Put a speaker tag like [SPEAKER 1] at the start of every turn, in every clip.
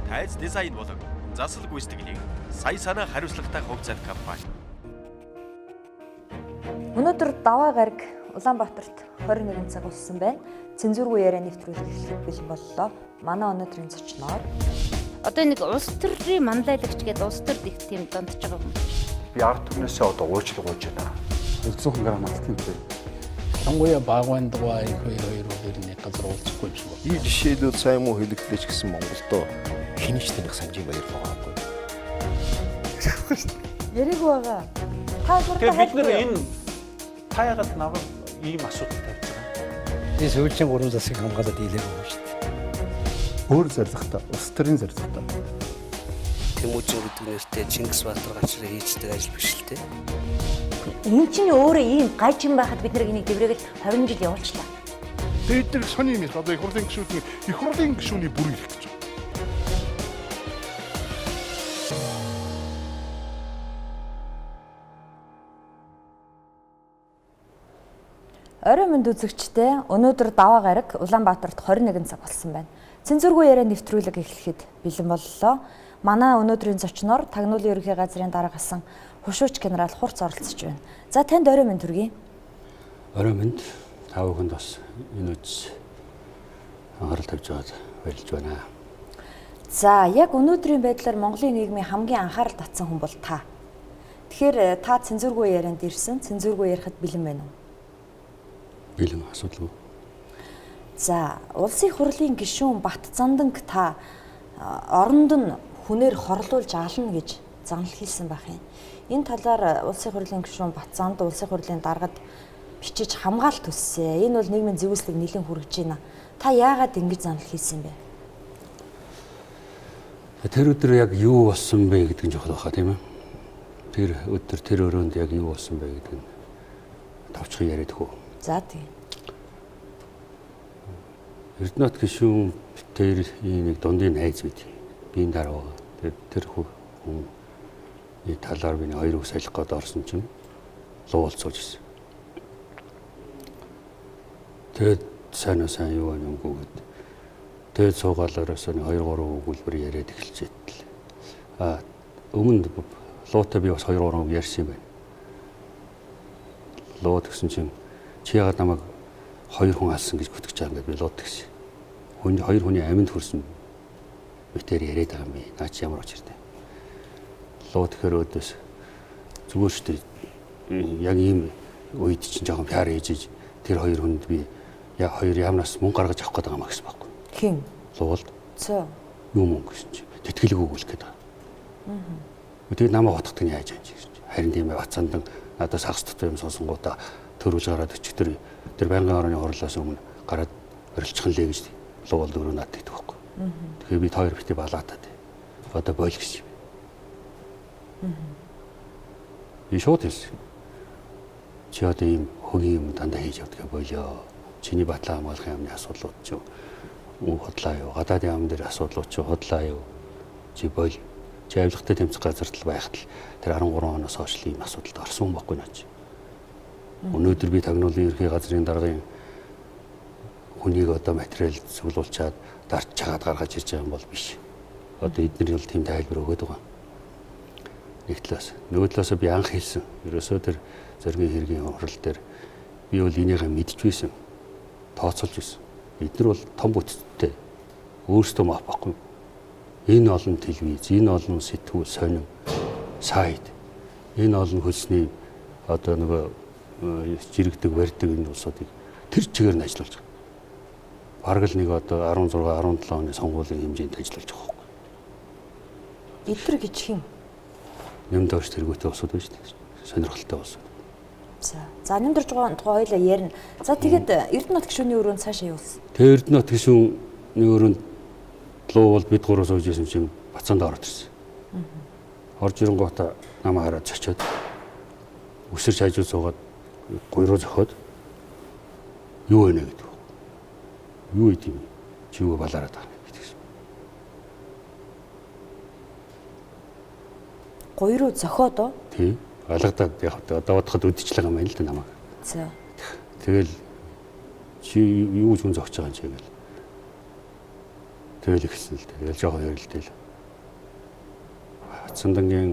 [SPEAKER 1] тайз дизайн болон засал гүйцэтгэлийг сая санаа хариуцлагатай хувьцаат компани.
[SPEAKER 2] Өнөөдөр даваа гараг Улаанбаатарт 21 цаг болсон байна. Цензургүй яриа нэвтрүүлэх эхлэх бэлэн боллоо. Манай өнөөдрийн зочноор
[SPEAKER 3] одоо нэг улс төрийн манлайлагч гэдэг улс төрд их тийм дондж байгаа юм.
[SPEAKER 4] Би ард түмнээсээ одоо уучлал гуйж байна.
[SPEAKER 5] 200 г амталт юм. Сонгуя багвандгаа их хоёрын газар уулзахгүй юм шиг байна.
[SPEAKER 6] И жишээлүүд сайн муу хэлэгдлээч гэсэн Монголдо хинэж таних санжийн баяр байгаагүй.
[SPEAKER 2] яриаг байгаа. Та
[SPEAKER 5] Тэгэхээр бид нэр энэ таягаад наваг ийм асуудал тавьж байгаа.
[SPEAKER 7] Би сүүлчийн 3 засгийг хамгаалаад ийлээгүй юм шүү дээ.
[SPEAKER 5] Өөр зорилготой, улс төрийн зорилготой.
[SPEAKER 7] Тэмүүжин гэдэг нэртэй Чингис Баатар гачраа хийждэг ажил биш л дээ.
[SPEAKER 2] энэ чинь өөрөө ийм гайчин байхад бид нэг дэврээгээл 20 жил явуулчлаа.
[SPEAKER 8] Тэгээд тэр сони юм одоо их хурлын гишүүний бүр ирэх гэж байна.
[SPEAKER 2] Орой мэнд үзэгчдээ өнөөдөр даваа гараг Улаанбаатарт 21 цаг болсон байна. Цензургүй яриа нэвтрүүлэг эхлэхэд бэлэн боллоо. Манай өнөөдрийн зочноор Тагнуулын ерөнхий газрын дарга асан Хушууч генерал Хурц оролцож байна. За танд орой мэнд хүргэе.
[SPEAKER 9] Орой мэнд та бүхэнд бас энэ үз анхаарал тавьж байгаад баярлж байна.
[SPEAKER 2] За яг өнөөдрийн байдлаар Монголын нийгмийн хамгийн анхаарал татсан хүн бол та. Тэгэхээр та цензургүй ярианд ирсэн, цензургүй ярихад бэлэн байна уу?
[SPEAKER 9] Бэлэн асуудалгүй.
[SPEAKER 2] За улсын хурлын гишүүн Бат Занданг та оронд нь хүнээр хорлуулж аална гэж занал хийсэн байх юм. Энэ талаар улсын хурлын гишүүн Бат Занд улсын хурлын даргад бичиж хамгаалт төссөн. Энэ бол нийгмийн зөвлөлийг нэлээд хүргэж байна. Та яагаад ингэж занал хийсэн бэ?
[SPEAKER 9] Тэр өдөр яг юу болсон бэ гэдэг нь жохол байхаа тийм ээ. Тэр өдөр тэр өрөөнд яг юу болсон бэ гэдэг нь товчхон яриад хөө.
[SPEAKER 2] За тийм.
[SPEAKER 9] Эрдэнэт гишүүн тэр нэг дундын найз бид. Биеийн дараа. Тэр хүн ಈ талаар би хоёр үс салих гээд орсон чинь луулцууж ирсэн. Тэгээд сайн юу юмгүй гэд. Тэгээд суугаалаараас нь 2-3 өгүүлбэр яриад эхэлчихээл. Өмнө луутай би бас 2-3 үг ярьсан юм байна. Лууд гэсэн чинь чи яагаад намайг 2 хүн алсан гэж бүтгэж байгаа юм би лууд гэсэн. Хоёр хүний амьд хүрсэн битээр яриад байгаа юм би. Наа чи ямар очиртэй. Лууд тэгэхээр өөдөөс зүгээр шүү дээ. Яг ийм үед чинь жоохон пиар хийж тэр 2 хүнд би яг 2 ямнаас мөнгө гаргаж авах гэдэг юм аа гэсэн байхгүй.
[SPEAKER 2] Хин?
[SPEAKER 9] Лууд.
[SPEAKER 2] Зөө.
[SPEAKER 9] Юу мөнгө гэсэн чи. Тэтгэлэг өгүүлэх гэдэг. Тэгээд намайг утгадаг нь яаж анж гэсэн чи. Харин тийм Бацандан надаас хагас дотор юм сонсонгуудаа төрүүлж гараад өчтөр тэр байнгын орны хурлаас өмнө гараад орилцхан лээ гэж луул өөрөө надад хэлдэг байхгүй. Тэгэхээр би хоёр битээ балаатаад. Одоо бойл гэж. Би шууд хэлсэн. Чи одоо ийм хөгийн юм дандаа хийж явдаг болёо. Чиний батлан хамгаалах юмны асуудлууд ч худлаа юу. Гадаадын яам дээр асуудлууд ч худлаа юу. Чи бойл. Чи авилгатай тэмцэх газарт л байхад л тэр 13 оноос хойш ийм асуудалд орсон байхгүй наач. Өнөөдөр би Тагнуулын ерхий газрын даргын хүнийг одоо материал цуглуулчаад дарж чагаад гаргаж ирж байгаа юм бол биш. Одоо эдгээр бол тийм тайлбар өгöd байгаа. Нэг талаас нөгөө талаас би анх хэлсэн. Ерөөсөө тэр зоргийн хэргийн хурал дээр би бол энийгээ мэдчихвэсэн. Тооцоолж байсан. Эдгээр бол том бүтцтэй. Өөрсдөө маах байхгүй. Энэ олон телевиз, энэ олон сэтгүүл сонин сайт. Энэ олон хөлсний одоо нөгөө жирэгдэг барьдаг энэ улсуудыг тэр чигээр нь ажиллуулж байгаа. Бараг л нэг одоо 16 17 оны сонгуулийн хэмжээнд ажиллаж байгаа байхгүй.
[SPEAKER 2] Эдгээр гэж хин?
[SPEAKER 9] Нэмд орч тэргүүтэй улсууд байж дээ. Сонирхолтой улсууд.
[SPEAKER 2] За нэмдэрж байгаа тухай хоёлаа ярина. За тэгээд Эрдэнэт гишүүний өрөөнд цаашаа явуулсан.
[SPEAKER 9] Тэгээ Эрдэнэт гишүүний өрөөнд луу бол бид гурав сууж исэн чинь Бацаанд ороод ирсэн. Орж ирэнгүүтээ намаа хараад цочоод өсөрч хажуу суугаад гуйруу зохиод юу вэ гэдэг. Юу идэв юм? Чи юу балаараад байгаа юм гэсэн.
[SPEAKER 2] Гуйруу зохиод уу?
[SPEAKER 9] Тий. Алгадаад яг одоо бодоход үдчихлээ юм байна л да намайг.
[SPEAKER 2] За.
[SPEAKER 9] Тэгэл чи юу ч хүн зогч байгаа юм чи гэл. тэгэл ихсэн л дээ. Тэгэл жоохон хэрэлдээл. Цандангийн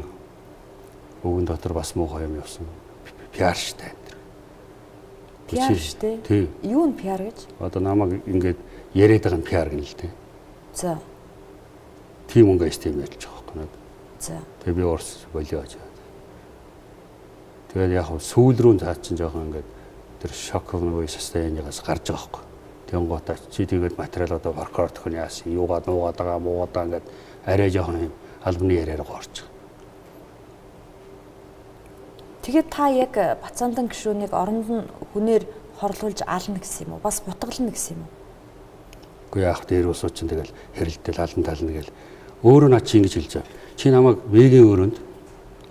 [SPEAKER 9] өвгөн дотор бас муухай юм явсан. PR штэ.
[SPEAKER 2] PR штэ.
[SPEAKER 9] Тий.
[SPEAKER 2] Юу нь PR гэж?
[SPEAKER 9] Одоо намайг ингээд яриад байгаа нь PR гэнэ л дээ.
[SPEAKER 2] За.
[SPEAKER 9] Тийм өнгө систем ярьж байгаа байхгүй надад.
[SPEAKER 2] За.
[SPEAKER 9] Тэгээ би уурс болио гэж. Тэгээд яг сүүл рүү цаачин жоохон ингээд тэр шоковны состояниас гарч байгаа байхгүй. Тэнгуутаа чи тэгээд материал одоо воркор төхөн яасан юугаад нуугаад байгаа муугаад ингээд арай жоохон юм албаны яриараа гоорч байгаа.
[SPEAKER 2] Тэгээд та яг Бацаандан гишүүнийг оронд нь хүнээр хорлуулж аална гэсэн юм уу? Бас бутгална гэсэн юм уу?
[SPEAKER 9] Үгүй яах дээр усуу чинь тэгэл хэрэлдэл алан тална гэл өөрөө наа чи ингэж хэлж байгаа. Чи намайг мэгийн өрөөнд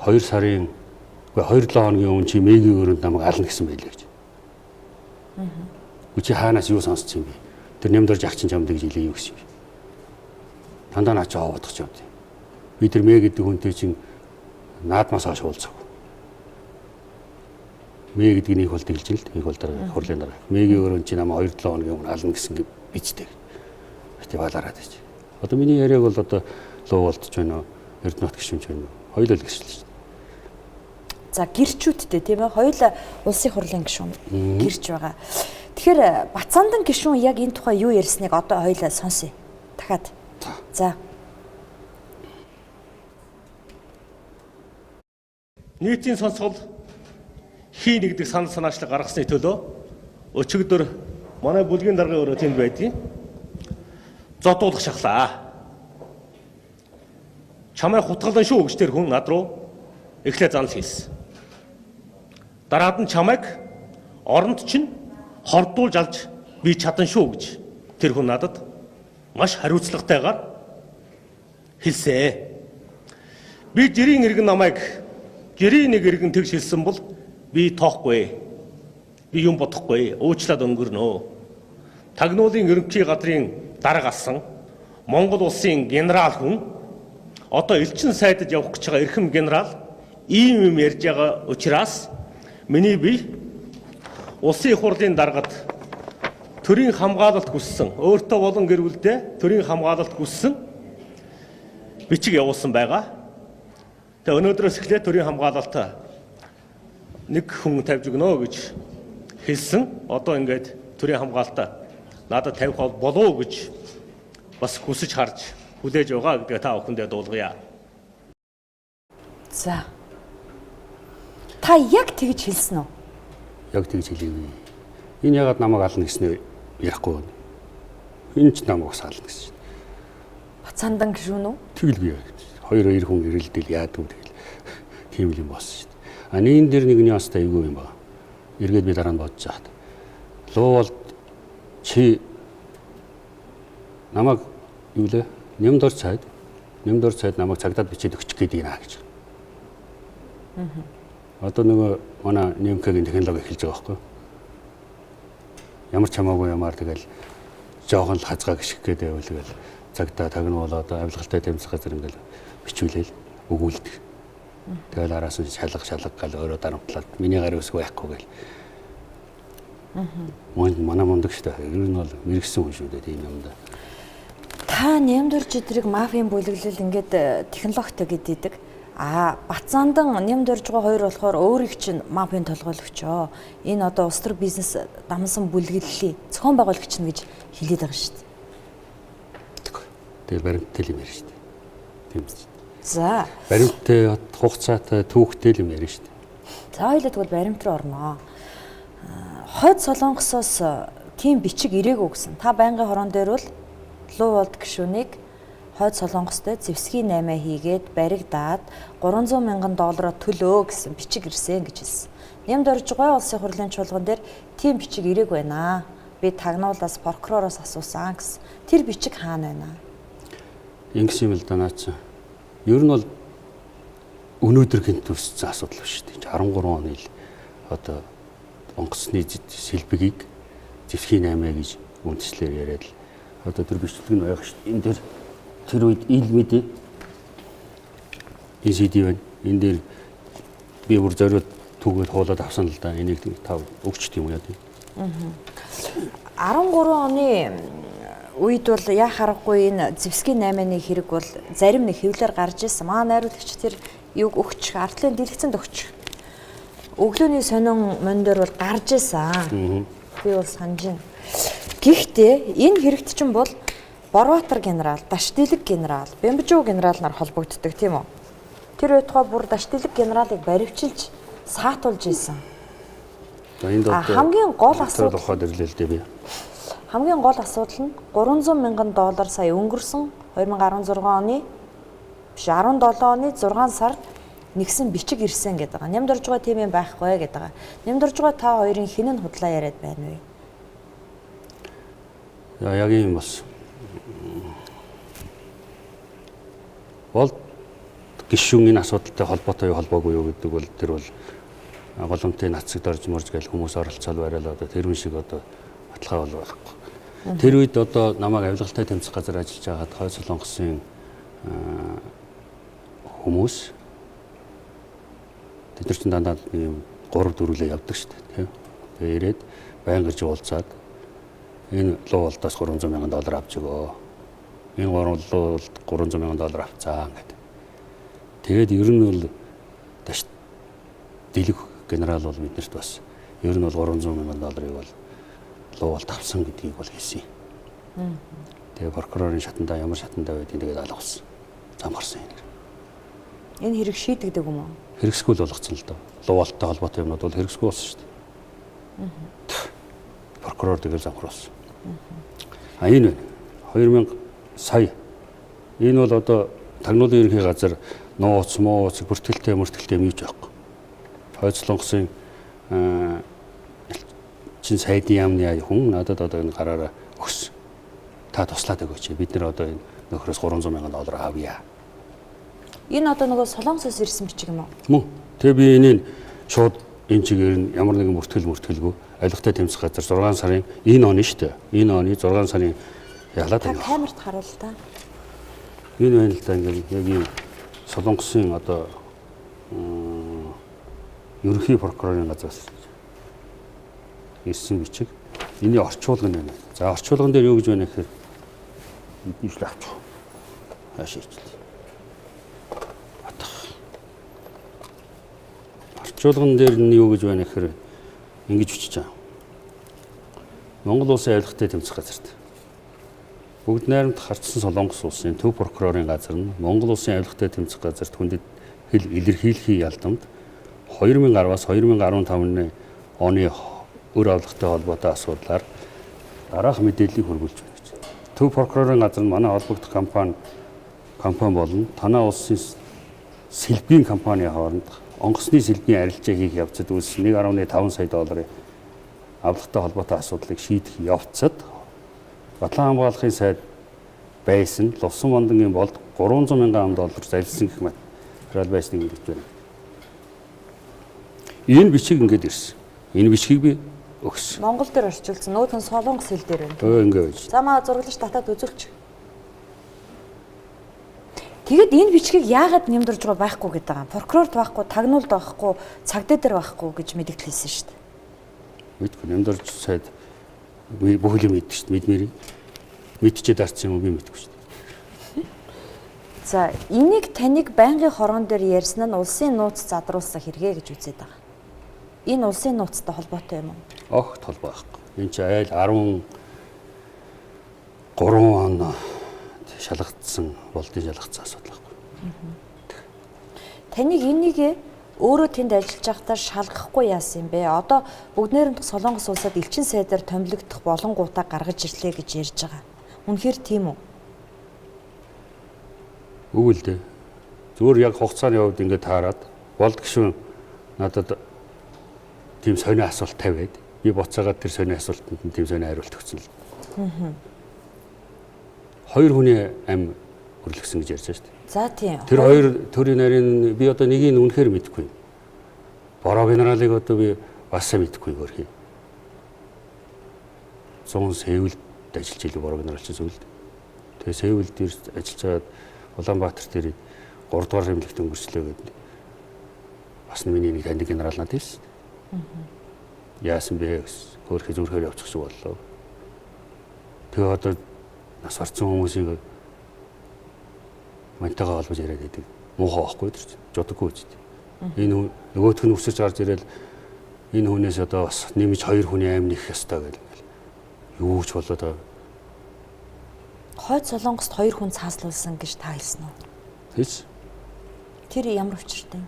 [SPEAKER 9] 2 сарын үгүй 2-7 хоногийн өмнө чи мэгийн өрөөнд намайг ална гэсэн байлээ гэж. Үгүй чи хаанаас юу сонсч юм бэ? Тэр нэмдэрж агчин чамд гэж хэлээ юу гэсэн юм бэ? Дандаа наа чи аваадах ч юм. Би тэр мэг гэдэг хүнтэй чинь наадмаас хойш уулзах. Мэ гэдгийг нэг бол тэгэлж л нэг бол дараа хурлын дараа. Мэгийн өрөөнд чи намайг 2-7 хоногийн өмнө ална гэсэн бичтэй. Фестивалаараад байж. Одоо миний яриаг бол одоо луу болтож байна уу? Эрдэнэт гишүүнч байна уу? Хоёулаа л гişлээ шүү дээ.
[SPEAKER 2] За гэрчүүдтэй тийм ээ. Хоёулаа улсын хурлын гишүүн гэрч байгаа. Тэгэхээр Бацаандан гишүүн яг энэ тухай юу ярьсныг одоо хоёулаа сонсъё. Дахиад. За.
[SPEAKER 10] Нийтийн сонсгол хий нэгдэг санал санаачлаг гаргасны төлөө өчигдөр манай бүлгийн даргын өрөө тэнд байдгийг зодуулах шахлаа. Чамайг хутгалан шүү гэж тэр хүн над руу эхлээ занал хийсэн. Дараад нь чамайг оронд чинь хордуулж алж би чадан шүү гэж тэр хүн надад маш хариуцлагатайгаар хэлсэн. Би жирийн иргэн намайг жирийн нэг иргэн тэгж хэлсэн бол би тоохгүй. Би юм бодохгүй. Уучлаад өнгөрнөө. Тагнуулын ерөнхий газрын дарга асан Монгол улсын генерал хүн одоо элчин сайдад явах гэж байгаа эрхэм генерал ийм юм ярьж байгаа учраас миний бие улсын их хурлын даргад төрийн хамгаалалт хүссэн. Өөртөө болон гэр бүлдээ төрийн хамгаалалт хүссэн бичиг явуулсан байгаа. Тэгээ өнөөдрөөс эхлээд төрийн хамгаалалт нэг хүн тавьж өгнө гэж хэлсэн. Одоо ингээд төрийн хамгаалалт надад тавих болов гэж бас хүсэж харж хүлээж байгаа гэдгээ та бүхэндээ дуулгая.
[SPEAKER 2] За. Та яг тэгж хэлсэн үү?
[SPEAKER 9] Яг тэгж хэлээгүй. Энэ ягаад намайг ална гэснээр ярихгүй байна. Энэ ч намайг бас ална гэсэн.
[SPEAKER 2] Бацаандан гишүүн үү?
[SPEAKER 9] Тэгэлгүй. Хоёр хүн ирэлдэл яадаг тэгэл. Тийм л юм болсон шүү дээ. А нэгэн дээр нэгний хастай айгүй юм байна. Эргээд би дараа нь бодож хаад. Луу бол чи намайг юу лээ? Нэмдор цайд намайг цагдаад бичээд өгчих гээд байна гэж. Одоо нөгөө манай НМК-гийн технологи эхэлж байгаа байхгүй юу? Ямар ч хамаагүй ямаар тэгэл жоохон л хазгаа гიშгэх гээд байвал тэгэл цагдаа тагнуулаад авилгалтай тэмцэх газар ингээл бичүүлээл өгүүлдэг. Тэгэл араас нь шалга гал өөрөө дарамтлаад миний гар өсгөө яахгүй гэл. Манай мундаг шүү дээ. Ер нь бол мэрэгсэн хүн шүү дээ тийм юм да.
[SPEAKER 2] Та нэмдөрж идрийг мафийн бүлэглэл ингээд технологитой гэдэг. Бацаандан нэмдөрж байгаа хоёр болохоор өөрийг чинь мафийн толгойлогч өчөө. Энэ одоо улс төр бизнес дамсан бүлэглэлийн зохион байгуулагч нь гэж хэлээд байгаа шүү дээ.
[SPEAKER 9] Тэгээ баримттай юм ярьж шүү дээ. Тийм үү?
[SPEAKER 2] За.
[SPEAKER 9] Баримттай хугацаатай түүхтэй юм ярьж шүү дээ.
[SPEAKER 2] За хоёул тэгвэл баримт руу орноо. Хойд Солонгосоос тийм бичиг ирээгүй гэсэн. Та байнгын хорон дээр бол Луу болд гишүүнийг Хойд Солонгостой зэвсгийн 8 хийгээд баригдаад $300,000 төлөө гэсэн бичиг ирсэн гэж хэлсэн. Нямд орж байгаа улсын хурлын чуулган дээр тийм бичиг ирээгүй байна. Би тагнуулаас прокуророос асуусан гэсэн. Тэр бичиг хаана байна?
[SPEAKER 9] Ингэс юм л да наач. Ер нь бол өнөөдөр гинт төссөн асуудал биш шүү дээ. 13 оны л одоо онгоцны сэлбэгийг зэвсгийн 8 гэж үндслээр яриад л одоо тэр бичлэг нь байх шүү дээ. Энэ дээр тэр үед ил мэдээ CD байна. Энэ дээр би бүр зориод түгээд хуулаад авсан л да. Энийг тав өгч тийм үү яа тийм.
[SPEAKER 2] 13 оны үед бол яа харахгүй энэ Зевский 8-ны хэрэг бол зарим нэг хэвлэр гарч ирсэн. Маа найруулагч тэр юг өгч, ардлын дэлгэцэнд өгч. Өглөөний сонин мондор бол гарч ирсэн. Би бол санаж байна. Гэхдээ энэ хэрэгт чинь бол Борбаатар генерал, Даштилэг генерал, Бямбажуу генерал нар холбогддог тийм үү? Тэр байтугай бүр Даштилэг генералыг баривчилж саатуулж исэн. Хамгийн гол асуудал Хамгийн гол асуудал нь $300 мянган сая өнгөрсөн 2016 оны биш 17 оны 6 сард нэгсэн бичиг ирсэн гэдэг байгаа. Нямд орж байгаа тийм юм байхгүй гэдэг байгаа. Нямд орж байгаа та хоёрын хэн нь худлаа яриад байна вэ?
[SPEAKER 9] Яг юм бас. Бол гишүүн энэ асуудалтай холбоотой юу холбоогүй юу гэдэг бол тэр бол голомтын нацагд орж морж гэл хүмүүс оролцоод байрал одоо тэрүүн шиг одоо баталгаа бол байхгүй. Тэр үед одоо намайг авилгалтай тэмцэх газар ажиллаж байгаад Хойд Солонгосын хүмүүс тэд нар ч дандаа ийм 3-4 явдаг шүү дээ тийм. Тэгээ ирээд байнга ирж уулзаад энэ луу болдоос $300 мянган авч өгөө. Энэ луулд $300 мянган авцаа гэдэг. Тэгээд ер нь бол дэлг генерал бол биднэрт бас ер нь бол $300 мянган бол луулд авсан гэдгийг бол хэлсэн. Тэгээ прокурорын шатандаа ямар шатандаа байдгийг тэгээд алгуулсан. Зам гарсан юм.
[SPEAKER 2] Энэ хэрэг шийдэгдэг юм уу?
[SPEAKER 9] Хэрэгсгүй л болгоцсон л доо. Луулттай холбоотой юмнууд бол хэрэгсгүй болсон шүү дээ. Прокурор тэгээд зам гарсан. Энэ 2000 сая. Энэ бол одоо тагнуулын ерөнхий газар нууц, мууц, бүртгэлтэй юм юуч байхгүй. Хойд Солонгосын чин сайдын яамны хүн надад одоо энэ гараараа өгсөн. Та туслаад өгөөч. Бид нэр одоо энэ нөхрөөс $300 мянган авъя.
[SPEAKER 2] Энэ одоо нөгөө Солонгосоос ирсэн бичиг юм уу?
[SPEAKER 9] Мөн. Тэгээ би энийг шууд энэ чигээр нь ямар нэгэн бүртгэлгүй авилгатай тэмцэх газар 6 сарын энэ оны шүү дээ. Энэ оны 6 сарын ялаад
[SPEAKER 2] байна. Та камерт харуул та.
[SPEAKER 9] Энэ байна л да ингээд яг ийм Солонгосын одоо ерөнхий прокурорын газраас ирсэн бичиг. Эний орчуулга нь байна. За орчуулган дээр юу гэж байна гэхээр бидний л авчих. Хаашаа ичл. Орчуулган дээр нь юу гэж байна гэхээр ингэж бичиж байгаа. Монгол улсын авилгатай тэмцэх газарт бүгд найрамд харцсан Солонгос улсын төв прокурорын газар нь Монгол улсын авилгатай тэмцэх газарт хүндэт илэрхийлэхийн ялдамд 2010-аас 2015 оны өр авилгатай холбоотой асуудлаар дараах мэдээллийг хүргүүлж байна гэж. Төв прокурорын газар нь манай холбогдох компани болон танаа улсын сэлбийн компани хооронд онгоцны сэлбийн арилжаа хийх явцад үүссэн $1.5 сая авилгатай холбоотой асуудлыг шийдэх явцад Батлан хамгаалахын сайд байсан Лувсан Мондангийн болд $300 мянган зарилсан гэх материал байсныг хэлж байна. Энэ бичиг ингэж ирсэн. Энэ бичгийг би өгсөн.
[SPEAKER 2] Монгол дээр орчуулсан. Нүүдэн Солонгос хэл дээр байна.
[SPEAKER 9] Ингэ байж.
[SPEAKER 2] За маа зураглаж татаад үзүүлчих. Тэгэд энэ бичгийг яагаад нэмдэрж байгаа байхгүй гэдэг байгаа. Прокурорд байхгүй, тагнуулд байхгүй, цагдаа дээр байхгүй гэж мэдээлэл хийсэн шүү дээ.
[SPEAKER 9] Мэдгүй нэмдэрж сайд бүх юм мэддэг шүү дээ. Мэдмэрийг мэдчихэд дарсан юм би мэдгүй шүү дээ.
[SPEAKER 2] За энийг таныг байнгын хорон дээр ярьсан нь улсын нууц задруулсан хэрэгэ гэж үзээд байгаа. Энэ улсын нууцтай холбоотой юм уу?
[SPEAKER 9] Огт холбоо байхгүй. Энэ чи айл 13 он шалгагдсан болдын шалгагдсан асуудал байхгүй.
[SPEAKER 2] Таныг энийг өөрөө тэнд ажиллаж байхдаа шалгахгүй яасан юм бэ? Одоо бүгд найрамдах Солонгос улсад элчин сайдаар томилогдох болонгуудаа гаргаж ирлээ гэж ярьж байгаа. Үнэхээр тийм үү?
[SPEAKER 9] Үгүй л дээ. Зүгээр яг хугацааны хувьд ингээд таарад болд гişүн надад тийм сони асуулт тавиад би буцаагаад тэр сони асуултанд нь тийм сони хариулт өгсөн л. Хоёр хүний ам хөрлөгсөн гэж ярьж байгаа шүү дээ.
[SPEAKER 2] За тийм.
[SPEAKER 9] Тэр хоёр төрийн нарийн би одоо нэгийг үнэхээр мэдэхгүй. Бороо генералыг одоо би бас мэдэхгүй гөрхий. 100 Сеулд ажиллаж илүү бороо генерал чинь Сеулд. Тэгээ Сеулд дээр ажиллаж байгаад Улаанбаатар дээр 3 дугаар хэмжээт өнгөрчлөө гэдэг. Бас миний нэг таньдаг генерал надад ирсэн. Яасан бэ гэсэн. Хөөрхий зүрхээр явчих шиг боллоо. Тэгээ одоо нас барсан хүмүүсийг мантайгаа олбож яриад байдаг. Муухай байхгүй тэр чинь. Жодоггүй ч тийм. Энэ нөгөөх нь өсөж гарч ирэл энэ хүнээс одоо бас нэмж 2 хүний амин их ёстой гэл. Юу ч болоод
[SPEAKER 2] Хойд Солонгост 2 хүн цааслуулсан гэж та хэлсэн үү?
[SPEAKER 9] Тэс
[SPEAKER 2] Тэр ямар учиртай юм?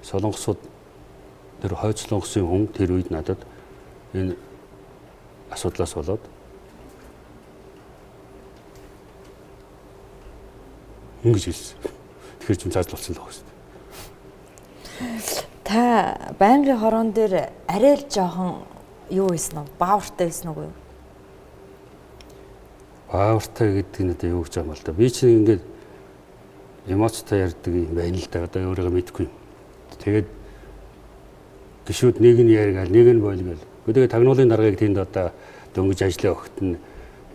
[SPEAKER 9] Солонгосууд тэр хойд Солонгосын хүн тэр үед надад энэ асуудлаас болоод ингэж хэлсэн. Тэгэхээр ч цааслуулсан л байна.
[SPEAKER 2] Та байнгын хорон дээр арай л жоохон юу хийсэн үү? Баавартай хийсэн үү?
[SPEAKER 9] Баавартай гэдэг нь одоо юу гэж байгаа юм л да. Би чинь ингээд эмоцтой ярьдаг юм байна л да. Одоо өөрийгөө мэдэхгүй юм. Тэгээд гişүүд нэг нь яригаал, нэг нь бойлгол. Тэгээд тагнуулын даргаыг тэнд одоо дөнгөж ажиллаа өгт нь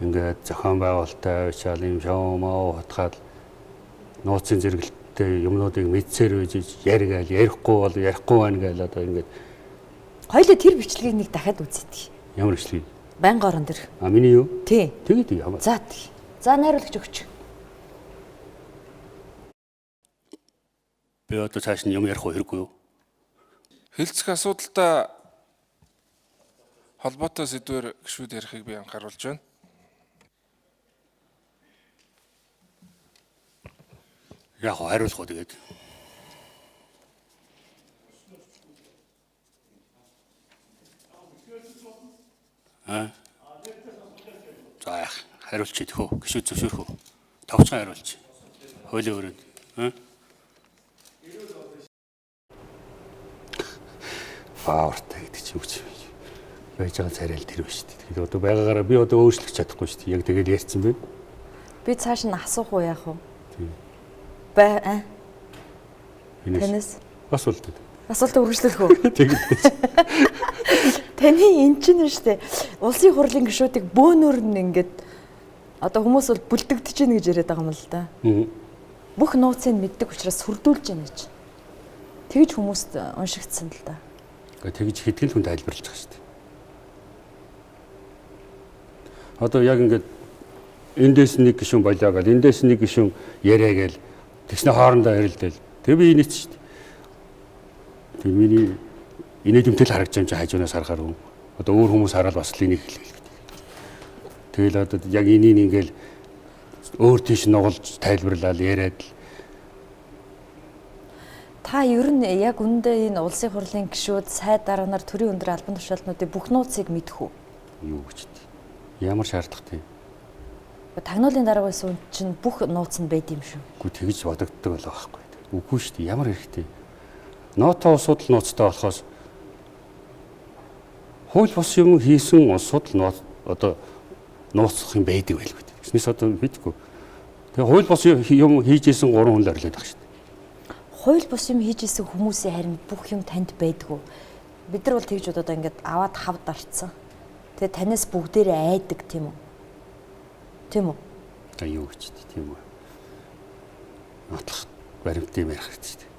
[SPEAKER 9] ингээд зохион байгуулалттай уушаал юм шоумоо хатгаад нууцын зэрэгэлттэй юмнуудыг мэдсээр үжиж яригаал, ярихгүй бол ярихгүй байна гээл одоо ингээд
[SPEAKER 2] Хоёлоо тэр бичлэгийг нэг дахиад үзье.
[SPEAKER 9] ямар ишлэг.
[SPEAKER 2] Байнгын хорон дээр.
[SPEAKER 9] А миний юу?
[SPEAKER 2] Тий.
[SPEAKER 9] Тэгээд ямар.
[SPEAKER 2] За тий. За найруулагч өгч.
[SPEAKER 9] Би одоо цааш нь юм ярих хэрэггүй юу?
[SPEAKER 11] Хэлцэх асуудалтай холбоотой сэдвээр гişүүд ярихыг би анхааруулж байна.
[SPEAKER 9] Яг хариулах уу тэгээд. За хариулчих идэх үү? Гişүүд зөвшөөрөх үү? Товчхон хариулчих. Хуулийн өрөөнд. Баавартай гэдэг чинь юу ч юм. Байж байгаа царай л тэр биш шүү дээ. Тэгээд одоо байгаагаараа би одоо өөрчлөх чадахгүй шүү дээ. Яг тэгээд ярьсан байна.
[SPEAKER 2] Би цааш нь асуух уу яах вэ?
[SPEAKER 9] Тийм.
[SPEAKER 2] Танаас
[SPEAKER 9] асуулт.
[SPEAKER 2] Асуултаа үргэлжлүүлэх үү?
[SPEAKER 9] Тэгээд
[SPEAKER 2] Таны эн чинь шүү дээ. Улсын хурлын гишүүдийг бөөнөр нь ингээд одоо хүмүүс бол бүлдэгдэж гин гэж яриад байгаа юм л да. Бүх нууцыг мэддэг учраас сүрдүүлж гин гэж. Тэгж хүмүүст уншигдсан л да.
[SPEAKER 9] Тэгж хэдгэл хүн тайлбарлаж байгаа шүү дээ. Одоо яг ингээд эндээс нэг гишүүн болоо гэл эндээс нэг гишүүн яриа гээл тэгснэ хоорондоо ярилдэл. Тэг би инээч шүү дээ. Тэг миний инээдэмтэл харагдаж байгаа хажуунаас харахаар хүн одоо өөр хүмүүс хараад бас л энийг хэлэх. Тэгэл одоо яг энийг ингээл өөр тийш нугалж тайлбарлал яриад л.
[SPEAKER 2] Та ер нь яг үндэ энэ улсын хурлын гишүүд сайд дараа нар төрийн өндөр албан тушаалтнуудын бүх нууцыг мэдэх үү?
[SPEAKER 9] Юу гэж дээ. Ямар шаардлагатай.
[SPEAKER 2] Тагнуулын дараагаас үн чинь бүх нууц нь байд юм шүү.
[SPEAKER 9] Үгүй тэгж бодогддог болоо байхгүй. Үгүй шүү дээ. Ямар хэрэгтэй. Ноото улсууд л нууцтай болохоос хууль бус юм хийсэн улсууд л одоо нууцлах юм байдаг байлгүй. Тэснээс одоо мэдгүй. Тэгээ хууль бус юм хийж исэн 3 хүн л орлоод байгаа шүү дээ.
[SPEAKER 2] Хууль бус юм хийж исэн хүмүүсийн харин бүх юм танд байдгүй. Бид нар бол тэгж одоо ингээд аваад хавд арцсан. Тэгээ танаас бүгдээрээ айдаг тийм үү? Тийм үү?
[SPEAKER 9] За юу гэж тийм үү? Нотлох баримт юм ярих хэрэгтэй шүү дээ.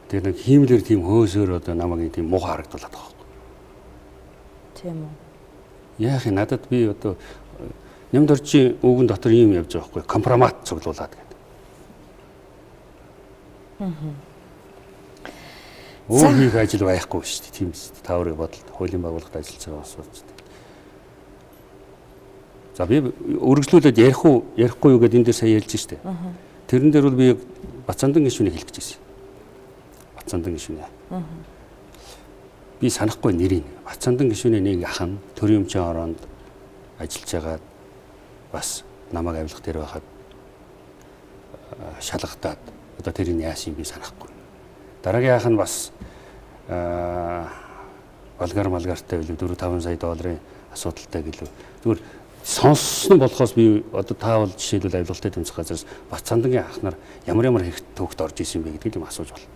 [SPEAKER 9] Тэгээ нэг хиймлэр тийм хөөсөөр одоо намайг тийм муу харагдуулаад байгаа байхгүй.
[SPEAKER 2] Тийм үү?
[SPEAKER 9] Яах юм надад би одоо нямд орчийн өвгөн дотор юм явж байгаа байхгүй. Компромат цуглуулад гэдэг. Өөр хийх ажил байхгүй шүү дээ. Тийм шүү дээ. Та өөрийн бодолд хуулийн байгууллагад ажиллаж байгаа бас шүү дээ. За би өргөжлүүлээд ярих уу, ярихгүй юу гэдээ энэ дээр сая ярьж штэ. Тэрэн дээр бол би Бацаандан гишүүнийг хэлэх гэж байсан. Бацаандан гишүүнээ. Би санахгүй нэрийг. Бацаандан гишүүний нэг ах нь төрийн өмчийн ороонд ажиллаж байгаа бас намайг авилах дээр байхад шалгатаад одоо тэрийг яасан би санахгүй. Дараагийн ах нь бас болгар малгартай билүү 4-5 сая долларын асуудалтай гэлөө. Зүгээр сонссон болохоос би одоо таавал жишээлбэл авилгалтай тэмцэх газраас Бацаандангийн ах нар ямар хэрэг төвхт орж исэн бэ гэдгийг юм асууж байна.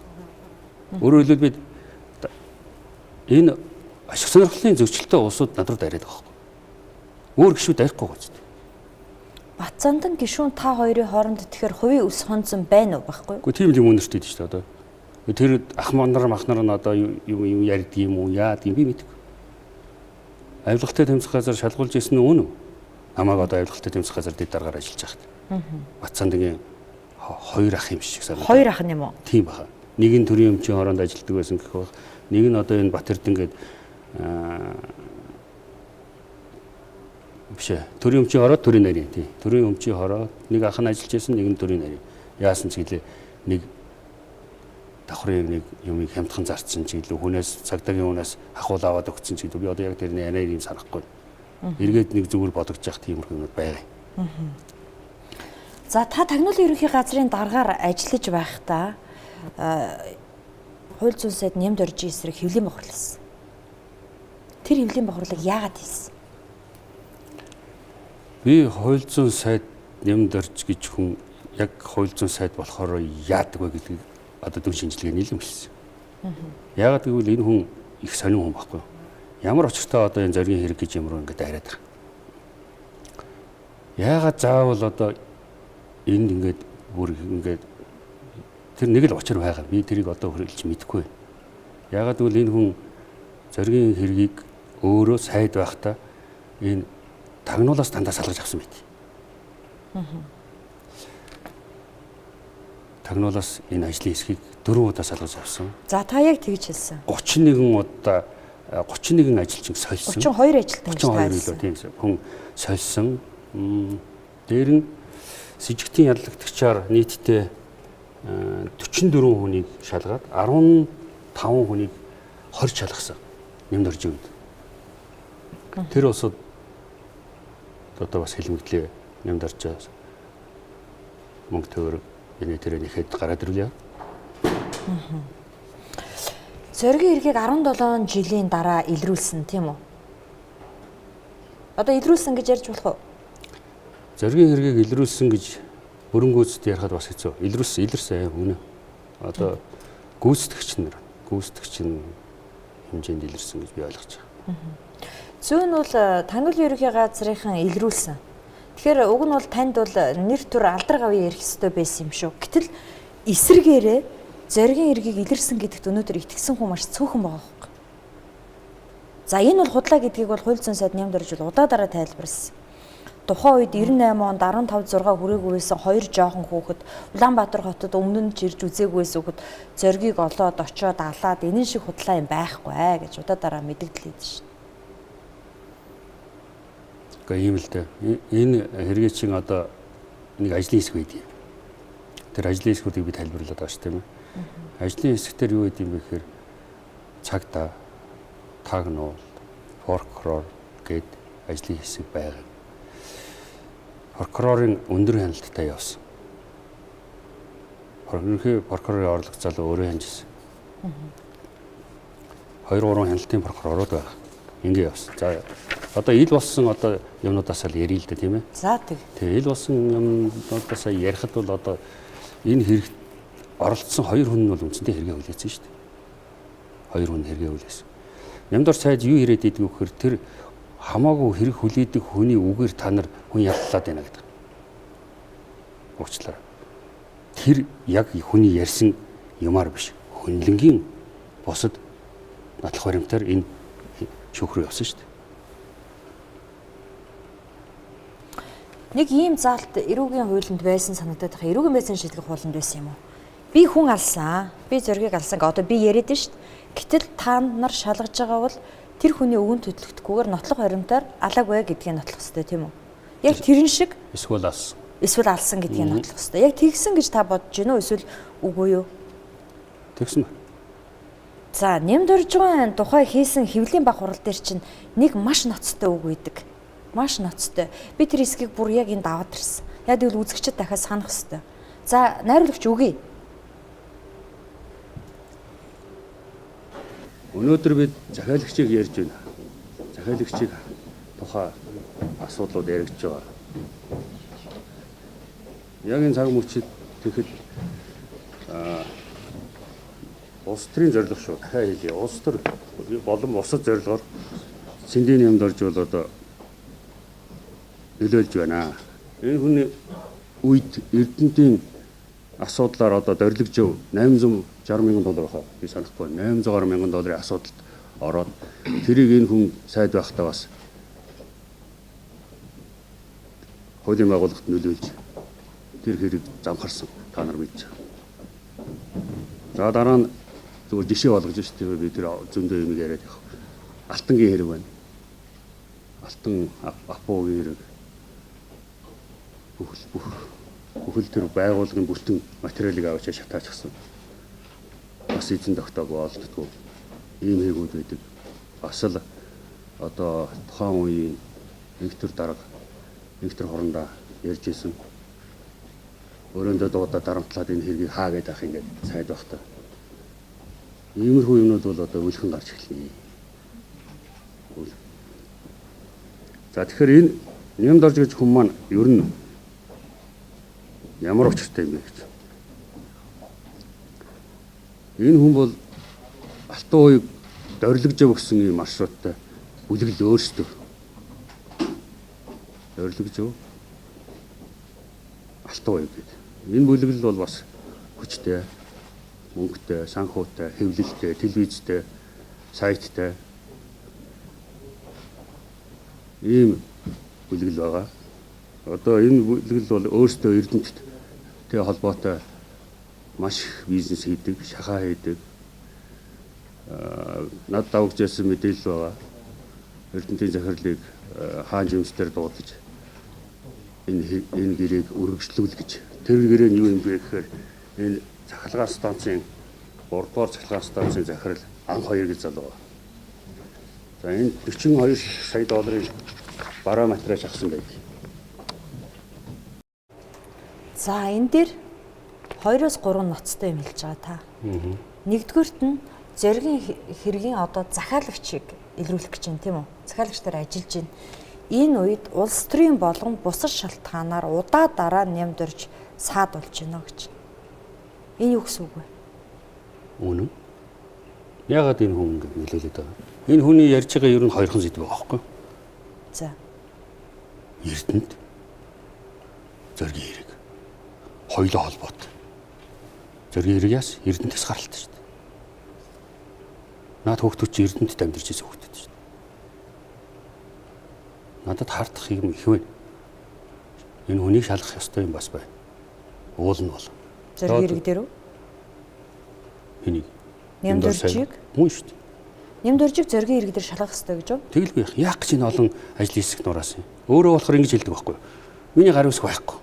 [SPEAKER 9] Өөрөөр хэлбэл би энэ ашиг сонирхлын зөвчлөлтөө улсууд надруу дараад байгаа байхгүй. Өөр гişүүд ярихгүй гоц.
[SPEAKER 2] Бацаандан гишүүн та хоёрын хооронд тэгэхээр хувийн өс хонцсон байна уу байхгүй?
[SPEAKER 9] Гэхдээ тийм юм үнэртэй дээ шүү дээ одоо. Тэр ах нар нь одоо юм ярьд юм уу яад юм би мэдгүй. Авилгалтай тэмцэх газар шалгуулж ирсэн нь үнэ үү? Намайг одоо авилгалтай тэмцэх газар дэд дараагаар ажиллаж байхад. Батцаандагийн хоёр ах юм шиг санагдав.
[SPEAKER 2] Хоёр ах нь юм уу?
[SPEAKER 9] Тийм баха. Нэг нь төрийн өмчийн хороонд ажилладаг байсан гэх баг. Нэг нь одоо энэ Батэрд ингээд биш ээ. Төрийн өмчийн хороо төрийн нарийн тийм. Төрийн өмчийн хороо нэг ах нь ажиллаж байсан, нэг нь төрийн нарийн. Яасан ч гэлээ нэг давхрыг нэг юмыг хямдхан зарцсан ч гэлээ хүнээс цагдаагийн хүнээс ахуул аваад өгсөн ч гэлээ би одоо яг тэрний арай юм санахгүй. Эргээд нэг зүгээр бодогдож явах тиймэрхүү юмуд байгаа.
[SPEAKER 2] За та тагнуулын ерөнхий газрын даргаар ажиллаж байхдаа хууль зүйн сайд нэмд оржийн эсрэг хэвлэлийн бохирол хийсэн. Тэр хэвлэлийн бохирлыг яагаад хийсэн?
[SPEAKER 9] Би хууль зүйн сайд нэмд орж гэж хүн яг хууль зүйн сайд болохоор яадаг вэ гэдгийг одоо дүн шинжилгээ нийлэн хэлсэн. Яагаад гэвэл энэ хүн их сонин хүн байхгүй. Ямар очиртай одоо энэ зоригийн хэрэг гэж юмруу ингээд арайд байгаа. Яагаад заавал одоо энд ингээд бүр ингээд тэр нэг л учир байгаа. Би тэрийг одоо хөрөлж мэдэхгүй. Яагаад гэвэл энэ хүн зоригийн хэргийг өөрөө сайд байхдаа энэ тагнуулаас дандаа салгаж авсан байт. Тагнуулаас энэ ажлын хэсгийг 4 удаа салгаж авсан.
[SPEAKER 2] За та яг тэгж хэлсэн.
[SPEAKER 9] 31 удаа 31 ажилчин сольсон.
[SPEAKER 2] 32 ажилтан гэж
[SPEAKER 9] 32 тийм хүн сольсон. Дээр нь с ิจ гтийн яллагтагчаар нийтдээ 44 хүнийг шалгаад 15 хүнийг хорж шалгасан. Нэмд орж өгд. Тэр усад одоо бас хэлмэгдлээ нэмд орж мөнгө төгрөг энэ тэрэ нэхэд гараад ирлээ.
[SPEAKER 2] Зоригийн хэргийг 17 жилийн дараа илрүүлсэн тийм үү? Одоо илрүүлсэн гэж ярьж болох уу?
[SPEAKER 9] Зоригийн хэргийг илрүүлсэн гэж бүрэн гүйцэд ярихад бас хэцүү. Илэрсэн үнэ. Одоо гүйцэтгэгч нар хэмжээнд илэрсэн гэж би ойлгож байгаа.
[SPEAKER 2] Зүүн нь бол тагнуулын ерөнхий газрынхан илрүүлсэн. Тэгэхээр уг нь бол танд бол нэр төр алдар гавьяа ярих ёстой байсан юм шүү. Гэтэл эсрэгээрээ зоригийн хэргийг илэрсэн гэдэгт өнөөдөр итгэсэн хүн маш цөөхөн байгаа хэрэг. За энэ бол худлаа гэдгийг бол хууль зүйн сайд нэмд орж удаадараа тайлбарласан. Тухайн үед 98 онд 15 6 хүрээгүй байсан хоёр жоохон хүүхэд Улаанбаатар хотод өмнө нь жирж үзээгүй байсан хүүхэд зоригийг олоод очиод алаад энэ шиг худлаа юм байхгүй гэж удаадараа мэдэгдэл хийдэж шин.
[SPEAKER 9] Гэхдээ ийм л дээ. Энэ хэрэг чинь одоо нэг ажлын хэсэг байдгийг. Тэр ажлын хэсгүүдийг би тайлбарлаад байгаа шүү дээ. Ажлын хэсгээр юу гэдэг юм бэ гэхээр цагдаа, тагнуул, прокурор гэд ажлын хэсэг байгаа. Прокурорын өндөр хяналттай явсан. Прокурорын орлого залуу өөрөө хянжсэн. 2-3 хяналтын прокурорууд байгаа. Ингээ явсан. За одоо ил болсон одоо юмнуудаас л ярил л дээ тийм ээ.
[SPEAKER 2] За тэг.
[SPEAKER 9] Тэгээ ил болсон юмнуудаас ярихад бол одоо энэ хэрэг оролцсон 2 хүн нь бол үндсэндээ хэрэгээ хүлээсэн шүү дээ. 2 хүн хэрэгээ хүлээсэн. Нямдар сайд юу ирээд идэх вэ гэхээр тэр хамаагүй хэрэг хүлээдэг хүний үгээр та нар хүн яллаад байна гэдэг. Уучлаарай. Тэр яг хүний ярьсан юмар биш. Хүнлэнгийн бусад нотлох баримтаар энэ шүүх рүү явсан шүү дээ.
[SPEAKER 2] Нэг ийм заалт эрүүгийн хуулинд байсан санагдаад байгаа. Эрүүгийн байцааны шийдвэр хуулинд байсан юм уу? Би хүн алсан. Би зоригийг алсан. Одоо би яриад шүү дээ. Гэтэл та нар шалгаж байгаа бол тэр хүний өвгөн төдлөгдөхгүйгээр нотлох баримтаар алаагүй гэдгийг нотлох хэрэгтэй тийм үү? Яг тэрэн шиг
[SPEAKER 9] эсвэл алсан.
[SPEAKER 2] Эсвэл алсан гэдгийг нотлох хэрэгтэй. Яг тэгсэн гэж та бодож гинөө эсвэл үгүй юу?
[SPEAKER 9] Тэгсэн ба.
[SPEAKER 2] За, нэмд орж байгаа тухай хийсэн хэвлэлийн баг хурал дээр чинь нэг маш ноцтой үг үйдэг. Маш ноцтой. Би тэр хэсгийг бүр яг энд аваад ирсэн. Яг тэгвэл үзэгчд дахиад санах хэрэгтэй. За, найруулагч үгүй.
[SPEAKER 9] Өнөөдөр бид захиалагчийг ярьж байна. Захиалагчийг тухай асуудлууд яригдж байгаа. Яг энэ цаг мөчид тэгэхэд улс төрийн зорилго шүү. Дахиад хэлье. Улс төр болон бусад зорилгоор сэндийн юмд орж бол одоо нөлөөлж байна. Энэ хүний үед Эрдэнэтийн асуудлаар одоо дорилгожив 860 мянган доллар хаа би санахгүй 860 мянган долларын асуудалд ороод тэрийг энэ хүн сайд байхдаа бас хуулийн байгууллагт нөлөөлж тэр хэрэг замхарсан та нар мэдж байгаа. За дараа нь зөвхөн жишээ болгож шүү дээ би тэр зөндөө юм яриад явах. Алтангийн хэрэг байна. Алтан апогийн хэрэг. Бүхэл тэр байгууллагын бүтэн материалыг авч шатаачсан. Бас эзэн тогтоог олддгоо. Ийм хэрэгүүд байдаг. Бас л одоо тухайн үеийн Виктор дарга Виктор хорондоо ярьж исэн. Өөрөндөө дуудаа дарамтлаад энэ хэргийг хаагээд авах ингээд сайд багтаа. Иймэрхүү юмнууд бол одоо үлхэн гарч эхэлнэ. За тэгэхээр энэ нямд орж гэж хүн маань ер нь ямар учиртай юм бэ гэж. Энэ хүн бол алтан уяг дорилгож өгсөн юм маршруттай бүлэгл өөрсдөө дорилгож өг алтан уяг гэдэг. Энэ бүлэгл бол бас хүчтэй, мөнгөтэй, санхүүтэй, хэвлэлтэй, телевизтэй, сайттай ийм бүлэгл байгаа. Одоо энэ бүлэгл бол өөрсдөө Эрдэнэттэй холбоотой маш их бизнес хийдэг, шахаа хийдэг. Над давж ясан мэдээлэл байгаа. Эрдэнэтийн захирлыг хаан жимсээр дуудаж энэ гэрээг үргэлжлүүл гэж. Тэр гэрээ нь юу юм бэ гэхээр энэ цахилгаан станцын 3 дугаар цахилгаан станцын захирал анх 2 гэж залуу. За энэ 42 сая долларын бараа материал авсан байдаг.
[SPEAKER 2] За энэ дээр 2-3 ноцтой юм хэлж байгаа та. Нэгдүгüрт нь зоригийн хэргийн одоо захиалагчийг илрүүлэх гэж байна тийм үү? Захиалагчдаар ажиллаж байна. Энэ үед улс төрийн болгон бусад шалтгаанаар удаа дараа нямд орж саад болж байна гэж. Энэ юу гэсэн үг вэ?
[SPEAKER 9] Үнэн. Яагаад энэ хүн ингэ нөлөөлөд байгаа? Энэ хүний ярьж байгаа ер нь хоёрхан сэдв байгаа байхгүй юу?
[SPEAKER 2] За.
[SPEAKER 9] Эрдэнэт зоригийн хэрэг. Хоёулаа холбоотой. Зоригийн хэрэг яас Эрдэнэтээс гаралтай шүү дээ. Наад хүүхдүүд чи Эрдэнэтэд амьдарч байсан хүүхдүүд шүү дээ. Надад хардах юм их байна. Энэ хүнийг шалгах ёстой юм бас байна. Уул нь бол.
[SPEAKER 2] Зоригийн хэрэг дээр үү?
[SPEAKER 9] Энийг
[SPEAKER 2] нямд оржийг
[SPEAKER 9] мөн шүү дээ.
[SPEAKER 2] нямд оржийг зоригийн хэрэг дээр шалгах ёстой гэж юу?
[SPEAKER 9] Тэгэлгүй яах гэж энэ олон ажлын хэсэгт нураасан юм. Өөрөө болохоор ингэж хэлдэг байхгүй юу? Миний гарын үсэг байхгүй.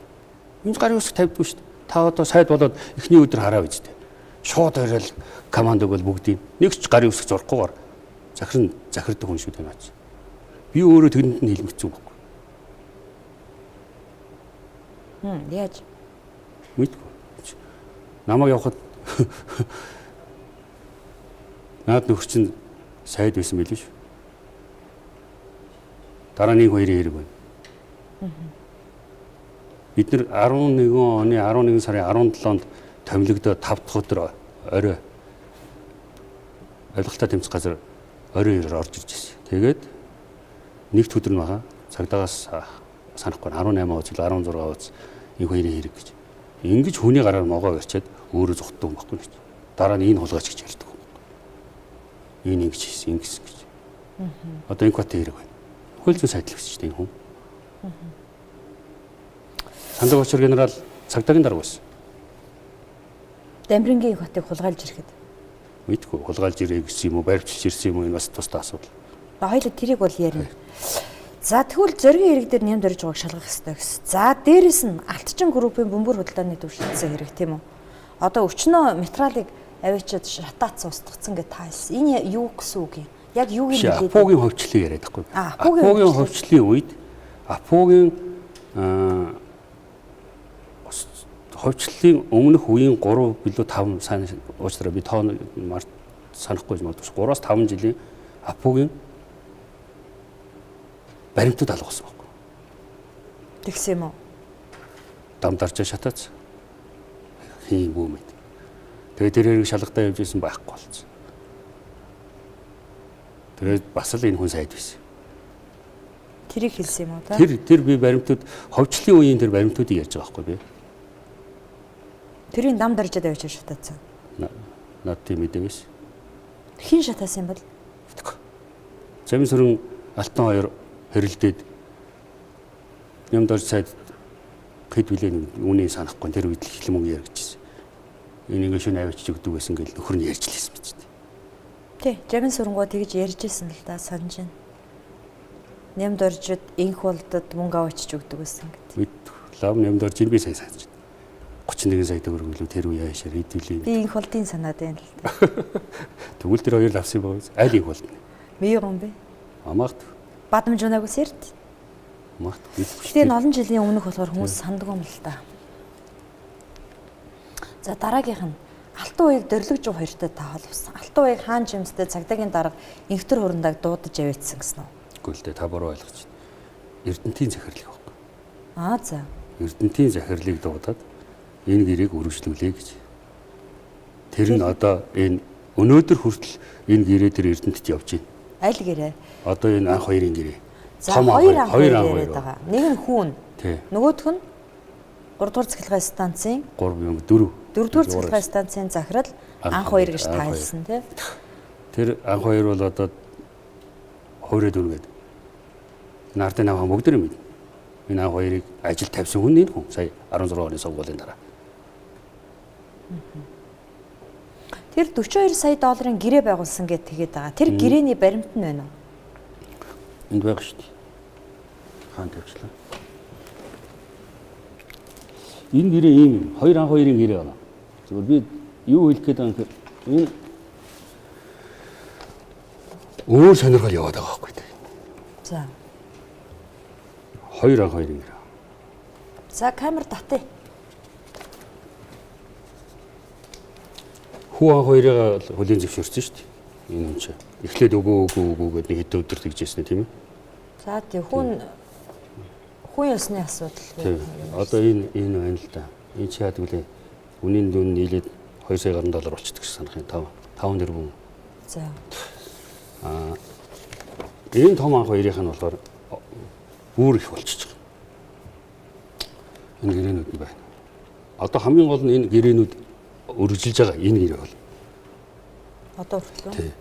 [SPEAKER 9] Энэ гарын үсэг тавьдгүй шүү дээ. Та одоо сайд болоод эхний өдөр хараа биз дээ. Шууд орол команд өгөл бүгдийг нэг ч гарын үсэг зурхгүйгээр захирдаг хүн шүү дээ наач. Би өөрөө тэрэнд нь хэлмэгцэн байхгүй.
[SPEAKER 2] Яаж?
[SPEAKER 9] Мэдгүй. Намайг явахад наад нөхөр чинь сайд байсан байл шүү. Дараа нэг хоёрын хэрэг байна. Бид нэр 11 оны 11 сарын 17-нд томилогдоод 5 дахь өдөр орой ойлгохтой тэмцэх газар орой орж ирж байсан. Тэгээд нэгд өдөр нь байгаа. Цагдаагаас санахгүй 18 ууц 16 ууц энэ хоёрын хэрэг гэж. Ингэж хүний гараар могоо гарчаад өөрөө зүхтдэг юм баггүй гэж. Дараа нь энэ хулгайч гэж ярьдаг юм. Энэ ингэж хийсэн ингэж гэж. Одоо энэ квартир хэрэг байна. Хууль зүйн сайдлах гэж тийм хүн. Сандаг очор генерал цагдаагийн дарга байсан.
[SPEAKER 2] Дамбирынгийн хотыг хулгайлж ирэхэд.
[SPEAKER 9] Мэдгүй хулгайлж ирээ гэсэн юм уу, барьвчилж ирсэн юм уу энэ бас тусдаа асуудал.
[SPEAKER 2] Хоёул тэрийг бол ярина. За тэгвэл зоригийн хэрэг дээр нямд орж байгааг шалгах ёстой гэсэн. За дээрэс нь Алтчин группийн бөмбөр хөдөлгөөний төвшлөлтсөн хэрэг тийм үү? Одоо өчнөө материалыг аваачаад шатаацсан устгацсан гэж та хэлсэн. Энэ юу гэсэн үг юм? Яг юу юм бэ?
[SPEAKER 9] Апогийн хөвчлийг яриад байхгүй.
[SPEAKER 2] Апогийн
[SPEAKER 9] хөвчлийн үед апогийн хөвчлийн өмнөх үеийн 3 билүү 5 сайн уучлаарай би тоон санахгүй юм бол 3-5 жилийн апогийн баримтууд алгасан байхгүй.
[SPEAKER 2] Тэгсэн юм уу?
[SPEAKER 9] Дамдарч шатаац. Хин бүүмэд. Тэгээд тэр хэрэг шалгалтаа явж исэн байхгүй болсон. Тэгээд бас л энэ хүн сайд байсан.
[SPEAKER 2] Тэрийг хэлсэн юм уу та?
[SPEAKER 9] Тэр би баримтууд ховчлын үеийн тэр баримтуудыг ярьж байгаа байхгүй би.
[SPEAKER 2] Тэрийн дам даржаад авчиж шатаацсан.
[SPEAKER 9] Над тийм мэдээ биш.
[SPEAKER 2] Хин шатаасан юм бол?
[SPEAKER 9] Замын сүрэн Алтан 2 хэрэлдээд нямд орж сайд хэд билээ үнэ санахгүй тэр үед л хилэн мөнгө яригдчихсэн. Энийг шөнө авчиж өгдөг байсан гэж нөхөр нь ярьж лээсэн биз дээ.
[SPEAKER 2] Тий, жагин сүрэнгөө тэгж ярьж ирсэн л да санаж байна. Нямд оржид инх болдод мөнгө авчиж өгдөг байсан гэдэг.
[SPEAKER 9] Бид лав нэмд орж ин би сайн санаж байна. 31 сая төгрөг билүү тэр үе яашаар хэд билээ.
[SPEAKER 2] Би инх болдын санаад байна л да.
[SPEAKER 9] Тэгвэл тэр хоёр авсан байгаа. Аль их болдно.
[SPEAKER 2] Мий гон бэ?
[SPEAKER 9] Амаарт.
[SPEAKER 2] Бадамж унаагүй сэрд.
[SPEAKER 9] Амаарт.
[SPEAKER 2] Тэгээ олон жилийн өмнөх болохоор хүмүүс санддаг юм л да. За дараагийнх нь Алтан уяг дөрлөг жуу хоёртой та холбосон. Алтан уяг хаан жимстэй цагдаагийн дарга инхтер хурандайг дуудаж авэйдсан гэсэн үү?
[SPEAKER 9] Үгүй л дээ та буруу ойлгож байна. Эрдэнтийн захирлыг байхгүй.
[SPEAKER 2] Аа за.
[SPEAKER 9] Эрдэнтийн захирлыг дуудаад энэ гэрийг үргэлжлүүлээ гэж. Тэр нь одоо энэ өнөөдөр хүртэл энэ гэрээ тэр Эрдэнэтэд явж байна.
[SPEAKER 2] Аль гэрээ?
[SPEAKER 9] Одоо энэ анх хоёрын гэрээ.
[SPEAKER 2] За хоёр анх хоёр байгаа. Нэг нь хүүн.
[SPEAKER 9] Тий.
[SPEAKER 2] Нөгөөх нь 3 дугаар цахилгаан станцын
[SPEAKER 9] 4
[SPEAKER 2] 4 дугаар цахилгаан станцын захирал анх хоёр гэж тайлсан тий.
[SPEAKER 9] Тэр анх хоёр бол одоо хуурайд үргээд наартын аваа бүгд юм. Энэ анх хоёрыг ажил тавьсан хүн энэ хүн сая 16 оны сонгуулийн дараа.
[SPEAKER 2] Тэр 42 сая долларын гэрээ байгуулсан гэд тэгээд байгаа. Тэр гэрээний баримт нь байна уу?
[SPEAKER 9] Энд байгаа шүү дээ. Хаан тавьчлаа. Энэ гэрээ ийм хоёр анх хоёрын гэрээ байна. Зүгээр би юу хэлэх гээд байгаа юм энэ өөр сонирхол яваад байгаа байхгүй дээ.
[SPEAKER 2] За.
[SPEAKER 9] Хоёр анх хоёрын гэрээ.
[SPEAKER 2] За камер татъя.
[SPEAKER 9] Хүү анх хоёрыг хөлийн зөвшөөрсөн шүү дээ. Энэ юм чи. Эхлээд өгөө гэдэг нэг хэдэн өдөр тэгжсэн тийм ээ.
[SPEAKER 2] За тий хүн ёсны асуудал
[SPEAKER 9] тийм. Одоо энэ байна л да. Энэ чи яадаг вэ? Үнийн дүн нийлээд 2 сая гаруй доллар болчихдог гэж санах юм. 5 тэрбум.
[SPEAKER 2] За.
[SPEAKER 9] Энэ том анх хоёрынх нь болохоор бүр их болчихж байгаа. Энэ гэрээнүүд нь байна. Одоо хамгийн гол нь энэ гэрээнүүд өргөжилж байгаа энэ гэрээ бол.
[SPEAKER 2] Одоо хүртэл.
[SPEAKER 9] Тий.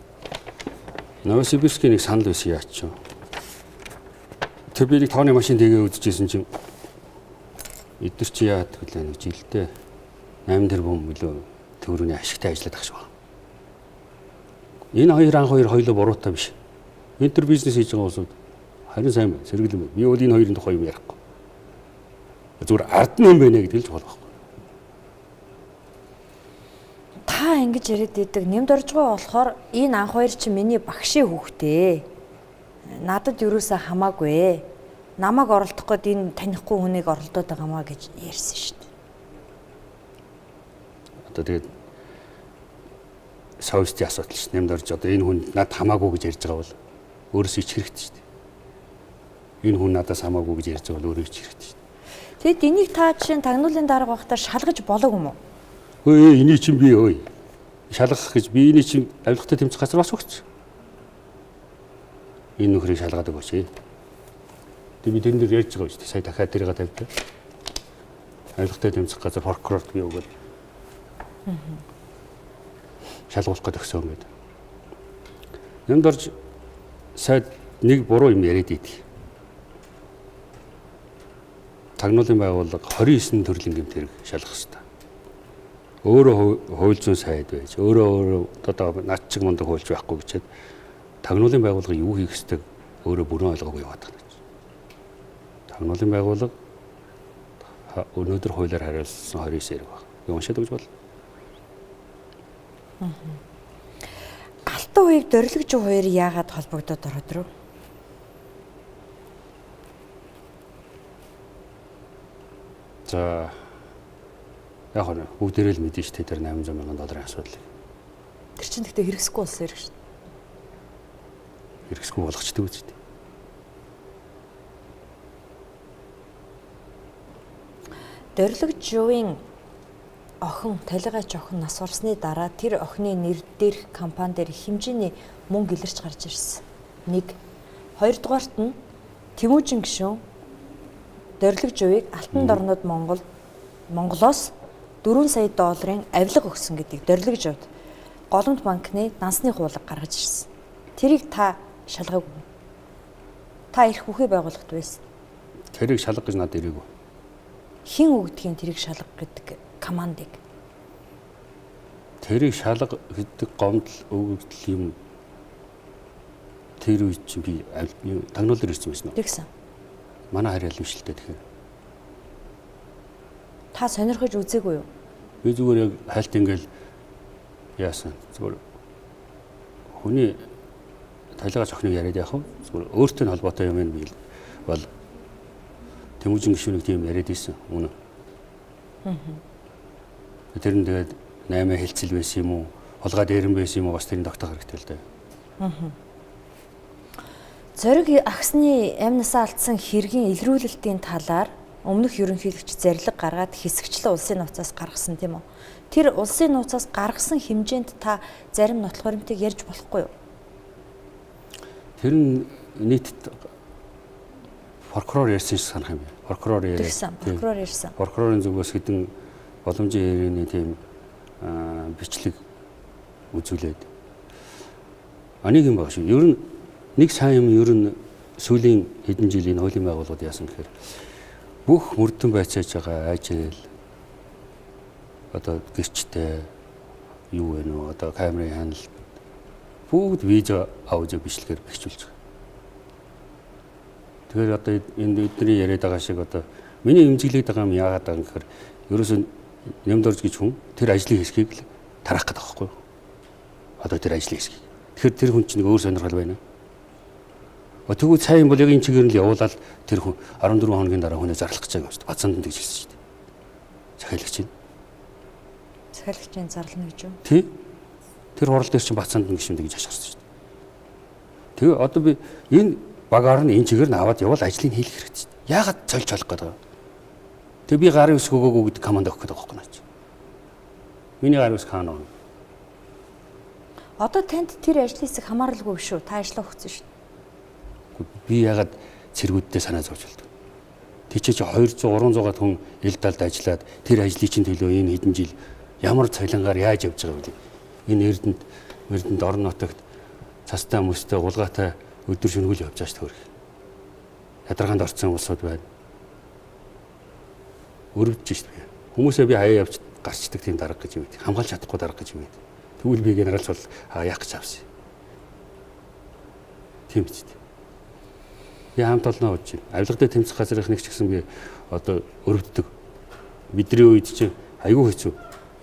[SPEAKER 9] Новосибирскийн нэг санал байсан яач. Тэр би нэг тооны машин дэгээ үзчихсэн чинь эдгээр чи яадаг вэ нэг жилдээ 8 тэрбум билүү төгрөгийн ашигтай ажиллаад байгаа шүү. Энэ хоёр анх хоёр хоёулаа буруутай биш. Интер бизнес хийж байгаа улсууд харин сайн байна. Сэргэлэн байна. Би бол энэ хоёрын тухай юм ярихгүй. Зүгээр ард нь юм байна гэдэг л чухал байхгүй.
[SPEAKER 2] Та ингэж яриад идэг нэмд орж байгаа болохоор энэ анх хоёр чинь миний багшийн хүүхдээ. Надад юусаа хамаагүй. Намайг оролдох гээд энэ танихгүй хүнийг оролдоод байгаамаа гэж ярьсан шүү дээ.
[SPEAKER 9] Одоо тэгээд совестийн асуудал ш. Нэмд орж одоо энэ хүн надад хамаагүй гэж ярьж байгаа бол өөрөөсөө ич хэрэгтэй шүү дээ. Энэ хүн надаас хамаагүй гэж ярьж байгаа бол өөрөө ич хэрэгтэй шүү дээ.
[SPEAKER 2] Тэгэд энийг та чинь тагнуулын дарга байхдаа шалгаж болов юм уу?
[SPEAKER 9] Өө энийг чинь би өө шалгах гэж би энийг чинь авилгатай тэмцэх газар бас өгч. Энэ нөхрийг шалгаад өгөөч. Тэг би тэрэн дээр ярьж байгаа шүү дээ. Сая дахиад тэрийг тавьдаг. Авилгатай тэмцэх газар прокурорт би өгөөд. Шалгуулах гэж өгсөн гэдэг. Нэмд орж сайд нэг буруу юм яриад идэг. Тагнуулын байгууллага 29 төрлийн гэмт хэрэг шалгах хэрэгтэй. Өөрөө хууль зүйн сайд байж, өөрөө одоо над чиг мундаг хуульч байхгүй гэчихэд тагнуулын байгууллага юу хийх ёстойг өөрөө бүрэн ойлгоогүй яваад байна. Тагнуулын байгууллага өнөөдөр хуулиар хариулсан 29 хэрэг байна. Би уншаад өгч бол.
[SPEAKER 2] Алтан уяг дөрлөг жуу хоёр яагаад холбогдоод ороод ирв?
[SPEAKER 9] За яг нь бүгдээрээ л мэдэн шүү дээ тэр 800 мянган долларын асуудлыг.
[SPEAKER 2] Тэр чинь гэхдээ хэрэгсэхгүй болсон хэрэг шүү.
[SPEAKER 9] Хэрэгсэхгүй болгочдөг үст.
[SPEAKER 2] Дөрлөг жууийн охин, талигаач охин нас орсны дараа тэр охины нэр дээрх компани дээр хэмжээний мөнгө илэрч гарч ирсэн. 1. Хоёрдугаарт нь Тэмүүжин гишүүн дөрлөг жууийг Алтан дорнод Монголоос 4 сая долларын авилга өгсөн гэдгийг дөрлөг жууд Голомт банкны дансны хуулга гаргаж ирсэн. Тэрийг та шалгаагүй. Та их бүхий байгууллагт байсан.
[SPEAKER 9] Тэрийг шалга гэж надад ирээгүй.
[SPEAKER 2] Хэн өгдгийн тэрийг шалга гэдэг командыг?
[SPEAKER 9] Тэрийг шалга гэдэг гомдол өгөгдөл юм тэр үед чинь би тагнуул дээр ирсэн байсан уу?
[SPEAKER 2] Тэгсэн.
[SPEAKER 9] Манай харьяал биш л дээ тэгэхээр.
[SPEAKER 2] Та сонирхож үзээгүй юу?
[SPEAKER 9] Би зүгээр яг хальт ингээл яасан. Зүгээр хүний талигаа зохиныг яриад яах вэ? Зүгээр өөртөө холбоотой юм би бол Тэмүүжин гишүүнийг тийм яриад ийсэн үнэ. Тэр нь тэгээд 8 хэлцэл байсан юм уу? Холгаа дээрэн байсан юм уу? Бас тэрийн тогтоох хэрэгтэй л дээ.
[SPEAKER 2] Зориг агсны амнасаа алдсан хэргийн илрүүлэлтийн талаар өмнөх ерөнхийлөгч зарлиг гаргаад хэсэгчлэн улсын нууцаас гаргасан тийм үү? Тэр улсын нууцаас гаргасан хэмжээнд та зарим нотлох баримтыг ярьж болохгүй юу?
[SPEAKER 9] Тэр нь нийтэд прокурор ярьсан шиг санах юм байна. Прокурор
[SPEAKER 2] ярьсан. Прокурор ярьсан.
[SPEAKER 9] Прокурорын зүгээс хэдэн боломжийн ярианы тийм бичлэг үзүүлээд анийг юм баг шүү. Ер нь нэг сайн юм ер нь сүүлийн хэдэн жилийн хуулийн байгууллагууд яасан гэхээр бүх мөрдөн байцааж байгаа ажил одоо гэрчтэй юу вэ нөө одоо камерын хяналт бүгд видео аудио бичлэгээр бэхжүүлж байгаа. Тэгэхээр одоо энэ эдний яриад байгаа шиг одоо миний эмзэглээд байгаа юм яагаад байгаа юм гэхээр ерөөсөө нэмд орж гэж хүн тэр ажлын хэсгийг л тарах гэдэг байхгүй юу? Одоо тэр ажлын хэсгийг. Тэгэхээр тэр хүн чинь өөр сонирхол байна. Тэгвэл сайн бол яг энэ чигээр нь л явуулаад тэр хүн 14 хоногийн дараа хүнээ зарлах гэж байгаа юм шүү дээ. Бацаанд нь тэгж хэлсэн шүү дээ. Захиалагч нь.
[SPEAKER 2] Захиалагчийн зарлана гэж юу?
[SPEAKER 9] Тий. Тэр хурал дээр чинь бацаанд нь гişүн гэж ашигласан шүү дээ. Тэгээ одоо би энэ багаар нь энэ чигээр нь аваад явал ажлыг хийх хэрэгтэй шүү дээ. Яагаад цолж олох гэдэг вэ? Тэгээ би гарын ус өгөөгөө гэдэг команд өгөх гэдэг байхгүй наач. Миний гарын ус хаана вэ?
[SPEAKER 2] Одоо танд тэр ажлын хэсэг хамааралгүй шүү. Та ажиллаа өгсөн шүү.
[SPEAKER 9] Би ягаад цэргүүддээ санаа зовж болдог. Тийч 200 300-аад хүн ил далд ажиллаад тэр ажлын чинь төлөө энэ хэдэн жил ямар цалингаар яаж явж байгаа вэ? Энэ эрдэнэт орон нутагт цастай мөстэй гулгаатай өдөр шөнөгүй явж байгаа шүү дээ. Ядаргаанд орцсон улсууд байна. Өрөвдөж шүү дээ. Хүмүүсээ би хаяа явж гарчдаг тийм дарга гэж юм. Хамгаалж чадахгүй дарга гэж юм. Тэгвэл би генералч бол яах гэж авсан. Тийм ч дээ. Би хамт олноо гэж байна. Авилгатай тэмцэх газрын нэг ч гэсэн би одоо өрөвддөг. Бидний үед чинь айгүй хэцүү.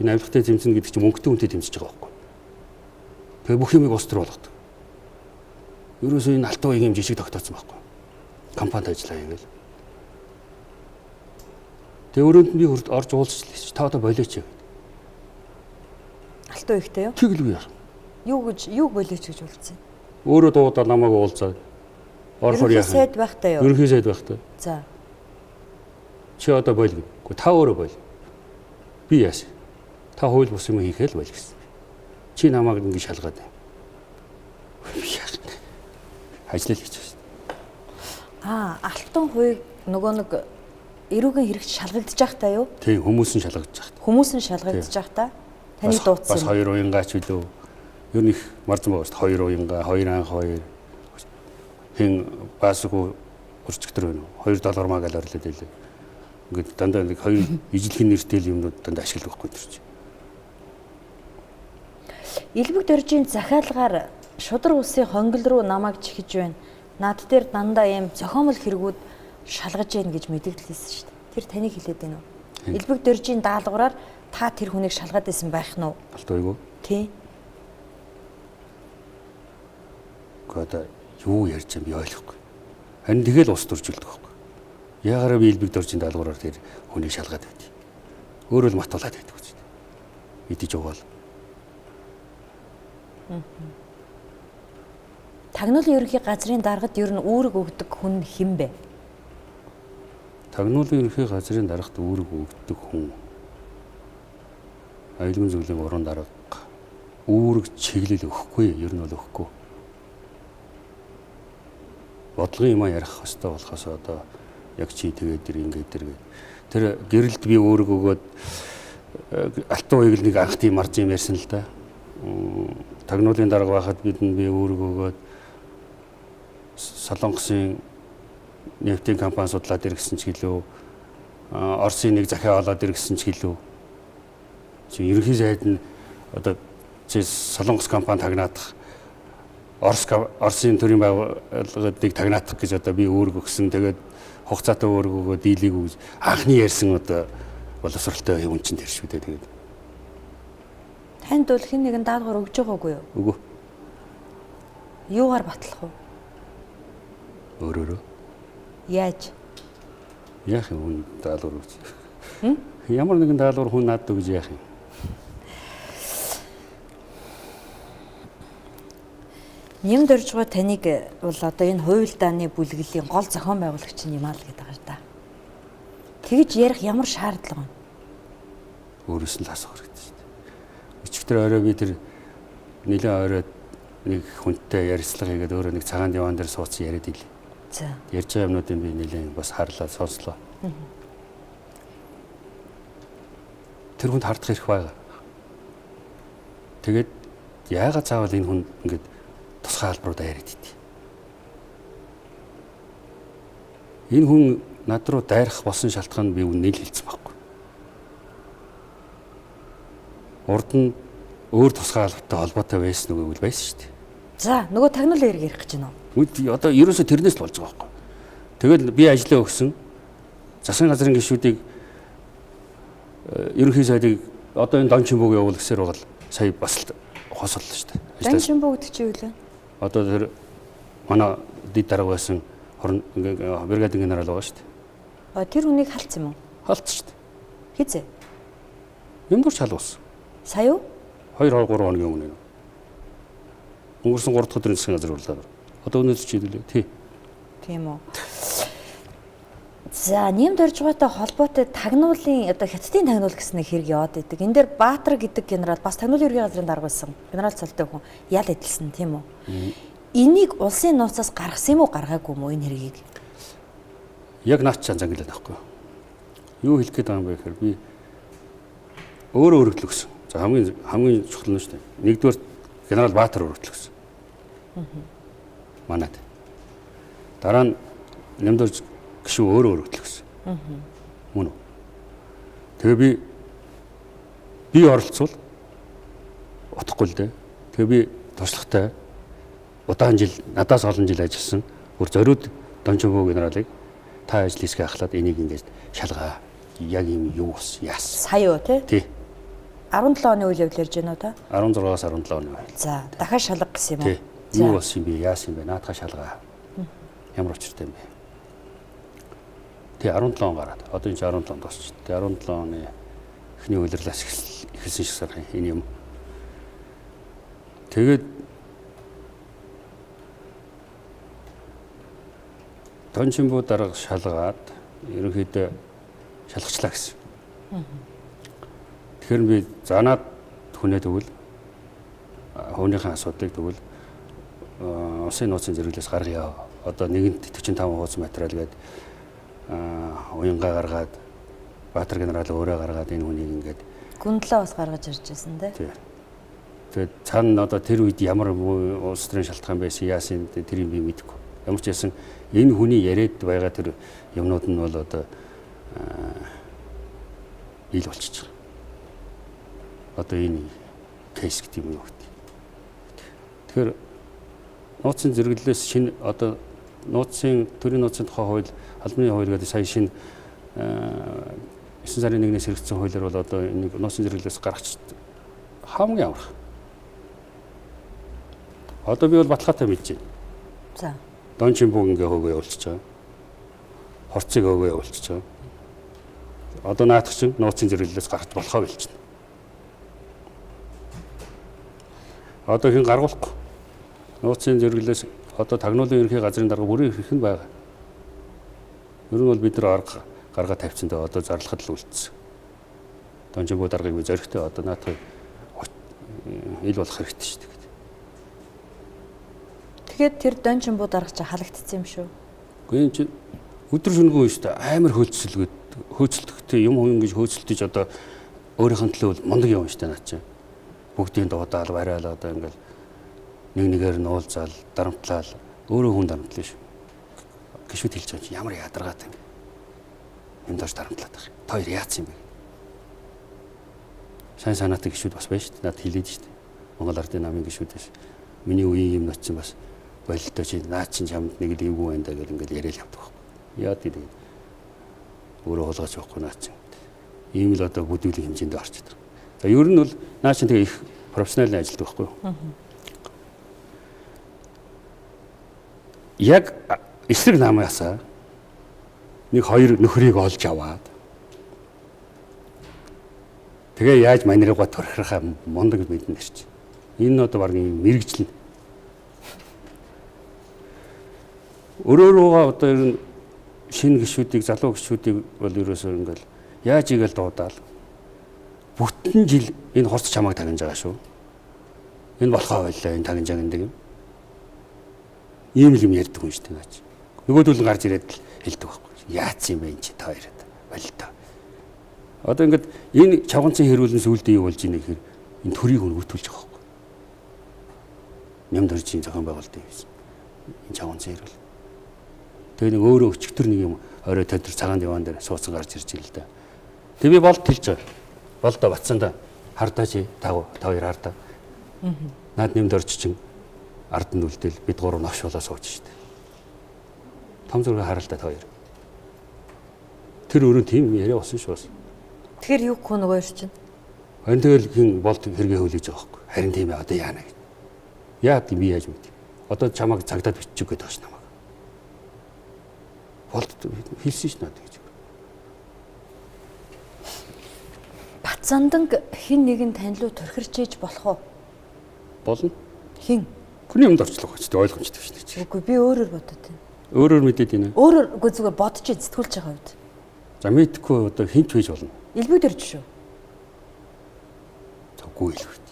[SPEAKER 9] Энэ авилгатай тэмцэн гэдэг чинь мөнгөтэй үнэтэй тэмцэж байгаа байхгүй. Тэгээ бүх юмыг ус төр болгодог. Ерөөсөө энэ алтан уугийн жишг тогтооцсон байхгүй. Компанид ажиллаа хийгээл. Тэгээ өрөөнд нь би орж уулзчихлаа. Та одоо болооч яа.
[SPEAKER 2] Алтан уягтай юу?
[SPEAKER 9] Тэглгүй яа.
[SPEAKER 2] Юу болооч гэж уулзсан.
[SPEAKER 9] Өөрөө дуудаад намайг уулзаад орохоор яах вэ?
[SPEAKER 2] Сайд байхтай юу?
[SPEAKER 9] Ерөнхий сайд байхтай.
[SPEAKER 2] За.
[SPEAKER 9] Чи одоо бойл гэв. Та өөрөө бойл. Би яаш. Та хууль бус юм хийхээ л бойл гэсэн. Чи намайг ингэ шалгаад байна. Ажил хийж
[SPEAKER 2] Аа,
[SPEAKER 9] байна.
[SPEAKER 2] алтан хуйг нөгөө нэг эрүүгийн хэрэгч шалгагдчих таа юу?
[SPEAKER 9] Тийм, хүмүүс нь шалгагдчих таа.
[SPEAKER 2] Хүмүүс нь шалгагдчих таа. Таны дуудсан.
[SPEAKER 9] Бас 2 уянгаач билүү. Юу нэг марзан байгаас 2 уянгаа, 2 анх 2 хин баасгүй урчигтэр байна уу? $2 маа гал орлоод байлээ. Ингээд дандаа нэг 2 ижлэхэн нэртэй юмнууд дандаа ашигладаг байхгүй тэр чинь.
[SPEAKER 2] Илбэг дөржийн захиалгаар шудар улсын хонгил руу намайг чихэж байна. Над дээр дандаа ийм зохиомл хэрэгүүд шалгаж байна гэж мэдээлэл хийсэн шүү дээ. Тэр таныг хэлээд байна уу? Илбэг дөржийн даалгавраар та тэр хүнийг шалгаад байсан байх нь уу?
[SPEAKER 9] Алтайгүй.
[SPEAKER 2] Тий.
[SPEAKER 9] Гэхдээ юу ярьж байгаа би ойлгохгүй. Харин тэгэл ус дуржулдаг байхгүй. Яагаад би илбэг дөржийн даалгавраар тэр хүнийг шалгаад байд. Өөрөө л матуулаад байдаг үст. Идэж угаал.
[SPEAKER 2] Тагнуулын ерөнхий газрын даргад ер нь үүрэг өгдөг хүн хэн бэ?
[SPEAKER 9] Тагнуулын ерөнхий газрын даргад үүрэг өгдөг хүн. Аюулгүй зөвлөлийн 3 дарга үүрэг чиглэл өгөхгүй, ер нь бол өгөхгүй. Бодлогын юм ярих хэвээр болохоос одоо яг чи тэгээд дэр ингээд дэр гээд тэр гэрэлд би үүрэг өгөөд алтан уяг нэг анх тийм марж юм ярьсан л да. Тагнуулын дарга байхад би үүрэг өгөөд Солонгосын нефтийн компани судлаад иргэсэн ч гэлөө Оросын нэг захиа олоод иргэсэн ч гэлөө. Чи ерөнхий сайд нь одоо чи Солонгос компани тагнаадах Оросын төрийн байгууллагыг тагнаадах гэж одоо би үүрэг өгсөн. Тэгээд хугацаатай үүрэг өгөө дийлийг үз анхны ярьсан одоо боловсролтой юм чинь тэр шүү дээ. Тэгээд
[SPEAKER 2] Танд бол хэн нэгэн даалгавар өгж байгаагүй юу?
[SPEAKER 9] үгүй.
[SPEAKER 2] Юугаар батлах вэ?
[SPEAKER 9] Өөрөөрөө
[SPEAKER 2] Яаж?
[SPEAKER 9] яах юм даалгавар өгч. Ямар нэгэн даалгавар хүн надад өгж яах юм.
[SPEAKER 2] Нэмд орж байгаа таныг бол одоо энэ хуйлдааны бүлэглэлийн гол зохион байгуулагч нь юм аа л гэдэг байгаа да. Тэгж ярих ямар шаардлага вэ?
[SPEAKER 9] Өөрөөс нь л асуух хэрэгтэй шүү дээ. Өчигдөр орой би тэр нэлээд орой нэг хүнтэй ярилцлага хийгээд өөрөө нэг цагаан диван дээр суудсан яриад ийлээ.
[SPEAKER 2] За.
[SPEAKER 9] Ярьж байгаа юмнуудыг би нэлээд бас харлаа сонслоо. Тэр хүнд хардах хэрэг байгаа. Тэгээд яагаад заавал энэ хүн ингэж тусгай албаруудаа яриад идэв. Энэ хүн над руу дайрах болсон шалтгаан нь би үнэ л хэлсэн байхгүй. Урд нь өөр тусгай албатай холбоотой байсан үгүй л байсан шүү дээ.
[SPEAKER 2] За, нөгөө тагнуулын хэрэг ярих гэж байна уу?
[SPEAKER 9] Үгүй одоо ерөөсө тэрнээс л болж байгаа байхгүй. Тэгэл би ажлаа өгсөн. Засгийн газрын гишүүдийг ерөнхий сайдыг одоо энэ Дончин бууг явуул гэсээр бол сая бас л хосоллоо шүү дээ.
[SPEAKER 2] Дончин бууг гэдэг чинь юу вэ?
[SPEAKER 9] Одоо тэр манай дэд дарга байсан бригадын генерал байгаа шүү дээ.
[SPEAKER 2] Тэр хүнийг халцсан юм уу?
[SPEAKER 9] Халцсан шүү дээ.
[SPEAKER 2] Хизээ?
[SPEAKER 9] Юмдурч халуулсан.
[SPEAKER 2] Сая юу?
[SPEAKER 9] 2-3 хоногийн өмнө. Өнгөрсөн 3 дахь өдрийн засгийн газрын хурлаар. Одоо өнөөдөр ч хэлээ. Тий.
[SPEAKER 2] Тийм үү. За, нэмд орж байгаатай холбоотой тагнуулын одоо хятадын тагнуул гэсэн нэг хэрэг яваад байдаг. Энэ дээр Баатар гэдэг генерал бас тагнуулын ерөнхий газрын дарга байсан. Генерал цолтой хүн ял эдэлсэн тийм үү? Энийг улсын нууцаас гаргасан юм уу, гаргаагүй юм уу энэ хэргийг?
[SPEAKER 9] Яг наач занглаад байхгүй. Юу хэлэх гээд байгаа юм бэ гэхээр би өөрөө өргөдөл өгсөн. За хамгийн чухал нь шүү дээ. Нэгдүгээр генерал Баатар өргөдөл өгсөн. Манайд. Дараа нь нэмдэж гişүү өөрөө өргөдөл өгсөн. Мөн үү? Тэгээ би оролцвол утахгүй л дээ. Тэгээ би туршлагатай удаан жил надаас олон жил ажилласан бүр зориуд Дончин буу генералыг та ажил хэсгээ ахлаад энийг ингэж шалгаа. Яг юм юу ус яас.
[SPEAKER 2] Сая юу те?
[SPEAKER 9] Тий.
[SPEAKER 2] 17 оны үйл явдал ярьж байна уу та?
[SPEAKER 9] 16-аас 17 оны үйл.
[SPEAKER 2] За, дахиад шалга гэсэн юм уу?
[SPEAKER 9] Тий. Юу бас юм бэ? Яас юм бэ? Наадхаа шалгаа. Ямар учиртай юм бэ? Тий 17 он гараад. Одоо энэ 17 он тосч. Тий 17 оны эхний үйлрлээс эхэлсэн шиг санах энэ юм. Тэгээд Дончин буу дарга шалгаад ерөнхийдөө шалгачлаа гэсэн. Тэгэхээр би занаад хүнээ тэгвэл хуунийхаа асуудлыг тэгвэл улсын нууцын зэрэглээс гаргая. Одоо нэгэнт 45 хуудас материал гээд уянгаа гаргаад Баатар генерал өөрөө гаргаад энэ хүнийг ингээд
[SPEAKER 2] гүндлээ бас гаргаж ирж байсан тий.
[SPEAKER 9] Тэгээд цаана одоо тэр үед ямар улс төрийн шалтгаан байсан яасан тэрийг би мэдэхгүй. Ямар ч байсан энэ хүний яриад байгаа тэр юмнууд нь бол одоо ил болчихж байгаа. Одоо энэ кейс гэдэг юм уу гэдэг. Тэгэхээр нууцын зэрэглэлээс шинэ одоо төрийн нууцын тухай хууль, албаны хууль гэдэг сая шинэ 9 сарын 1-ээс хэрэгжсэн хуулиар бол одоо энэ нууцын зэрэглэлээс гаргач хамгийн амарх. Одоо би бол баталгаатай мэдэж байна.
[SPEAKER 2] За.
[SPEAKER 9] Дончин бууг ингээ хөөгөө явуулчихж байгаа. Хорцыг хөөгөө явуулчихж байгаа. Одоо наадах чинь нууцын зэрэглэлээс гарах болохоо билжинэ. Одоо хин гаргуулахгүй. Нууцын зэрэглэлээс одоо тагнуулын ерөнхий газрын дарга бүрийн эрх нь байгаа. Ер нь бол бид нар арга гаргаа тавьсан даа одоо зарлахад л үлдсэн. Дончин буу даргыг би зөрөгтэй одоо наадах ил болох хэрэгтэй шүү дээ.
[SPEAKER 2] Тэгэхээр тэр Дончин буу дарга чи халагдсан юм шүү.
[SPEAKER 9] Гэхдээ энэ чинь өдөр шөнөгүй шүү дээ. Амар хөөцөлдөгтэй юм ингэж хөөцөлдөж одоо өөрийнх нь төлөө мундаг юм шүү дээ наа чи. Бүгдийн дуудаал барайл одоо ингээл нэг нэгээр нь уулзаал дарамтлал өөрөө хүн дарамтлаа шүү. Гişүүд хэлж байгаа чи ямар ядаргаатай юм. Нэмдэрч дарамтлаад байгаа. Та хоёр яатсан юм бэ? Сайн санаатай гişүүд бас байна шүү дээ. Надад хэлээд шүү дээ. Монгол Ардын намын гişүүдээс миний үеийн юм нотсон бас болилтой чи наа чин чамд нэг л эвгүй байна да гэл ингээл яриад явдаг байхгүй. Яад гэдэг. Өөрөө хулгайч байхгүй наа чин. Ийм л одоо бүдүүлэг хэмжээнд орчод байгаа. За ер нь бол наа чин тэгээ их профессионал ажилтдаг байхгүй юу? Яг эсрэг намаасаа нэг хоёр нөхрийг олж аваад тэгээ яаж маниргаа төрхрахаа мундаг мэднэ гэж. Энэ нь одоо баг нэг мэрэгжил. Өөрөөрөө одоо ер нь шинэ гişүүдийг залуу гişүүдийг бол ерөөсөө ингээл яаж игээл дуудаал бүтэн жил энэ хорц чамайг тагнаж байгаа шүү. Энэ болохоо байлаа энэ тагнаж байгаа гэдэг юм. Ийм л юм ярьдаг юм шүү дээ наач. Нөгөөдөл нь гарч ирээд л хэлдэг байхгүй. Яац юм бэ энэ чи та хоёроо болтой. Одоо ингээд энэ чавганцын хэрүүлэн сүулдэ юу болж ийнэ гэхээр энэ төрийг өнгөтүүлж байгаа байхгүй. Нямд орчин зохион байгуулалтын хийсэн. Энэ чавганцын хэрүүл. Тэгээ нэг өөрөө өчигдөр нэг юм орой тойдор цагаан диван дээр сууцсан гарч ирж ирэл да. Тэг би болд хэлж байгаа. Болдоо батсандаа хардаа чи та хоёр хардаа. Наад нэмд орч чин ард нь үлдээл бид гурав навшуулаа сууж штэ. Том зураг харалтаа та хоёр. Тэр өөрөө тийм яриа болсон шүү бас.
[SPEAKER 2] Тэгэхээр юу гэх нөгөө ирж чинь?
[SPEAKER 9] Ань тэгэл хин болд хэрэгээ хөлөж байгаа байхгүй. Харин тийм ээ одоо яана гэж. Яа гэм би яаж мэд. Одоо чамайг цагдаад биччих гээд байгаа ш намайг. Болд хэлсэн ш надад гэж.
[SPEAKER 2] Бацандан хин нэгэн танилуу төрхөрч ээж болох уу?
[SPEAKER 9] Болно.
[SPEAKER 2] Хин?
[SPEAKER 9] Хүний юмд орчлог гэж ойлгомжтой биш нэг.
[SPEAKER 2] Үгүй би өөрөөр бодод байна.
[SPEAKER 9] Өөрөөр мэдээд байна.
[SPEAKER 2] Өөрөөр үгүй зүгээр бодож зэтгүүлж байгаа үед.
[SPEAKER 9] За мэдхгүй одоо хинч байж болно.
[SPEAKER 2] Илбүүд ирж шүү.
[SPEAKER 9] Тэггүй илбүүд.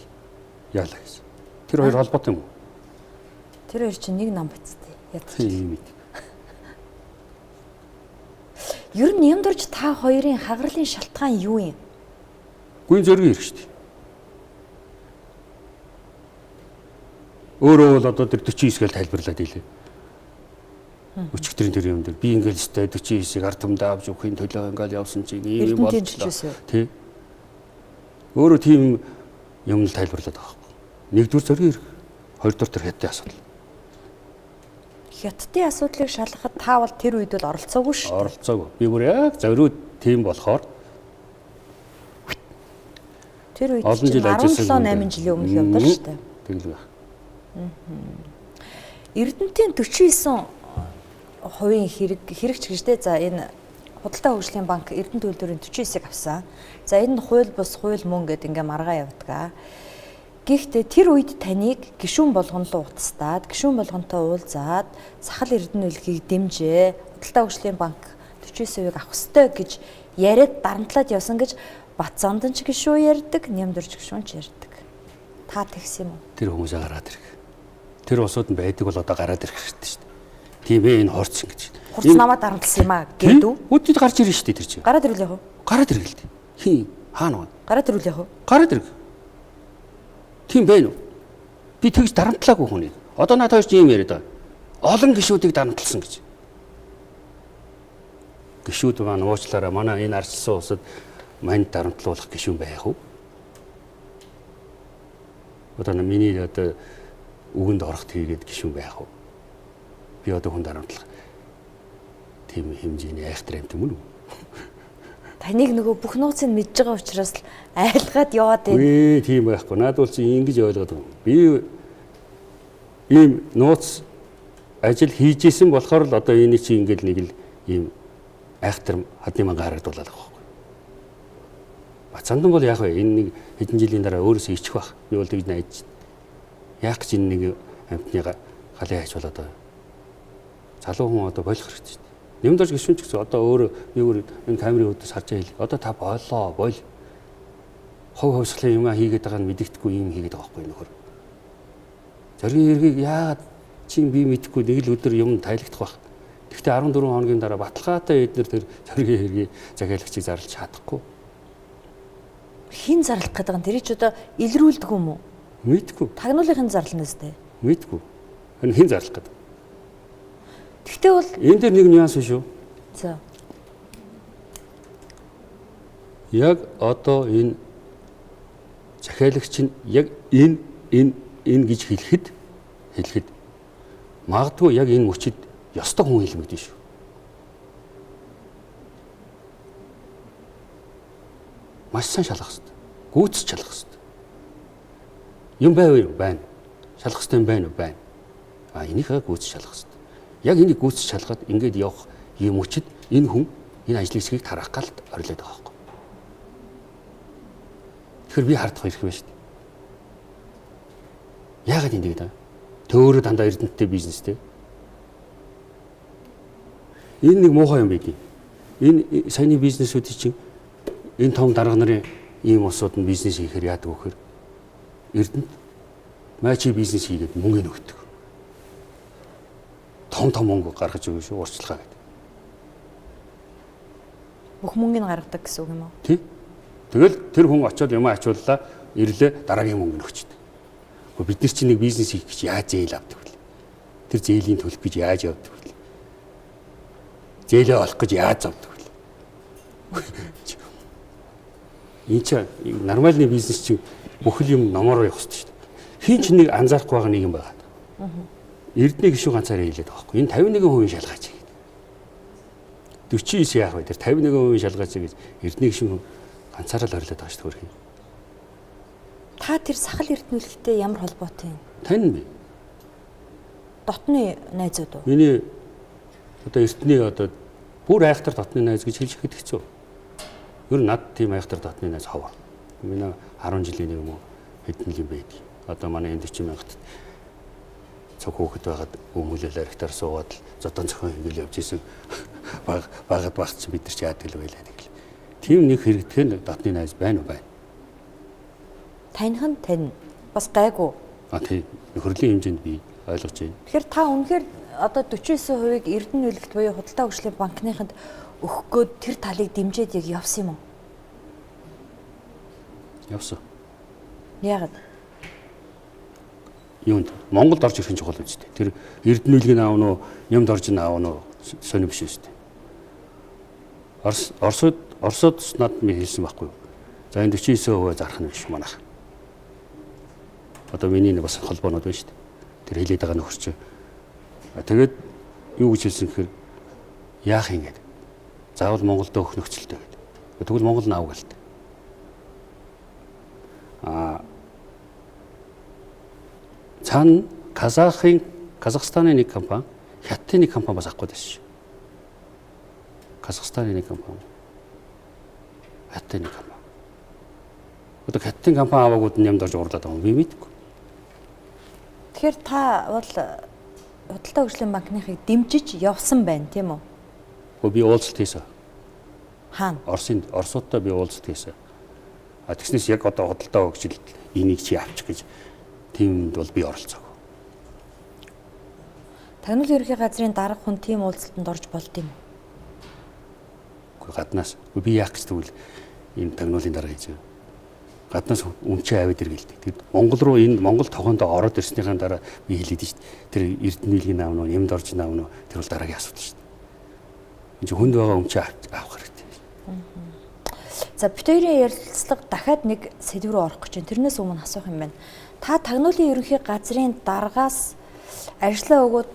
[SPEAKER 9] Яалаа гэж. Тэр хоёр холбоотой юм уу?
[SPEAKER 2] Тэр хоёр чинь нэг нам бицтэй. Ядч.
[SPEAKER 9] Тийм ээ.
[SPEAKER 2] Ер нь нямдурж та хоёрын хагралын шалтгаан юу юм?
[SPEAKER 9] Гүн зөргөн ирэх шүү дээ. Өөрөө бол одоо тэр 49-гээл тайлбарлаад ийлээ. Өчигдрийн тэр юм дээр би ингээл өстэй 49-ийг ард түмдээ авч өгөхийн төлөө ингээл явсан чинь ийм юм болчихлоо. Тий. Өөрөө тийм юм л тайлбарлаад байгаа байхгүй. Нэгдүгээр зөргөн ирэх. Хоёрдугаар тэр хятадын асуудал.
[SPEAKER 2] Хятадын асуудлыг шалгахад та бол тэр үед бол оролцоогүй шүү.
[SPEAKER 9] Оролцоогүй. Би бүр яг зориуд тийм болохоор
[SPEAKER 2] тэр үед 17-8 жилийн өмнөх юм даа шүү дээ.
[SPEAKER 9] Тэгэл байх.
[SPEAKER 2] Эрдэнэтийн 49% хэрэгч гэжтэй. За энэ Худалдаа хөгжлийн банк Эрдэнэт үйлдвэрийн 49-ийг авсан. За энэ нь хууль бус хууль мөн гэдэг ингээм аргаа явдаг. Гэхдээ тэр үед таныг гишүүн болгонлоо утастаад, гишүүн болгонтой уулзаад сахал Эрдэнэ үлгийг дэмжээ. Худалдаа хөгжлийн банк 49%-ийг авах ёстой гэж яриад дарамтлаад явсан гэж Бацандан ч гишүү ярьдаг, Нямдурч гишүүн ч ярьдаг. Та тэгс юм уу?
[SPEAKER 9] Тэр хүмүүсээ гараад ирэх. Тэр усууд нь байдаг бол одоо гараад ирэх хэрэгтэй шүү дээ. Тийм ээ энэ хорц ингэж.
[SPEAKER 2] Хурц намаа дарамтлсан юм аа гэдэг үү?
[SPEAKER 9] Өдөд гарч ирнэ шүү дээ тэр чинь.
[SPEAKER 2] Гараад ирвэл яах вэ?
[SPEAKER 9] Гараад ирэх л дээ. Хин хаана вэ?
[SPEAKER 2] Гараад ирвэл яах вэ?
[SPEAKER 9] Гараад ирэх. Тийм байна уу? Би тэгж дарамтлаагүй хүнийг. Одоо надад хоёр ч юм яриад байгаа. Олон гишүүдийг дарамтлсан гэж. Гишүүд маань уучлаарай манай энэ арчилсан усад манд дарамтлуулах гишүүн байх уу? Одоо миний одоо үгэнд орохт хийгээд гишүүн байх уу? Би одоо хүн дарамтлах тийм хэмжээний айхтар амт юм уу?
[SPEAKER 2] Таныг нөгөө бүх нууцыг мэдж байгаа учраас л айлгаад яваад байна.
[SPEAKER 9] Үгүй тийм байхгүй. Наад бол чи ингэж ойлгоод байгаа. Би ийм нууц ажил хийж исэн болохоор л одоо энэ чи ингээл нэг л ийм айхтар хадны манга харагдуулаад байгаа байхгүй. Бацандан бол яах вэ? Энэ нэг хэдэн жилийн дараа өөрөөсөө ичих байх. Би бол тэгж найдаж байна. Яах гэж энэ нэг амтны галын хайч болоод байгаа. Залуу хүн одоо болох хэрэгтэй шүү дээ. Нэмдэрч гişүн ч гэсэн одоо өөрөө би өөр энэ камерын үүдээс харж байл. Одоо та болоо бол. Хов хөвсглийн юм хийгээд байгаа нь мэддэхгүй юм хийгээд байгаа байхгүй нөхөр. Зоргийн эргийг яагаад чи би мэдэхгүй нэг л өдөр юм тайлагдах байх. Гэхдээ 14 хоногийн дараа баталгаатай эднэр тэр зоргийн эргийг захиалагчийг зарлж чадахгүй.
[SPEAKER 2] Хин зарлах гэдэг нь тэрийг ч одоо илрүүлдэг юм уу?
[SPEAKER 9] Мэдгүй.
[SPEAKER 2] Тагнуулын зарлнаас дээ.
[SPEAKER 9] Мэдгүй. Хин зарлах гэдэг.
[SPEAKER 2] Гэхдээ бол
[SPEAKER 9] энэ дээр нэг нюанс шүү.
[SPEAKER 2] За.
[SPEAKER 9] Яг одоо энэ захиалагч нь яг энэ гэж хэлэхэд магадгүй яг энэ мөчид ёстой хүн хэлмэгдэн шүү. Маш сайн шалгах хэрэгтэй. Гүйцэж шалгах хэрэгтэй. Юм байна. Шалгах хэрэгтэй байна уу? Байна. Энийхээ гүйцэж шалгах хэрэгтэй. Яг энийг гүйцэж шалгаад ингээд явах юм мөчид энэ хүн энэ ажлын хэсгийг тарах галт орилоод байгаа байхгүй. Тэгэхээр би хардах хэрэг байна шүү дээ. Яагаад энэ гэдэг вэ? Төөрөө дандаа эрдэнэтэй бизнестэй. Энэ нэг муухай юм байдгийг. Энэ саяны бизнесүүдийн чинь энэ том дарга нарын ийм улсууд нь бизнес хийхээр яадаг вөхөр эрдэнэт мачи бизнес хийгээд мөнгө нөгдөг. Том мөнгө гаргаж өгнө шүү урьдчилгаа гэдэг.
[SPEAKER 2] Бүх мөнгөний гаргадаг гэсэн үг юм уу?
[SPEAKER 9] Тий. Тэгэл тэр хүн очиод юм ачууллаа, ирлээ дараагийн мөнгө нөгчдөг. Бид нар чинь нэг бизнес хийх гэж яаж зээл авдаг вэ? Тэр зээлийн төлөх гэж яаж явдаг вэ? Зээлээ олох гэж яаж завдаг вэ? Энэ чинь нормальны бизнес чинь бүх юм номоор явах хэрэгтэй шүү дээ. Хин ч нэг анзаарахгүй байгаа нэг юм байгаа. Эрдэнэ гişүү ганцаараа хэлээд байгаа байхгүй. Энэ 51% шалгаач гэдэг. 49 яах вэ? Тэр 51% шалгаач гэж эрдэнэ гişүү ганцаараа л орилоод байгаа шүү дээ.
[SPEAKER 2] Та тэр сахал эрдэнэлэгтэй ямар холбоотой юм?
[SPEAKER 9] Тань би.
[SPEAKER 2] Дотны найзууд уу?
[SPEAKER 9] Миний одоо эрдэнэ одоо бүр айхтар дотны найз гэж хэлж ихэд хэцүү. Ер нь над тийм айхтар дотны найз ховор. Миний 10 жилийн нэг юм уу хэдэн жил байдаг. Одоо манай энэ 40 мянгат цог хөөхд байгаад өмгөлөл архитар суугаад зодон зохион хийгээл явж исэн. Багад багч бид нар ч яадаг л байлаа нэг л. Тийм нэг хэрэгтгэн дотны найз байна уу байна.
[SPEAKER 2] Таних нь тань бас гайгүй.
[SPEAKER 9] Тийм. Нөхөрлийн хэмжээнд би ойлгож байна.
[SPEAKER 2] Тэгэхээр та үнэхээр одоо 49%-ийг Эрдэнэ нүүлэгт буюу Худалдаа хөгжлийн банкныханд өгөх гээд тэр талыг дэмжиж яг явсан юм уу?
[SPEAKER 9] Явсан.
[SPEAKER 2] Яагаад?
[SPEAKER 9] Юунд Монголд орж ирэх нь чухал үстэй. Тэр Эрдэнэ нүүлгийг аав нь нямд орж аав нь сони биш үстэй. Оросод над минь хэлсэн байхгүй юу? За энэ 49% зарах нь биш манайх. Одоо миний нэг бас холбоонод байна шүү дээ. Тэр хэлээд байгаа нөхөр чинь. Тэгээд юу гэж хэлсэн гэхээр яах юм гээд. Заавал Монголд өгөх нөхцөлтэй гэдэг. Тэгвэл Монгол нь аав гэлтэй. Цаана Казахстаны нэг компани, Хятадын нэг компани бас авах гэсэн шүү. Казахстаны нэг компани. Хятадын нэг компани. Одоо Хятадын компани аваагууд нь ямд орж уурлаад байгаа юм би мэдэхгүй.
[SPEAKER 2] Тэгэхээр та бол Худалдаа хөгжлийн банкныхыг дэмжиж явсан байна, тийм үү?
[SPEAKER 9] Би уулзалт хийсэн.
[SPEAKER 2] Хаана?
[SPEAKER 9] Оросуудтай би уулзалт хийсэн. Тэгснээс яг одоо худалдаа хөгжилд энийг чи авчих гэж тиймд бол би оролцоог.
[SPEAKER 2] Тагнуулын ерөнхий газрын дарга хүн тийм уулзалтанд орж болд юм уу?
[SPEAKER 9] Гаднаас би яах гэж тэгвэл энэ тагнуулын дарга хийж байгаа. Гаднаас өмчөө аваад иргэлдэг. Тэгэд Монгол руу энэ Монгол тогоондоо ороод ирснийхаа дараа би хэлээд шүү дээ. Тэр Эрдэнэ нүүлгийн аав нь нэмд орж наав нь тэр бол дараагийн асуудал шүү дээ. Энд хүнд байгаа өмчөө авах хэрэгтэй.
[SPEAKER 2] За бид хоёрын ярилцлага дахиад нэг сэдв рүү орох гэж байна. Тэрнээс өмнө асуух юм байна. Та тагнуулын ерөнхий газрын даргаас ажиллаа өгөөд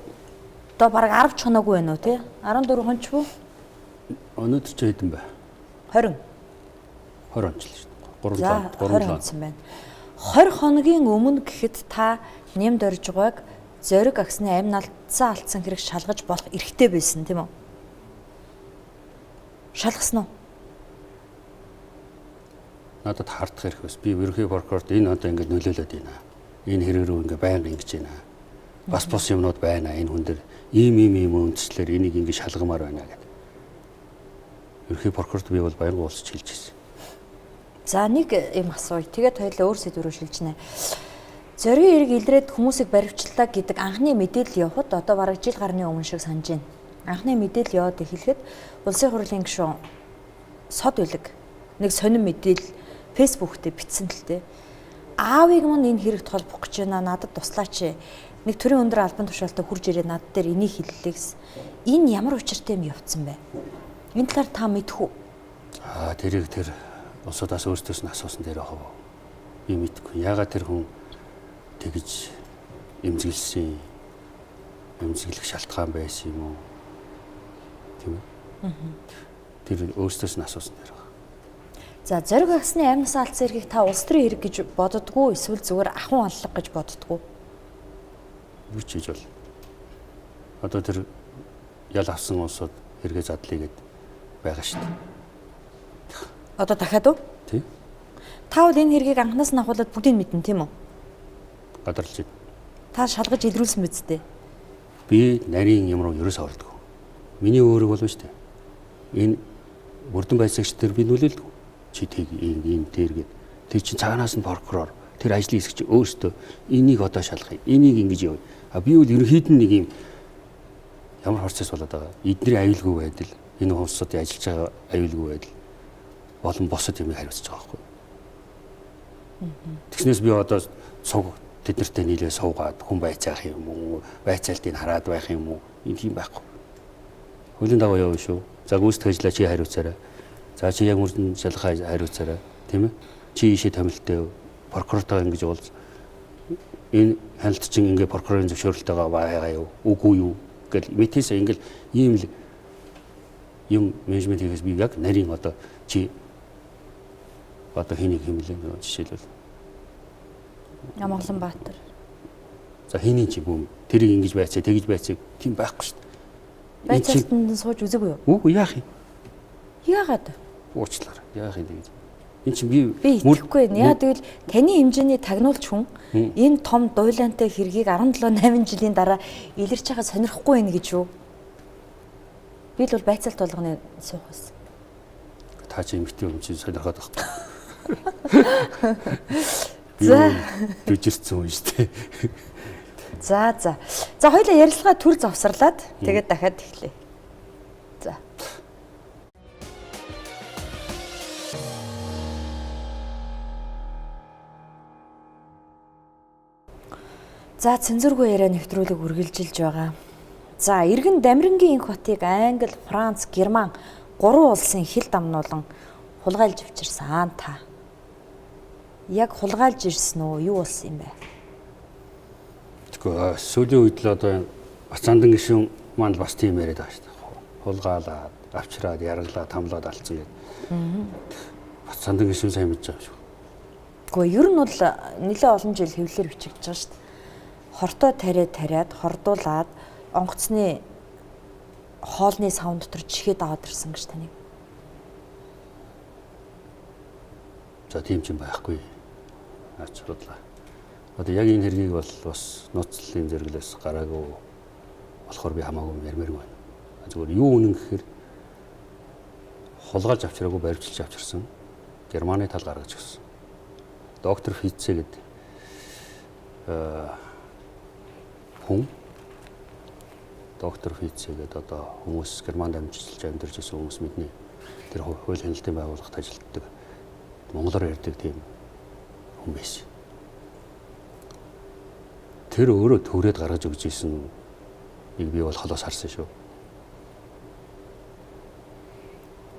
[SPEAKER 2] одоо бараг 10 чоноогүй байна уу тий? 14 хонч уу?
[SPEAKER 9] Өнөөдөр ч хэдэн бай?
[SPEAKER 2] 20
[SPEAKER 9] он жил шүү дээ. 3
[SPEAKER 2] 20 байна. 20 хоногийн өмнө гэхэд та нэмд орж байгааг зориг агсны амь алдсан алдсан хэрэг шалгаж болох эрхтэй байсан тийм үү? Шалгасан уу?
[SPEAKER 9] Надад хардах хэрэг бас. Би ерөнхий прокурорт энэ одоо ингэ нөлөөлөд байна. Энэ хэрэг рүү ингэ байнга ингэж байна. Бас бус юмнууд байна. Энэ хүн дээр ийм үндслээр энийг ингэ шалгамаар байна гэдэг. Ерөнхий прокурорт би бол байнга уулзч хэлж ирсэн.
[SPEAKER 2] За нэг юм асууя. Тэгээд хоёулаа өөр сэдв рүү шилжнэ. Зоригийн эрг илрээд хүмүүсийг баривчлаа гэдэг анхны мэдээлэл явахад одоо бараг жил гарны өмнө шиг санаж байна. Анхны мэдээлэл яваад эхлэхэд улсын хурлын гишүүн сод үлэг нэг сонин мэдээлэл фэйсбүүк дээр бичсэн л дээ. Аавыг мань энэ хэрэгт холбох гэж байна. Надад туслаач. Нэг төрийн өндөр албан тушаалтай хурж ирээд над дээр энийг хэллээс энэ ямар учиртай юм явцсан бэ? Энэ талаар та мэдэх үү?
[SPEAKER 9] Тэр Улсуудаас өөрсдөөс нь асуусан дээр яг би мэдэхгүй. Яагаад тэр хүн тэгж эмзэглсэн, эмзэглэх шалтгаан байсан юм уу? Тийм үү? Тэр өөрсдөөс нь асуусан дээр байна.
[SPEAKER 2] За зориг агсны амнаас алдсан эргийг та улс төрийн хэрэг гэж боддгоо эсвэл зүгээр ахуйн онцлог гэж боддгоо?
[SPEAKER 9] Юу ч хийж бол. Одоо тэр ял авсан улсууд хэрэгээ задлаа гэд байгаа шүү дээ.
[SPEAKER 2] Одоо дахиад уу?
[SPEAKER 9] Тийм.
[SPEAKER 2] Та бол энэ хэргийг анханаас нь ахуулаад бүгдийг мэднэ тийм үү?
[SPEAKER 9] Гадарлаж байна.
[SPEAKER 2] Та шалгаж илрүүлсэн биз дээ.
[SPEAKER 9] Би нарийн юм руу ерөөс ордог. Миний өөрөг болов шүү дээ. Энэ бүрдэн байцаагч тэр би нүлээлдэг. Чи тэг энэ тэр гээд тэр чинь цаанаас нь прокурор тэр ажлын хэсэг чи өөртөө энийг одоо шалгая. Энийг ингэж явуу. А би бол ерөнхийд нь нэг юм ямар процесс болоод байгаа. Эдний аюулгүй байдал, энэ улсуудын ажиллаж байгаа аюулгүй байдал болон босод юмыг хариуцж байгаа байхгүй. Тэгснээс би одоо цуг тэднэртэй нийлээ суугаад хүн байцаах юм уу, байцаалтыг хараад байх юм уу, энэ юм байхгүй. Хуулийн дагуу явна шүү. За гүйцэтгэх ажлаа чи хариуцаарай. За чи яг мөрдөн шалгах хариуцаарай, тийм ээ? Чи ийшээ томилттой прокурортойгоо ингэж уулз. Энэ хяналт чинь ингээ прокурорын зөвшөөрлөлтөйгөө байгаа юу? Үгүй юу? Гэл мэтээсээ ингээл ийм л юм менежмент хийхээс би яг нарийн одоо чи одоо хэнийг хэмлэн жишээлбэл
[SPEAKER 2] Амгалан Баатар.
[SPEAKER 9] за хэний чи бүүм тэрийг ингэж байцаа тэгж байцаа тийм байхгүй шүү дээ.
[SPEAKER 2] Байцаалтанд сууж үзээгүй юу?
[SPEAKER 9] Үгүй яах юм?
[SPEAKER 2] Яагаад?
[SPEAKER 9] Уучлаарай. Яах юм тэгж. Энд чинь би
[SPEAKER 2] итгэхгүй байна. Яа тэгвэл таны хэмжээний тагнуулч хүн энэ том дуйлаантай хэргийг 17-8 жилийн дараа илэрч байгаа сонирхгүй байна гэж юу? Би л бол байцаалт болгоны суух байсан.
[SPEAKER 9] та чи эмэгтэй юм чи сонирхоод байхгүй.
[SPEAKER 2] За
[SPEAKER 9] жүжирцэн юм шүү дээ.
[SPEAKER 2] За за. За хоёулаа ярилцлага төр завсарлаад тэгээд дахиад эхлэе. За. За цензургүй яриа нэвтрүүлэг үргэлжилж байгаа. За иргэн Дамирангийн энх хотыг Англи, Франц, Герман 3 улсын хил дамнуулан хулгайлж авчирсан та. Яг хулгайлж ирсэн үү? Юу болсон юм бэ?
[SPEAKER 9] Тэгвэл сүүлийн үед л одоо Бацаандан гишүүн маань бас тийм яриад байгаа шүү дээ. Хулгаалаад, авчираад, яргалаад, хамлаад алдсан гэдэг. Бацаандан гишүүн сайн мэдж байгаа шүү.
[SPEAKER 2] Гэхдээ ер нь бол нэлээд олон жил хэвлэлээр бичигдэж байгаа шүү дээ. Хортой тариад, хордуулаад онгоцны хоолны савн дотор чихээд аваад ирсэн гэж таныг.
[SPEAKER 9] За тийм ч юм байхгүй. Ачруулаа. Одоо яг энэ хэргийг бол бас нууцлалын зэрэглээс гараагүй болохоор би хамаагүй ярмаар байна. Зүгээр юу үнэн гэхээр хулгайлж авчираагүй баримтжилж авчирсан Германы тал гаргаж өгсөн. Доктор Фитце гэдэг хүн доктор Фитце гэдэг одоо хүмүүс Германд амьдарч амьдарч байсан хүмүүс мэднэ. Тэр хууль хяналтын байгууллагт ажилладаг монголоор ярьдаг тийм хүн байсан. Тэр өөрөө төрөөд гаргаж өгч ийсэн нэг би бол холоос харсан шүү.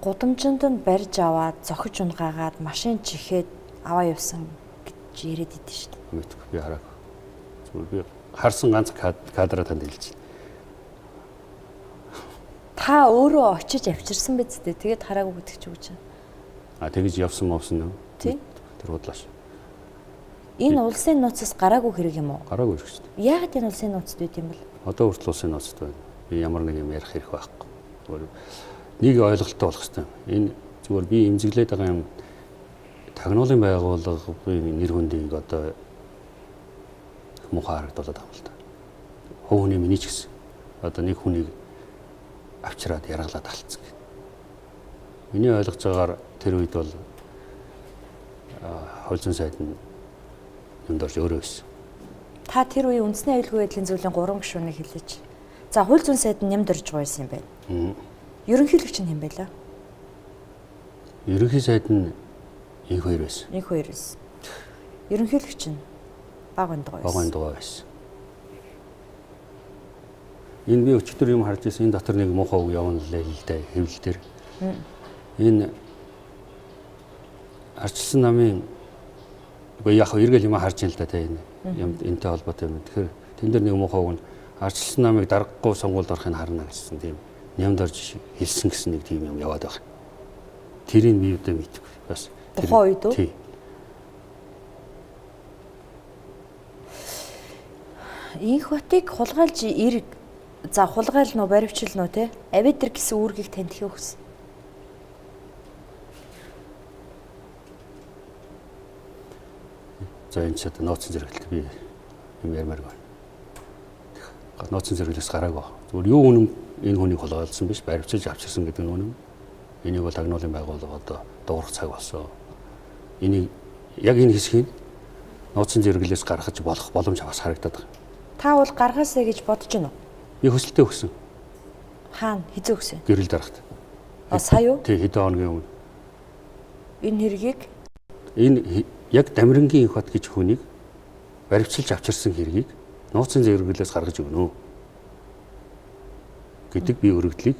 [SPEAKER 2] Гудамжинд нь барьж аваад зохиж унгаагаад машин чихээд аваа явсан гэж яриад идэв шүү дээ.
[SPEAKER 9] Мэдгүй би хараагүй. Зүгээр би харсан ганц кадраа танд хэлж байна.
[SPEAKER 2] Та өөрөө очиж авчирсан биз дээ. Тэгээд хараагүй гэдэг ч үгүй чинь.
[SPEAKER 9] А тэгж явсан мовсон нөө.
[SPEAKER 2] Тийм.
[SPEAKER 9] Тэр бодлоош.
[SPEAKER 2] Энэ улсын нууцаас гараагүй хэрэг юм уу?
[SPEAKER 9] Гараагүй шүү дээ.
[SPEAKER 2] Яагаад энэ улсын нууцд үйд юм бол?
[SPEAKER 9] Одоо хүртэл улсын нууцд байна. Би ямар нэг юм ярих хэрэг байхгүй. Зүгээр нэг ойлголттой болох хэрэгтэй. Энэ зүгээр би эмзэглээд байгаа юм тагнуулын байгууллагын нэр хүндийг одоо муухай харагдуулаад байгаа юм л да. Хов хүний миний ч гэсэн одоо нэг хүнийг авчираад яргалаад алдсан гэх. Миний ойлгож байгаагаар тэр үед бол хууль зүйн сайд нь юмд орж өөрөө байсан.
[SPEAKER 2] Та тэр үеийн үндэсний аюулгүй байдлын зөвлөлийн 3 гишүүнийг хэлээч. За хууль зүйн сайд нь нэмд орж байгаа юм байна. Ерөнхийлөгч нь хэн байлаа?
[SPEAKER 9] Ерөнхий сайд нь их хоёр байсан.
[SPEAKER 2] Их хоёр байсан. Ерөнхийлөгч нь баг ондгоо байсан.
[SPEAKER 9] Баг ондгоо байсан. Энэ би өчтөр юм харж ирсэн. Энэ дотор нэг муухай үг явна лээ л дээ хэвлэл дээр. Энэ арчилсан намын яг эргэл юм харж ин л да тийм юм энтэй холбоотой юм. Тэгэхээр тэн дээр нэг муухай үг нь арчилсан намыг даргагүй сонгуульд орохыг харна гэсэн тийм нямд орж хэлсэн гэсэн нэг тийм юм яваад байна. Тэрийг би одоо мэдгүй. Бас
[SPEAKER 2] тухайн үед үү?
[SPEAKER 9] Тийм.
[SPEAKER 2] Инх хотыг хулгайлж хулгайл нөө баривчил нөө те авидер гэсэн үүргийг таньдахыг хүс.
[SPEAKER 9] За энэ ч одоо нууцын зэрэгэлт би юм ярмаар байна. Нууцын зэрэглээс гараагүй. Зүгээр юу үнэн энэ хүнийг хулгайлсан биш баривчилж авчирсан гэдэг нь үнэн. Энийг бол тагнуулын байгууллага одоо дуурах цаг болсон. Энийг яг энэ хэсгийг нууцын зэрэглээс гаргаж болох боломж бас харагдаад байна.
[SPEAKER 2] Та бол гаргаасаа гэж бодож байна уу?
[SPEAKER 9] Би хүсэлтэд өгсөн.
[SPEAKER 2] Хаана хизээ өгсөн?
[SPEAKER 9] Гэрэл дарахт.
[SPEAKER 2] Сая юу?
[SPEAKER 9] Тий, хэдэн хоногийн өмнө.
[SPEAKER 2] Энэ хэргийг
[SPEAKER 9] Энэ яг Дамирангийн инх хот гэж хүнийг баривчилж авчирсан хэргийг нууцын зэрэглээс гаргаж өгнө гэдэг би өргөдлийг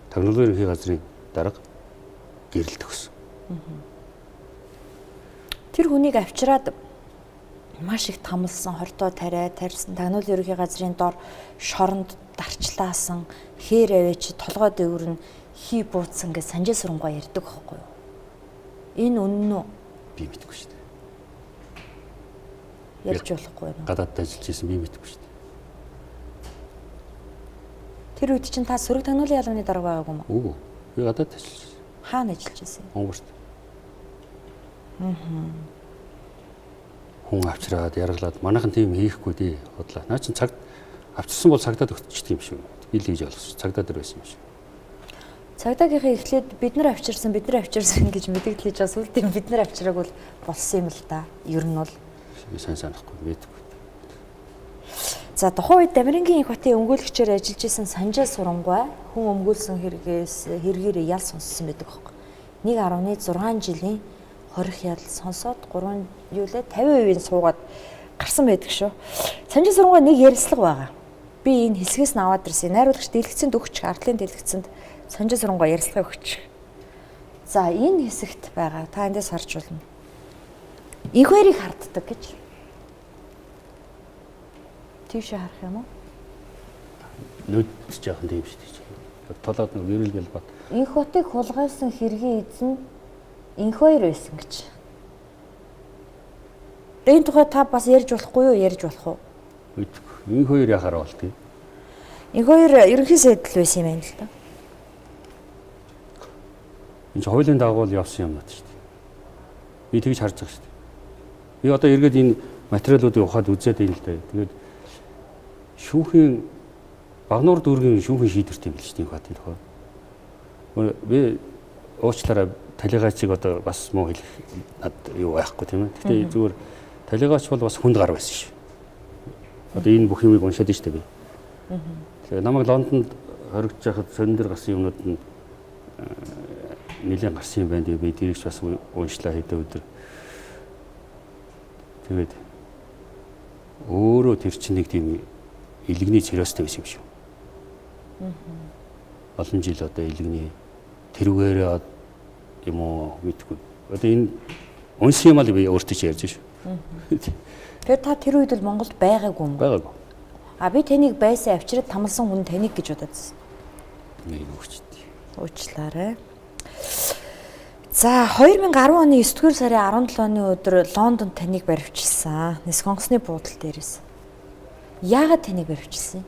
[SPEAKER 9] Тагнуулын ерөнхий газрын дарга гэрэлт өгсөн.
[SPEAKER 2] тэр хүнийг авчираад маш их тамлсан, хордоо тарьсан, Тагнуулын ерөнхий газрын дор шоронд дарчлаасан, хээр аваач, толгой дэврэн хий бууцсан гэж санжаа сурангуй ярьдаг байхгүй юу? Энэ үнэн үү?
[SPEAKER 9] Би мэдэхгүй шүү дээ.
[SPEAKER 2] Ярьж болохгүй юм.
[SPEAKER 9] Гадаадд ажиллаж исэн би мэдэхгүй шүү дээ.
[SPEAKER 2] Тэр үед чинь та Сөрөг Тагнуулын ялгааны дарга байгаагүй юм уу?
[SPEAKER 9] Үгүй. Би гадаадд ажиллаж исэн.
[SPEAKER 2] Хаана ажиллаж исэн?
[SPEAKER 9] Монголд. Хүн авчираад яргалаад манайхан тийм хийхгүй дээ бодлоо. Наа чин цагт авчирсан бол цагдаад өгчдөг юм шүү. Би л хийж олсон. Цагдаа дээр байсан юм шүү.
[SPEAKER 2] Цагдаагийнхаа эхлээд бид нар авчирсан гэж мэдээлэл хийж байгаа сүлд бид нар авчирааг бол болсон юм л да. Ер нь бол
[SPEAKER 9] сайн санахгүй мэдгүй.
[SPEAKER 2] За тухайн үед Дамирангийн инх хотын өмгөөлөгчөөр ажиллаж исэн Санжаа Сурангуй хүн өмгөөлсөн хэрэгээр ял сонссон байдаг байхгүй. 1.6 жилийн хорих ял сонсоод 50% суугаад гарсан байдаг шүү. Санжаа Сурангуй нэг ярилцлага байгаа. Би энэ хэсгээс нь аваад ирсэн. Найруулагч дэлгэцэнд өгч, ардлын дэлгэцэнд Санжаа Сурангуй ярилцлага өгч. За энэ хэсэгт байгаа. Та эндээс харж болно. Инх хоёрыг харддаг гэж. Тийшээ харах юм уу?
[SPEAKER 9] Нүд жоохон тийм шүү дээ. Толоод нэг эрүүл бэл бат.
[SPEAKER 2] Инх хотыг хулгайлсан хэргийн эзэн инх хоёр байсан гэж. Энэ тухай та бас ярьж болохгүй юу? Ярьж болох уу?
[SPEAKER 9] Мэдгүй. Инх хоёр яхаар болтгий.
[SPEAKER 2] Инх хоёр ерөнхий сайд л байсан юм байна л да.
[SPEAKER 9] Энэ чинь хуулийн дагуу явсан юм надад шүү дээ. Би тэгж харж байгаа шүү дээ. Би одоо эргээд энэ материалуудыг ухаад үзээд ийм л дээ. Тэгээд шүүхийн Багнуур дүүргийн шүүхийн шийдвэрт юм л шүү дээ энэ хатын тохиол. Би уучлаарай талигачиг одоо бас муу хэлэх над юу байхгүй тийм ээ. Гэхдээ зүгээр талигач бол бас хүнд гар байсан шүү. Одоо энэ бүх юмыг уншаад штэ би. Тэгээ намайг Лондонд хоригдож байхад сонин дээр гарсан юмнууд нь нэлээд гарсан юм байна. Би тэрийгч бас уншлаа хэдэн өдөр. Тэгээд өөрөө тэр чинь нэг тийм илэгний циррозтой байсан юм шүү. Олон жил одоо илэгний тэрүүгээр юм уу мэдгүй. Одоо энэ унсан юм аа би өөртөө ч ярьж шүү.
[SPEAKER 2] Тэгэхээр та тэр үед л Монголд байгаагүй юм.
[SPEAKER 9] Байгаагүй.
[SPEAKER 2] А би таныг байсан авчираад тамлсан хүн таныг гэж бодоодсэн.
[SPEAKER 9] Нэг өгчтэй.
[SPEAKER 2] Уучлаарай. За 2010 оны 9-р сарын 17-ны өдөр Лондонд таныг баривчилсан. Нисконсны буудал дээрээс. Яагаад таныг баривчилсан?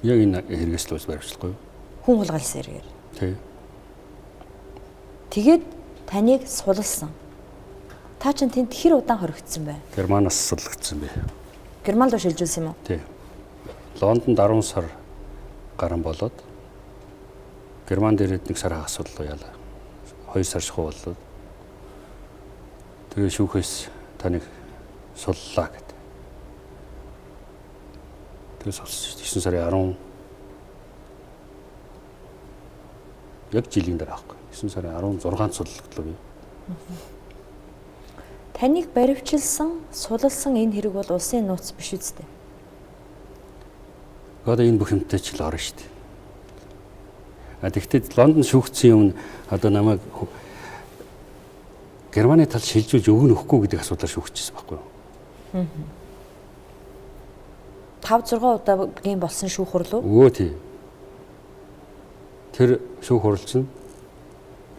[SPEAKER 9] Яг энэ хэрэгээс л баривчлахгүй юу?
[SPEAKER 2] Хүн хулгайлсан хэрэгээр.
[SPEAKER 9] Тий.
[SPEAKER 2] Тэгээд таныг суллсан. Та чинь тэнд хэр удаан хоригдсон бэ?
[SPEAKER 9] Германаас судлагдсан бэ.
[SPEAKER 2] Германд руу шилжүүлсэн юм уу?
[SPEAKER 9] Тий. Лондонд 10 сар гарan болоод Германд ирээд 1 сар хагас судлаа яалаа. 2 сар шахуу болоод тэгээ шүүхээс таныг суллаа гэдэг. Тэгээ сулсан 9 сарын 10 яг жилийн дараа аахгүй. 9 сарын 16-нд судалгдлаа би.
[SPEAKER 2] Таныг баривчилсан, суллсан энэ хэрэг бол улсын нууц биш үстэй.
[SPEAKER 9] Одоо энэ бүх юмтай ч л орно шүү дээ. А тэгвэл Лондон шүүгдсэн юм одоо намайг Германы тал шилжүүлж өгнө өгөхгүй гэдэг асуудлаар шүүгчсэн байхгүй юу?
[SPEAKER 2] 5-6 удаагийн болсон шүүх хурал уу?
[SPEAKER 9] Өө тий. Тэр шүүх хуралч нь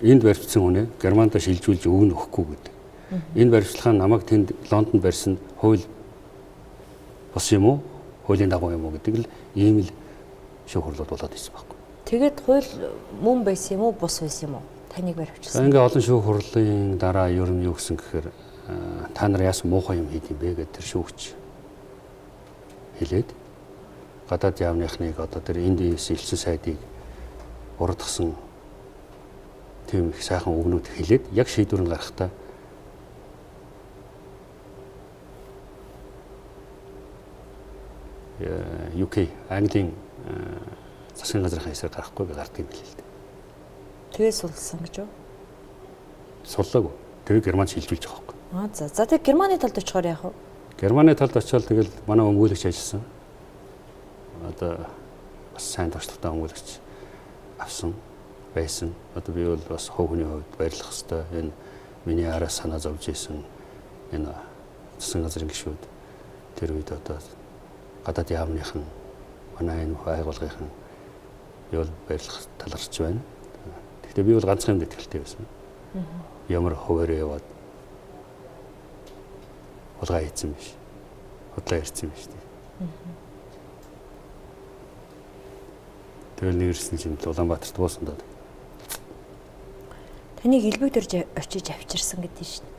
[SPEAKER 9] энд барьцсан хүнээ Германд шилжүүлж өгнө өгөхгүй гэдэг. Энэ баримтлагаа намайг тэнд Лондонд барьсан хууль бос юм уу? Хуулийн дагуу юм уу гэдэг л ийм л шүүх хурлууд болоод ирсэн байхгүй.
[SPEAKER 2] Тэгээд хууль мөн байсан юм уу, бус байсан юм уу? Таныг баривчсан.
[SPEAKER 9] Ингээ олон шүүх хурлын дараа ер нь юу гэсэн гэхээр та нар яасан муухай юм хийд юм бэ гэдэг тэр шүүгч хэлээд гадаад яамныхныг одоо тэр эндээс илсэн сайдыг урдгсан тийм их сайхан үгнүүд хэлээд яг шийдвэр нь гаргахтаа UK Английн засгийн газрын хэсэг гарахгүй гардыг билээ л дээ.
[SPEAKER 2] Тэгээ сулсан гэж юу?
[SPEAKER 9] Суллаагүй. Тэгээ Германд шилжүүлж байгаа байхгүй.
[SPEAKER 2] За тэгээ Германы талд очихоор яах вэ?
[SPEAKER 9] Германы талд очивол тэгэл манай өмгөөлөгч ажилласан. Одоо бас сайн туршлагатай өмгөөлөгч авсан байсан. Одоо би бол бас хувь хүний хувьд баярлах хэвээр энэ миний араас санаа зовж исэн энэ засгийн газрын гишүүд тэр үед одоо гадаад яамных нь манай энэ байгууллагын юу баярлах таларч байна. Гэхдээ би бол ганцхан юмд итгэлтэй байсан. Ямар хуваарь яваад хулгай хийсэн биш. Худлаа ярьсан биш тийм. Тэгэл нэгэрсэн чинь Улаанбаатарт буусан даа.
[SPEAKER 2] Таныг элбэг дөрж очиж авчирсан гэдэг нь шүү дээ.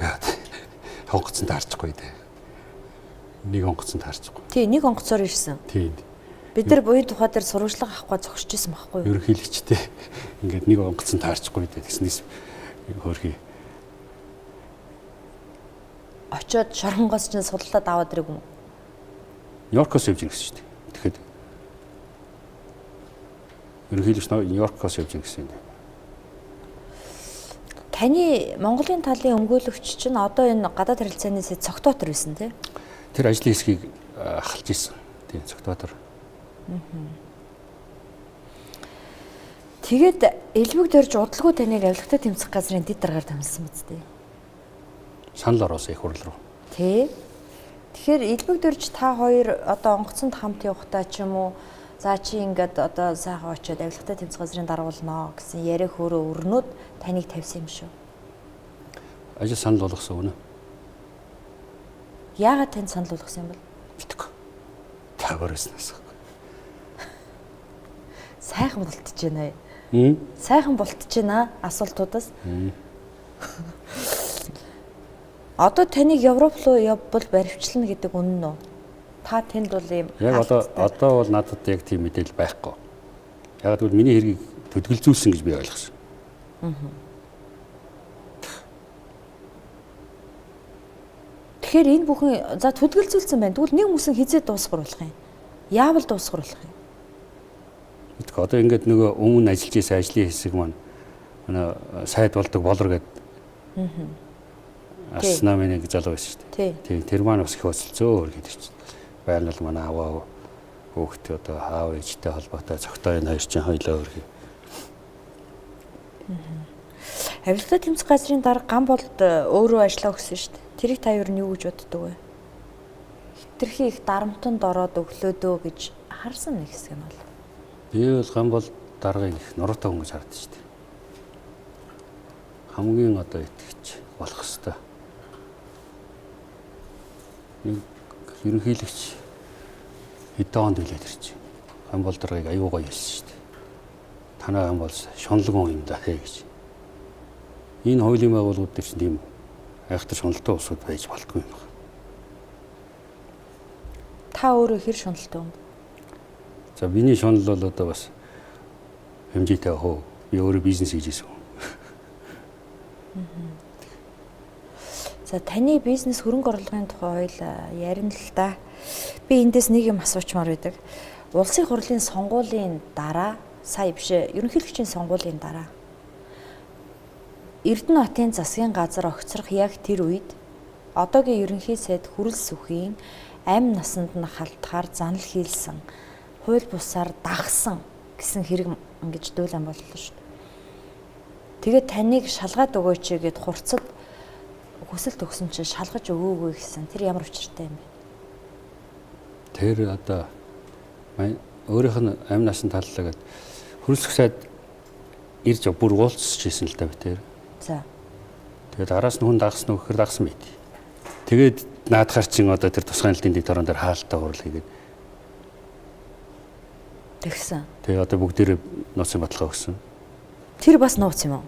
[SPEAKER 9] Гад. Хонгоцсон таарчихгүй дээ. Нэг онгоцсон таарчихгүй.
[SPEAKER 2] Тий, нэг онгоцоор ирсэн.
[SPEAKER 9] Тийм.
[SPEAKER 2] Бид нар буян тухай дээр сурвалжлага авахгүй зогсож исэн байхгүй юу?
[SPEAKER 9] Ерөнхийлөгчтэй ингээд нэг онгоцсон таарчихгүй дээ. Тэгснээс хөөрхий.
[SPEAKER 2] Очоод шоронгоос чинь судлаад аваад ирэх юм уу?
[SPEAKER 9] Нью-Йоркоос явж ирсэн шүү дээ. Тэгэхэд ерөнхийлөгч Нью-Йоркоос явж ирсэн юм.
[SPEAKER 2] Таны Монголын талын өмгөөлөгч чинь одоо энэ гадаад харилцааны сэт цогтоотор байсан тий?
[SPEAKER 9] Тэр ажлын хэсгийг халж исэн. Тийм цогтоотор.
[SPEAKER 2] Тэгээд элбэг дөрж удалгүй таныг авилгатай тэмцэх газрын дэд даргаар дамжсан биз дээ.
[SPEAKER 9] Санал ороосон их хурл руу.
[SPEAKER 2] Тий. Тэгэхээр элбэг дөрж та хоёр одоо онгоцонд хамт явахдаа ч юм уу за чи ингээд одоо сайхан очиод авилгатай тэмцэх газрын даруулнаа гэсэн яриа хөөрөө өрнөд таныг тавьсан юм шүү.
[SPEAKER 9] Ажил санал болгосон үнэ.
[SPEAKER 2] Яагаад танд санал болгосон юм бол?
[SPEAKER 9] Мэдгүй. Таваараас.
[SPEAKER 2] Сайхан болтож байна ээ. Сайхан болтож байна асуултуудаас. Одоо таныг Европ руу явбал баривчлна гэдэг үнэн үү? Та тэнд бол юм.
[SPEAKER 9] Яг одоо бол надад яг тийм мэдээлэл байхгүй. Яг тэгвэл миний хэргийг төдгөлзүүлсэн гэж би ойлгосон. Тэгэхээр энэ бүхэн за төдгөлзүүлсэн байна. Тэгвэл нэг хүмүүсийн хизээ дуусгаруулах юм. Яавал дуусгаруулах юм? Мэдгүй одоо ингээд нөгөө өмнө ажиллаж байсан ажлын хэсэг маань сайд болдог болор гэдэг. Аснаа миний залуу байсан шүү дээ. Тийм тэр маань бас их өсөлцөө гэдэг чинь. Байнал манай аваа хүүхдээ одоо аав ээжтэй холбоотой цогтой энэ хоёр чинь хоёлоо өргөе. Авилгатай тэмцэх газрын дарга ган болд өөрөө ажиллаа өгсөн шүү дээ. Тэрийг та юу гэж боддог вэ? Хитрхи их дарамтанд ороод өглөөдөө гэж харсан нэг хэсэг нь бол. Би бол ган бол даргыг их нуруутай хүн гэж хардсан шүү дээ. Хамгийн одоо итгэж болох хэвээр. Нэг ерөнхийлөгч хэдэн онд үлээд ирчих. Ган бол даргыг аюу гоё хэлсэн шүү дээ. Танай ган бол шунлагын юм да гэж. Энэ хуулийн байгууллагууд дээр чинь тийм айхтар шуналтай усуд байж болтгүй юм байна. Та өөрөө хэр шуналтай юм? За миний шунал бол одоо бас хэмжээтэй хөө. Би өөрөө бизнес хийж ирсэн. За таны бизнес хөрөнгө оруулгын тухай ярина л да. Би эндээс нэг юм асуучмаар байдаг. Улсын хурлын сонгуулийн дараа сая биш ерөнхийлөгчийн сонгуулийн дараа Эрдэнэтийн засгийн газар огцрох яг тэр үед одоогийн ерөнхий сайд Хүрэл Сүхийн амь насанд нь халтахаар занал хийлсэн хууль бусаар дагсан гэсэн хэрэг ингэж дөөлөн боллоо шүү дээ.
[SPEAKER 2] Тэгээд таныг шалгаад өгөөч гэд хурцад хүсэл төгсөн чинь шалгаж өгөөгүй гэсэн. Тэр ямар учиртай юм бэ?
[SPEAKER 9] Тэр одоо өөрийнх нь амь насан таллаа гэд хөрөлсөх сайд ирж бүр уулзч хийсэн л та би тэр.
[SPEAKER 2] За.
[SPEAKER 9] Тэгээд араас нь хүн дагсан уу гэхээр дагсан байт. Тэгээд наадахаар чин одоо тэр тусгай нэлтийн дэвтэрэн дээр хаалтаа хурлаа гэдэг.
[SPEAKER 2] Тэгсэн.
[SPEAKER 9] Тэгээд одоо бүгдээрээ нууцын баталгаа өгсөн.
[SPEAKER 2] Тэр бас нууц юм уу?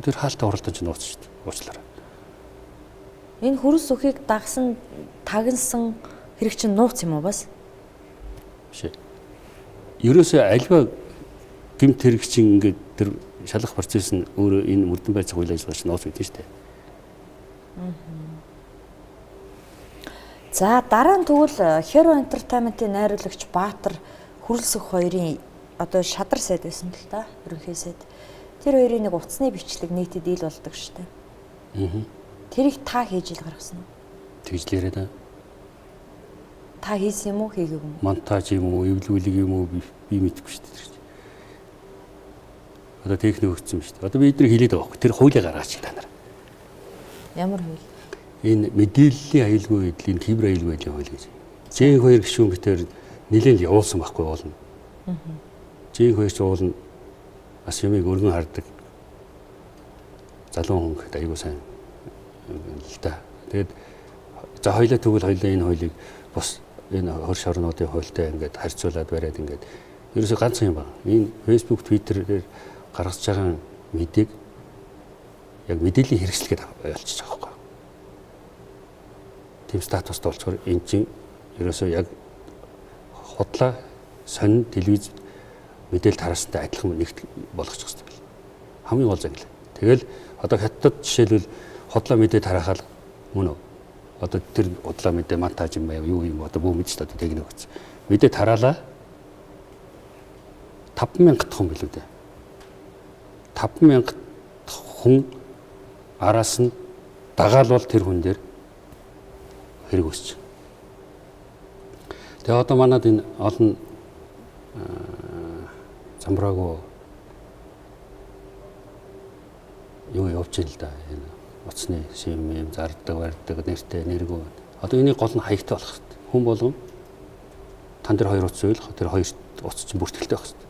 [SPEAKER 9] Тэр хаалтаа хурлаа чинь нууц шүү дээ. Уучлаарай.
[SPEAKER 2] Энэ хөрс өхийг дагсан, тагнасан хэрэг чинь нууц юм уу бас?
[SPEAKER 9] Биш. Ерөөсөө альва гэмт хэрэг чинь ингээд тэр шалгах процесс нь өөрөө энэ мөрдөн байцаг үйл ажиллагаа чинь нууц байдсан шүү дээ.
[SPEAKER 2] За дараа нь тэгвэл Hero Entertainment-ийн найруулагч Баатар Хүрэлсөх хоёрын одоо шадар сайд байсан л та. Ерөнхий сайд. Тэр хоёрын нэг утасны бичлэг нийтэд ил болдог шүү дээ. Тэрийг та хийж ил гаргасан уу?
[SPEAKER 9] Тэгжлээрээ да.
[SPEAKER 2] Та хийсэн юм уу, хийгээгүй юм уу?
[SPEAKER 9] Монтаж юм уу, эвлүүлэг юм уу би мэдэхгүй шүү дээ. Одоо техник өгсөн шүү дээ. Одоо би эдгээр хэлээд байгаа байхгүй. Тэр хуулийг гаргаач та нар.
[SPEAKER 2] Ямар хууль?
[SPEAKER 9] Энэ мэдээллийн аюулгүй байдлын кибер аюулгүй байдлын хууль гэж. J2 гишүүн битээр нэлээд явуулсан байхгүй болно. J2 ч уулна бас юмыг өргөн хардаг. Залуу хүн гэхэд аюулгүй сайн л та. Тэгээд за хоёлаа тэгвэл хоёлаа энэ хуулийг бас энэ хөрш орнуудын хуультай ингээд харьцуулаад бариад ингээд ерөөсөө ганцхан юм байна. Энэ Facebook, Twitter дээр гаргаж байгаа мэдээг яг мэдээллийн хэрэгслэгээд ойлцож байгаа байхгүй. Тим статуст болцохоор энэ чинь ерөөсөө яг худлаа сонин телевиз мэдээлэл тараасантай адилхан нэгт болгочих хэрэгтэй бил. Хамгийн гол зангил. Тэгэл одоо хятадд жишээлбэл худлаа мэдээ тараахал мөн үү? Одоо тэр худлаа мэдээ монтаж юм байв юу юм одоо бүх мэдж та техник өгсөн. Мэдээ тараалаа 5000 хүн билүү дээ. 5000 хүн араас нь дагаалвал тэр хүн дээр хэрэг үүсч. Тэгээ одоо манад энэ олон замбраагүй юу явж ийн л да. Энэ утасны шим юм зардаг, барьдаг, нэртэй, нэргүй. Одоо энийг гол нь хаягтай болох хэрэгтэй. Хүн болгон тан дээр хоёр утас уйлах, тэр хоёр утас чинь бүртгэлтэй байх хэрэгтэй.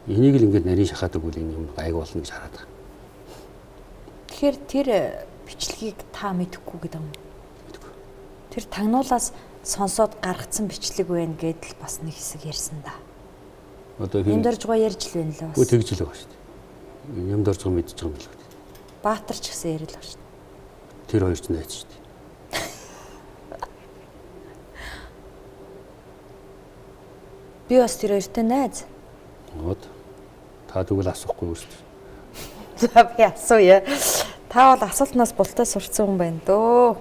[SPEAKER 9] Энийг л ингээд нарийн шахаад өгвөл энэ юм гайг болно гэж хараад байгаа.
[SPEAKER 2] Тэгэхээр тэр бичлэгийг та мэдэхгүй гэдэг юм.
[SPEAKER 9] Мэдгүй.
[SPEAKER 2] Тэр тагнуулаас сонсоод гаргацсан бичлэг байна гэдэл бас нэг хэсэг ярьсан да.
[SPEAKER 9] Одоо
[SPEAKER 2] юм дөржгоо ярьж л байна л бас.
[SPEAKER 9] Үгүй тэгж л байгаа шүү дээ. Юм дөржгоо мэдж байгаа юм л үү.
[SPEAKER 2] Баатар ч гэсэн ярил байгаа шүү дээ.
[SPEAKER 9] Тэр хоёр ч найз шүү дээ.
[SPEAKER 2] Би бас тэр хоёртой найз.
[SPEAKER 9] Вот. Та тэгвэл асуухгүй өөрсдөө.
[SPEAKER 2] За би асууя. Та бол асуултнаас бултаа сурцсан хүн байна дөө.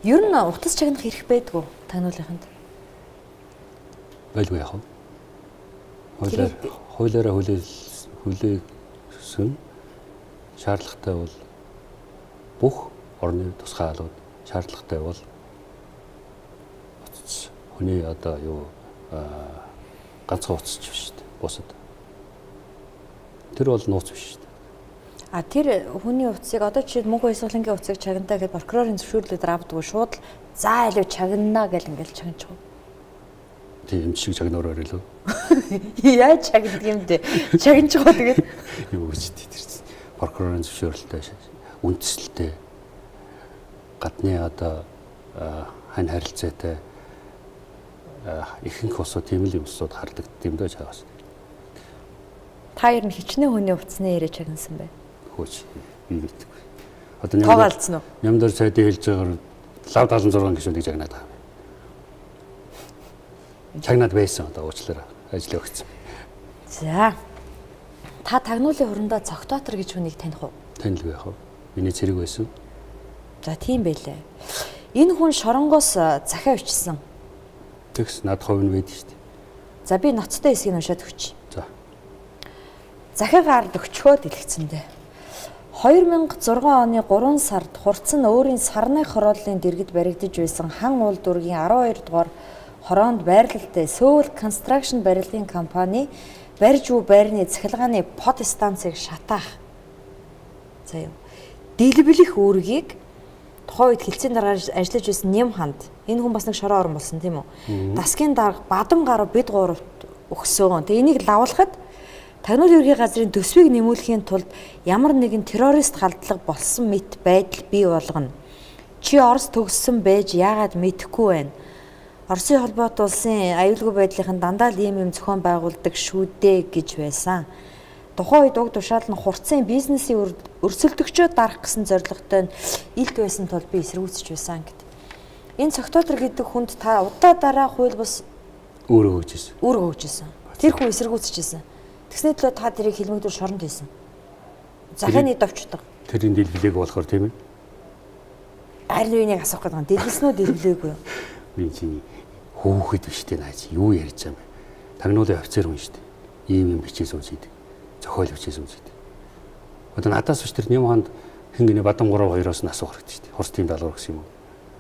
[SPEAKER 2] Ер нь утас чагнах хэрэг байдгүй тагнуулынханд.
[SPEAKER 9] Байлгүй яах вэ? Хуулиараа хүлээсэн шаардлагатай бол бүх орны тусгай албад шаардлагатай бол утас хүний одоо юу ганцхан утас ч биш шүү дээ. Бусад. Тэр бол нууц биш шүү дээ.
[SPEAKER 2] А тэр хүний утсыг одоо чи мөнх баясгалангийн утсыг чагнаа гэхэд прокурорын зөвшөөрлөөр авдаг шууд за илүү чагнана гэл ингээл чагнаж байгаа.
[SPEAKER 9] Тийм шиг чагнуураар илүү.
[SPEAKER 2] Яаж чагнадаг юм бэ? Чагнаж байгаа тэгээд
[SPEAKER 9] юу гэж тэр прокурорын зөвшөөрлөлтэй үндэслэлтэй гадны одоо хань харилцаатай ихэнх усууд тийм л юмсууд хардаг дэмдэж байгаа шүү.
[SPEAKER 2] Та ер нь хичнээн хүний утасны ярэ чагнасан бай.
[SPEAKER 9] Хөөч би мэдгүй. Одоо
[SPEAKER 2] тогаалцсан уу?
[SPEAKER 9] Нямдар сайдын хэлж байгаагаар лав 76 гишүүнийг чагнаад байгаа. Чагнаад байсан одоо уучлаарай. Ажил өгсөн.
[SPEAKER 2] За. Та тагнуулын хурандаа цогтоотор гэж хүнийг таних уу?
[SPEAKER 9] Танилгүй яах вэ? Миний цэрэг байсан.
[SPEAKER 2] За тийм байлээ. Энэ хүн шоронгоос захиа өчсөн.
[SPEAKER 9] Тэгс над хувь нь байдаг шүү дээ.
[SPEAKER 2] За би ноцтой хэсгийг уншаад өгч.
[SPEAKER 9] За.
[SPEAKER 2] Захиагаар өгчхөөд илгэцэндээ. 2006 оны 3 сард хурцсан өөрийн сарны хорооллын дэргэд баригдаж байсан хан уул дүүргийн 12 дугаар хороонд байрлалтай Seoul Construction барилгын компани барьж уу байрны цахилгааны под станцыг шатаах. За юу. Дэлбэлэх үүргийг тухайн үед хилцээний дараа ажиллаж байсан Нэм ханд энэ хүн бас нэг шороо орон болсон тийм үү? Дасгийн дарга бадам гарав бид гуравт өгсөн. Тэгээ энийг лавлахад Тагнуулын ерөнхий газрын төсвийг нэмүүлэхийн тулд ямар нэгэн террорист халдлага болсон мэт байдал бий болгоно. Чи Орос төгссөн байж яагаад мэдэхгүй байна? Оросын холбоот улсын аюулгүй байдлын дандаа л ийм зохион байгуулдаг шүү дээ гэж байсан. Тухайн үед уг тушаал нь хурцын бизнесийн өрсөлдөгчөө дарах гэсэн зорилготой илт байсан тул би эсэргүүцэж байсан гэд. Энэ цогтолтор гэдэг хүнд та удаа дараа хууль бус
[SPEAKER 9] өөрөө хөгжсөн.
[SPEAKER 2] Өөрөө хөгжсөн. Тэр хүн эсэргүүцэжсэн. Тэгснэ төлөө та тэрийг хилмигдүүр шоронд хийсэн. Захааны довчдог.
[SPEAKER 9] Тэрийн дэлбэлээг болохоор тийм ээ.
[SPEAKER 2] Харин үнийг асуух гэдэг нь дэлбэлсэн үү дэлбэлээгүй юу?
[SPEAKER 9] Би чинь хөөхөд биштэй нааж юу ярьж байгаа юм бэ? Тагнуулын офицер хүн шүү дээ. Ийм бичээс үнсэйдэг. Зохиол бичээс үнсэйдэг. Одоо надаас биш тэр Нэм ханд хингний бадам 3-2-оос нь асуух хэрэгтэй шүү дээ. Хурц тийм даалгавар гэсэн юм уу?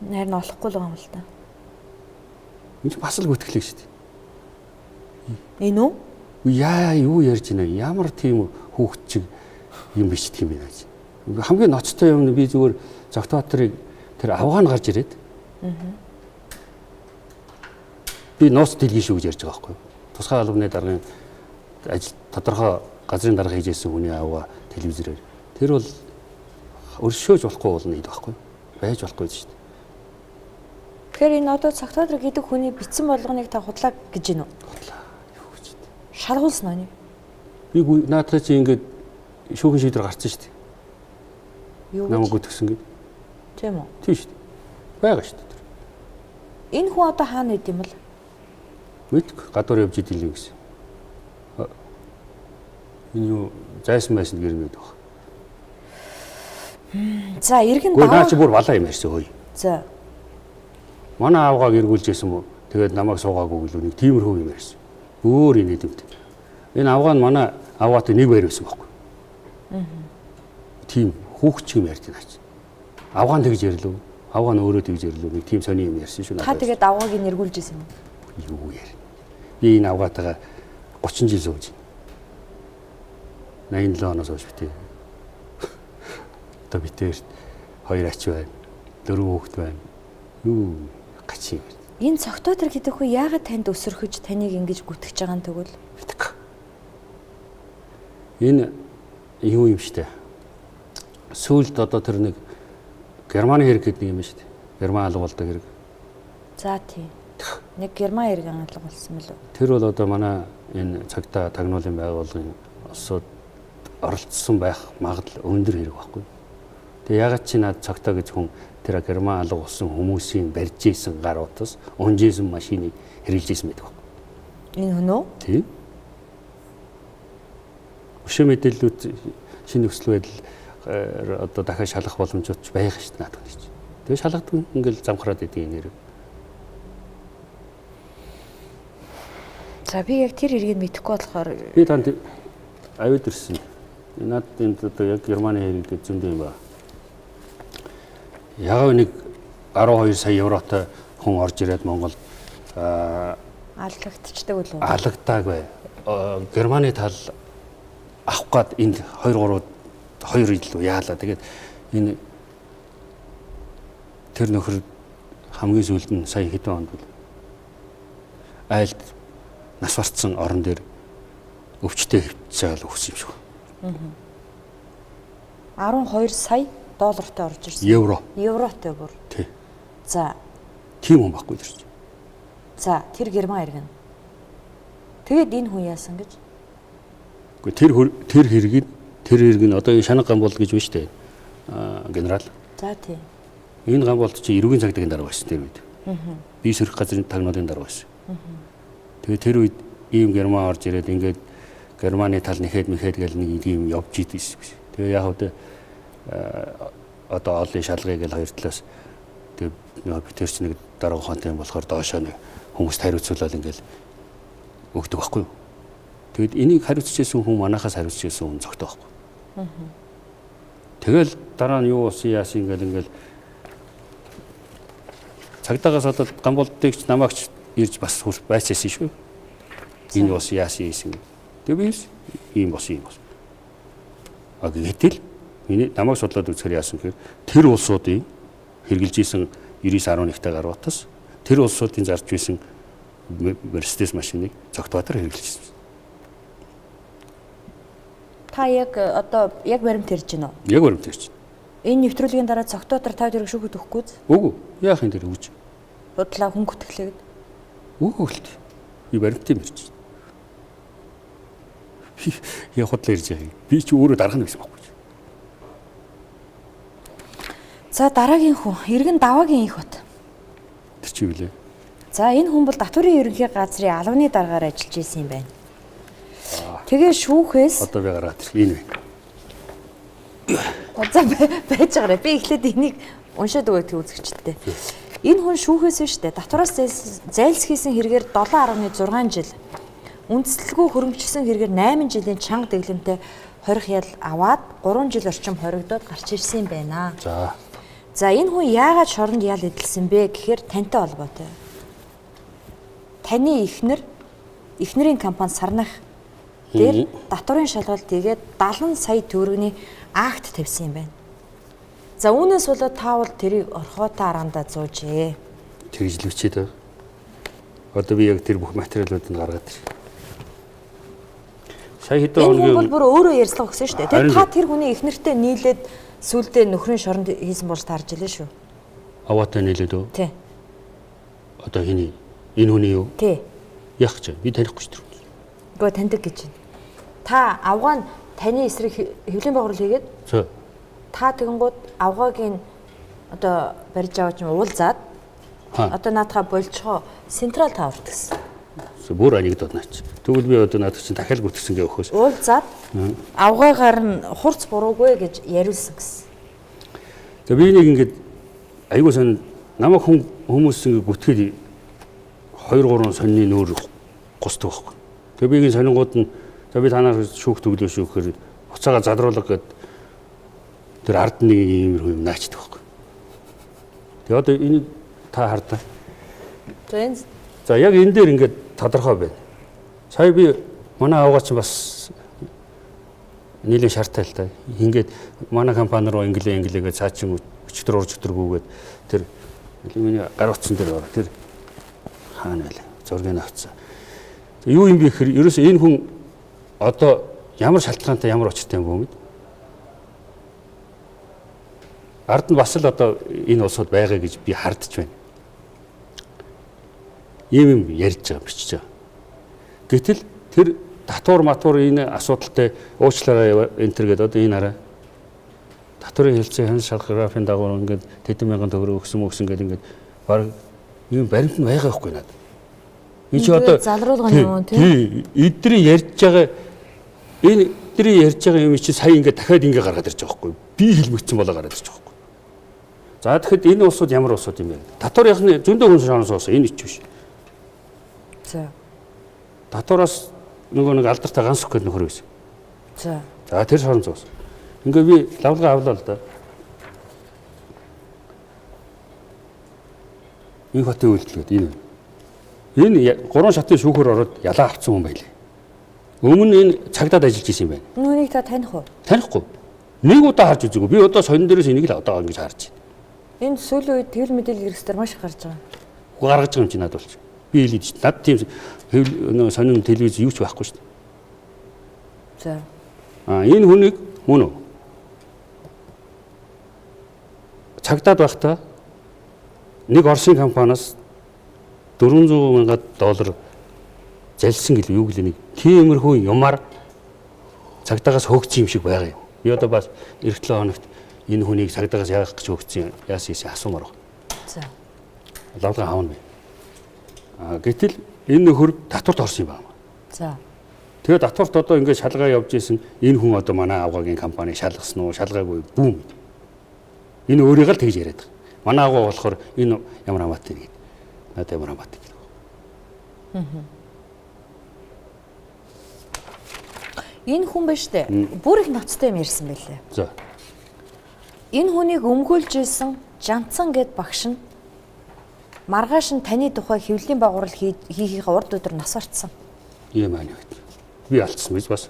[SPEAKER 2] Харин олохгүй л байгаа юм л та.
[SPEAKER 9] Энд бас л гүтгэлээ шүү дээ.
[SPEAKER 2] Энэ үү?
[SPEAKER 9] Яа юу ярьж байна? Ямар тийм хүүхд чиг юм бичдэг юм бэ гэж. Хамгийн ноцтой юм нь би зүгээр Зогтбаатрыг тэр авгаан гарч ирээд. Би ноц дэлгий шүү гэж ярьж байгаа байхгүй юу? Тусгай албаны даргын ажил тодорхой газрын дарга хийжсэн хүний авгаа телевизээр. Тэр бол өршөөж болохгүй болно гэдэг байхгүй юу? Байж болохгүй шүү дээ.
[SPEAKER 2] Тэгэхээр энэ одоо Зогтбаатар гэдэг хүний бичсэн болгоныг та худлаа гэж гинэ үү?
[SPEAKER 9] Худлаа. Юу гэж дээ.
[SPEAKER 2] Шалгуулсан уу?
[SPEAKER 9] Би наадаа чи ингээд шүүхэн шийдвэр гарцсан шүү дээ.
[SPEAKER 2] Юу
[SPEAKER 9] намайг гүтгсэн гэдэг.
[SPEAKER 2] Тийм үү?
[SPEAKER 9] Тийм шүү дээ. Бага шүү дээ.
[SPEAKER 2] Энэ хүн одоо хаана байд юм бол?
[SPEAKER 9] Мэдгүй гадуур явж идэв л гэсэн. Энэ юу зайсан байсан гэрнэд баг.
[SPEAKER 2] За иргэн
[SPEAKER 9] даваа. Наа чи бүр балаа юм ярьсан хөөе.
[SPEAKER 2] За.
[SPEAKER 9] Манай аавгааг эргүүлж байсан мó. Тэгээд намайг суугаагүй л нэг тиймэрхүү юм ярьсан. Өөр инээдэмт. Энэ авгаа нь манай авгаатай нэг байр байсан байхгүй. Тийм хүүхч юм ярьж байна ч. Авгаа нь тэгж ярьлаа. Авгаа нь өөрөө тэгж ярьлаа. Нэг тийм сони юм ярьсан шүү.
[SPEAKER 2] Та тэгээд авгааг нь эргүүлж байсан юм уу?
[SPEAKER 9] Юу яар. Би энэ авгаатайгаа 30 жил сууж байна. 87 оноос хойш битээ. Одоо битээр 2 ач байна. 4 хүүхэд байна. Юу гачи юм.
[SPEAKER 2] Энэ Зогтбаатар гэдэг хүн яагаад танд өсөрхөж таныг ингэж гүтгэж байгаа юм тэгвэл?
[SPEAKER 9] Энэ юу юм штэ. Сүүлд одоо тэр нэг Германы хэрэг гэдэг юм шүү дээ. Герман алга болдог хэрэг.
[SPEAKER 2] За тийм. Нэг Герман хэрэг алга болсон мөлөө.
[SPEAKER 9] Тэр бол одоо манай энэ цагта тагнуулын байгууллагын осод оролцсон байх магадлал өндөр хэрэг байхгүй. Тэгээ ягаад чи над цагта гэж хүн тэр Герман алга болсон хүмүүсийн барьж ийсэн гар утас унжижсэн машиныг хэрэглэж ийсэн байдаг байхгүй.
[SPEAKER 2] Энэ хүн үү?
[SPEAKER 9] Тийм. Өшөө мэдээллүүд шинэ нөхцөл байдал одоо дахиад шалгах боломжууд байх шүү дээ наадах гэж. Тэгээ шалгадаг ингээл замхраад идэв энэ хэрэг.
[SPEAKER 2] За би яг тэр хэргийг мэдэхгүй болохоор
[SPEAKER 9] би танд авид ирсэн. Наад энд одоо яг Германы хэрэг гэж зөндөө юм ба. Яг нэг 12 сая евротой хүн орж ирээд Монголд
[SPEAKER 2] алгагдчихдаг үлээ.
[SPEAKER 9] Алгадаагүй. Германы тал авах гээд энд 2 жил яалаа. Тэгээд энэ тэр нөхөр хамгийн сүүлд нь сая хэдэн онд айлд нас барцсан орон дээр өвчтөе хөвцөөл өгсөн юм шиг.
[SPEAKER 2] 12 сая доллартай орж ирсэн.
[SPEAKER 9] Евро.
[SPEAKER 2] Евротой бүр.
[SPEAKER 9] Тий.
[SPEAKER 2] За.
[SPEAKER 9] Тийм юм баггүй тэр чинь.
[SPEAKER 2] За, тэр Герман иргэн. Тэгээд энэ хүн яасан гэж?
[SPEAKER 9] Гэхдээ тэр хэрэг нь одоо энэ шанаг гамбол гэж байна шүү дээ. Генерал.
[SPEAKER 2] За тийм.
[SPEAKER 9] Энэ гамболд чи эрүүгийн цагдаагийн дарга байсан тэр үед. Би сөрөх газрын тагнуулын дарга байсан. Тэгээ тэр үед ийм Герман орж ирээд ингээд Германы тал нэхэд гэл нэг юм явж идсэн биш. Тэгээ яг одоо олон шалгыг л хоёр талаас тэгээ битэр чи нэг дарга ухаантай юм болохоор доошоо нэг хүмүүст хариуцуулаад ингээд өгдөг байхгүй юу. Тэгэд энийг хариуцчихсэн хүн манахаас хариуцчихсэн хүн зогтоо байхгүй. Тэгэл дараа нь юу болсон яасан ингээл цагдаагаас болоод гамболдыг намаагч ирж бас байцаасан шүү. Энэ бас яасан ийсэн. Тэгээ би ийм бос. А гэтэл миний намайг судлаад үзэхээр яасан гэхээр тэр улсуудын хэрглэж исэн 99.11-тэй гаруй утас тэр улсуудын зарж байсан Мерседес машиныг Цогтбаатар хэрглэж ирсэн.
[SPEAKER 2] Та яг одоо яг баримт ярьж байна уу?
[SPEAKER 9] Яг баримт ярьж байна.
[SPEAKER 2] Энэ нэвтрүүлгийн дараа Цогтбаатар 50 тэрэг шүүхэд өгөхгүй үз?
[SPEAKER 9] Үгүй. Яах юм дээр өгч.
[SPEAKER 2] Бодлоо хүн гүтгэлээд.
[SPEAKER 9] Үгүй л. Би баримт юм ярьж байна. Я хотлоо ярьж байгаа. Би ч өөрөө дарах нь гэсэн байхгүй.
[SPEAKER 2] За дараагийн хүн Иргэн Даваагийн их бат.
[SPEAKER 9] Тэр чи юу вэ?
[SPEAKER 2] За энэ хүн бол Татварын ерөнхий газрын албаны даргаар ажиллаж исэн юм байна. Тэгээ шүүхээс
[SPEAKER 9] Одоо би гараад энэ вэ.
[SPEAKER 2] За байж байгаарэ. Би эхлээд энийг уншаад өгөх үзэгчтэй. Энэ хүн шүүхээс биш үү? Татвараас зайлсхийсэн хэрэгээр 7.6 жил. Үндэслэлгүй хөрөнгөчсөн хэрэгээр 8 жилийн чанга дэглэмтэй хорих ял аваад 3 жил орчим хоригдоод гарч ирсэн юм байна. За энэ хүн яагаад шоронд ял эдэлсэн бэ гэхээр тантай холбоотой. Таны эхнэрийн компани Сарнах дээр татварын шалгалт хийгээд 70 сая төгрөгийн акт тавьсан юм байна. За үүнээс болоод та бол тэрийг орхиотой аргандаа зуужээ.
[SPEAKER 9] Тэгж л өчээд. Одоо би яг тэр бүх материалуудыг гаргаад ирээ. Сая хэдэн
[SPEAKER 2] Энэ хүн бол
[SPEAKER 9] хоногийн
[SPEAKER 2] бүр өөрөө ярьцлага өгсөн шүү дээ. Тэгээ та тэр хүний эхнэртэй нийлээд сүулдэ нөхрийн шоронд хийсэн болж таарж илээ шүү.
[SPEAKER 9] аваатай нийлээд үү?
[SPEAKER 2] Тий.
[SPEAKER 9] Одоо хиний энэ хүний юу?
[SPEAKER 2] Тий.
[SPEAKER 9] Яах гэж би танихгүй шүү дээ.
[SPEAKER 2] Гөө таньдаг гэж байна. Та авгаа нь таны эсрэг хэвлэлийн байгуурал хийгээд
[SPEAKER 9] За.
[SPEAKER 2] та тэгэнгүүт авгаагийн одоо барьж аваач юм уулзаад одоо наадхаа болцохоо Централ Таврт гэсэн.
[SPEAKER 9] Бүр анигдод наач. Тэгвэл би одоо надад чинь дахиад гүтгсэн гээ өхөөс.
[SPEAKER 2] Уулзаад авгаагаар нь хурц буруугүй гэж яриулсан гэсэн.
[SPEAKER 9] За би нэг ингэж айгуу сон намайг хүмүүс ингэ гүтгэл 2-3 сонины нүүр гусдаг байхгүй. Тэгээ би ингэ сонингууд нь за би танаар шүүх төглөө шүүхээр буцаага задруулга гэд тэр ард нэг иймэрхүү юм наачдаг байхгүй. Тэгээ одоо энэ та хардаа. За яг энэ дээр ингэ тодорхой байна. Сая би манай авгаа чинь бас нийлэн шаартай л та. Ингээд манай компани руу инглигээ цаачин өчтөргүүгээд тэр миний гар утсан дээр ороо тэр хаана вэ? Зургийг авцсан. Юу юм бэ гэхээр ерөөсөө энэ хүн одоо ямар шалтгаантай ямар очтой юм бэ? Ард нь бас л одоо энэ улсууд байгаа гэж би хардж байна. Ийм ярьж байгаа бичиж байгаа. Гэтэл тэр татвар энэ асуудалтай уучлаарай энтергээд одоо энэ хараа татварын хэлцээ хянал шалгуулийн дагуу ингээд тэдэн мянган төгрөг өгсөн гэдэг ингээд баг ийм баримт нь байгаа байхгүй надад. Энэ чи одоо
[SPEAKER 2] залруулгын юм тий.
[SPEAKER 9] Эдний ярьж байгаа юм чи сая ингээд дахиад ингээд гаргаад ирж байгаа байхгүй. Би хэлмэгдсэн болоо гараад ирж байгаа байхгүй. За тэгэхэд энэ улсууд ямар улсууд юм бэ? Татвар яхны зөндөө хүн шаансоос энэ ч биш.
[SPEAKER 2] За.
[SPEAKER 9] Татвараас нөгөө нэг алдартай ганс өгөх нөхөр байсан.
[SPEAKER 2] За
[SPEAKER 9] тэр шорон зоос. Ингээ би лавлага авлаа л да. Энэ хотын үйлдэлүүд энэ 3 шатны шүүхөр ороод ялаа авцсан хүн байлээ. Өмнө энэ цагдаад ажиллаж исэн юм байна.
[SPEAKER 2] Нүунийг та таних уу?
[SPEAKER 9] Танихгүй. Нэг удаа харж үзээгүй. Би одоо сонин дээрээс энийг л одоо ингэж харж байна.
[SPEAKER 2] Энэ сүүлийн үед тэгэл мэдээлэл хэрэгсээр маш их гарч байгаа.
[SPEAKER 9] Гаргаж байгаа юм чи надад болж. Би хэлээд чинь над тийм сонин телевиз юу ч байхгүй шүү дээ.
[SPEAKER 2] За.
[SPEAKER 9] Энэ хүнийг мөн үү? Цагдаад байхдаа нэг Оросын компаниас $400,000 залсан гэлээ юу гэлээ нэг тиймэрхүү юмар цагдаагаас хөөгцсөн юм шиг байгаа юм. Би одоо бас эх 7 хоногт энэ хүнийг цагдаагаас яах гэж хөөгцсөн яасан асуумаар байна.
[SPEAKER 2] За.
[SPEAKER 9] Лавлага хаана бэ? Гэтэл энэ нөхөр татварт орсон юм байна.
[SPEAKER 2] За.
[SPEAKER 9] Тэгээд татварт одоо ингээд шалгаа явж исэн энэ хүн одоо манай авгаагийн компани шалгасан уу, шалгаагүй бүүм. Энэ өөрийгөө л тэгж яриад байгаа. Манай авгаа болохоор энэ ямар хамаатай гэдэг. Надад ямар хамаатай гэдэг.
[SPEAKER 2] Энэ хүн ба штэ. Бүр их ноцтой юм ярьсан байлээ.
[SPEAKER 9] За.
[SPEAKER 2] Энэ хүнийг өмгөөлж исэн Жанцсан гэд багш нь маргааш нь таны тухай хэвлэлийн байгуурал хийхээ урд өдөр нас барцсан.
[SPEAKER 9] Ийм аа нэг. Би алдсан биз бас.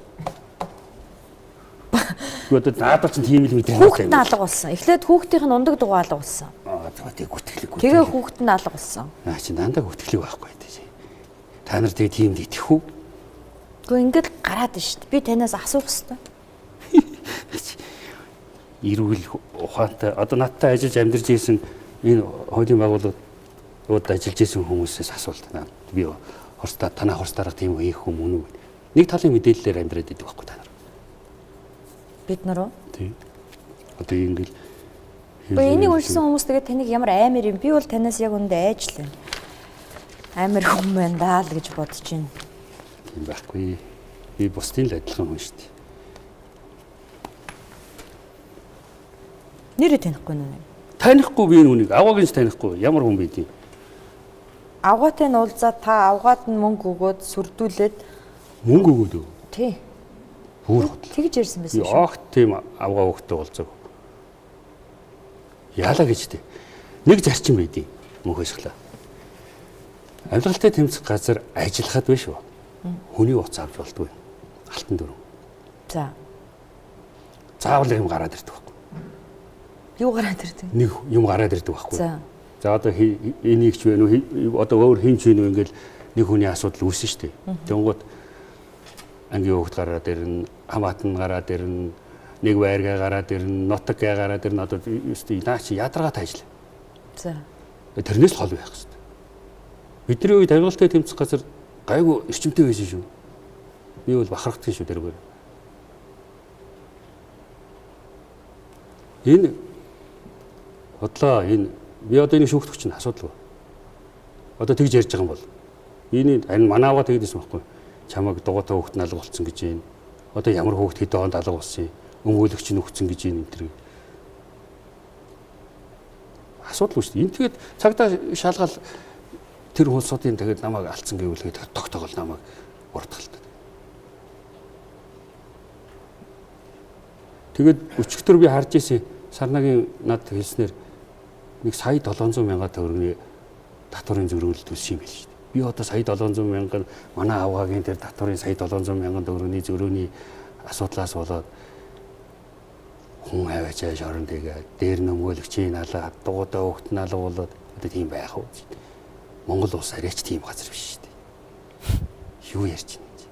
[SPEAKER 9] Гэхдээ наадах чинь тийм л мэдээ.
[SPEAKER 2] Хүүхэд нь алга болсон. Эхлээд хүүхдийн нь ундаг дугуй алга болсон.
[SPEAKER 9] Тэг гүтгэлэг.
[SPEAKER 2] Тэгээ хүүхэд нь алга болсон.
[SPEAKER 9] Наа чи дандаа гүтгэлэг байхгүй дээ. Та нар тэгээ тийм дийтгэх үү?
[SPEAKER 2] Гэхдээ ингээд гараад нь шүү дээ. Би танаас асуух хэрэгтэй.
[SPEAKER 9] Ирүүл ухаантай одоо надтай ажиллаж амьдарч ирсэн энэ хуулийн байгууллагууд ажиллаж ирсэн хүмүүсээс асуулт наа. Би хорстаа танаа хорстаараа тийм хийх юм уу? Нэг талын мэдээллээр амьдраад идэг байхгүй та нар.
[SPEAKER 2] Бид нар уу?
[SPEAKER 9] Тийм. Одоо ингээл
[SPEAKER 2] энийг уншсан хүмүүс тэгээд таныг ямар амар юм. Би бол танаас яг үндэ айж л байна. Амар хүн байна даа л гэж бодож байна.
[SPEAKER 9] Тийм байхгүй. Би бусдын л адилхан хүн шүү дээ.
[SPEAKER 2] Нэрээ танихгүй нүг.
[SPEAKER 9] Танихгүй би энэ хүнийг аваагийн танихгүй ямар хүн бэ тийм.
[SPEAKER 2] Авгаатай нь уулзаад та авгаад нь мөнгө өгөөд сүрдүүлээд
[SPEAKER 9] мөнгө өгөөд үү?
[SPEAKER 2] Тий.
[SPEAKER 9] Бүр
[SPEAKER 2] тэгж ярьсан байсан шүү.
[SPEAKER 9] Яах тийм авгаа өгөхтэй болцоо. Яалаа гэж дээ. Нэг зарчим байдیں۔ Мөнхөөсглөө. Амьдралтай тэмцэх газар ажиллахад биш үү? Хүний уц авч болдгүй. Алтан дөрөв.
[SPEAKER 2] За.
[SPEAKER 9] Заавал юм гараад ирдэг байхгүй.
[SPEAKER 2] Юу гараад ирдэг?
[SPEAKER 9] Нэг юм гараад ирдэг байхгүй.
[SPEAKER 2] За.
[SPEAKER 9] За одоо энийг ч вэ нүү одоо өөр хин ч вэ нүү ингээл нэг хүний асуудал үүснэ шүү дээ. Тэнгууд ангийн хөвгт гараад ирнэ, хамаатан гараад ирнэ, нэг байргаа гараад ирнэ, нутаггаа гараад ирнэ. Одоо юустой наа чи ядаргаат ажиллаа.
[SPEAKER 2] За.
[SPEAKER 9] Тэрнээс л хол байх хэрэгтэй. Бидний үед амьдралтай тэмцэх газар гайгүй эрчимтэй байсан шүү. Би бол бахархдгийн шүү дэргээр. Энэ бодлоо энэ би одоо энэ шүүхтгч чинь асуудал ба. Одоо тэгж ярьж байгаа юм бол энэ манайгаа тэгдэж байхгүй. Чамайг дугуйтай хүүхэд нь алга болсон гэж байна. Одоо ямар хүүхэд хэд онд алга болсон юм? Өмгөөлөгч нь өгцөн гэж энэ тэр. Асуудал шүү дээ. Энэ тэгээд цагдаа шалгаал тэр хулсуудын тэгээд намайг алдсан гэвэл тогтоогол намайг уртгалдаг. Тэгээд өчигдөр би харж ирсэн Сарнагийн над хэлснээр нэг сая 700 мянган төгрөгийн татварын зөрүүлэлт төлсөн юм байл шүү дээ. Би одоо сая 700 мянган манай аваагийн тэр татварын сая 700 мянган төгрөгийн зөрөөний асуудлаас болоод хүн аваачаа шорон тэгээ дээр нөмгөөлөгчийн алаа дугуйтай хөвгт нь алга болоод одоо тийм байх уу? Монгол улс арайч тийм газар биш шүү дээ. Юу ярьж байна чи?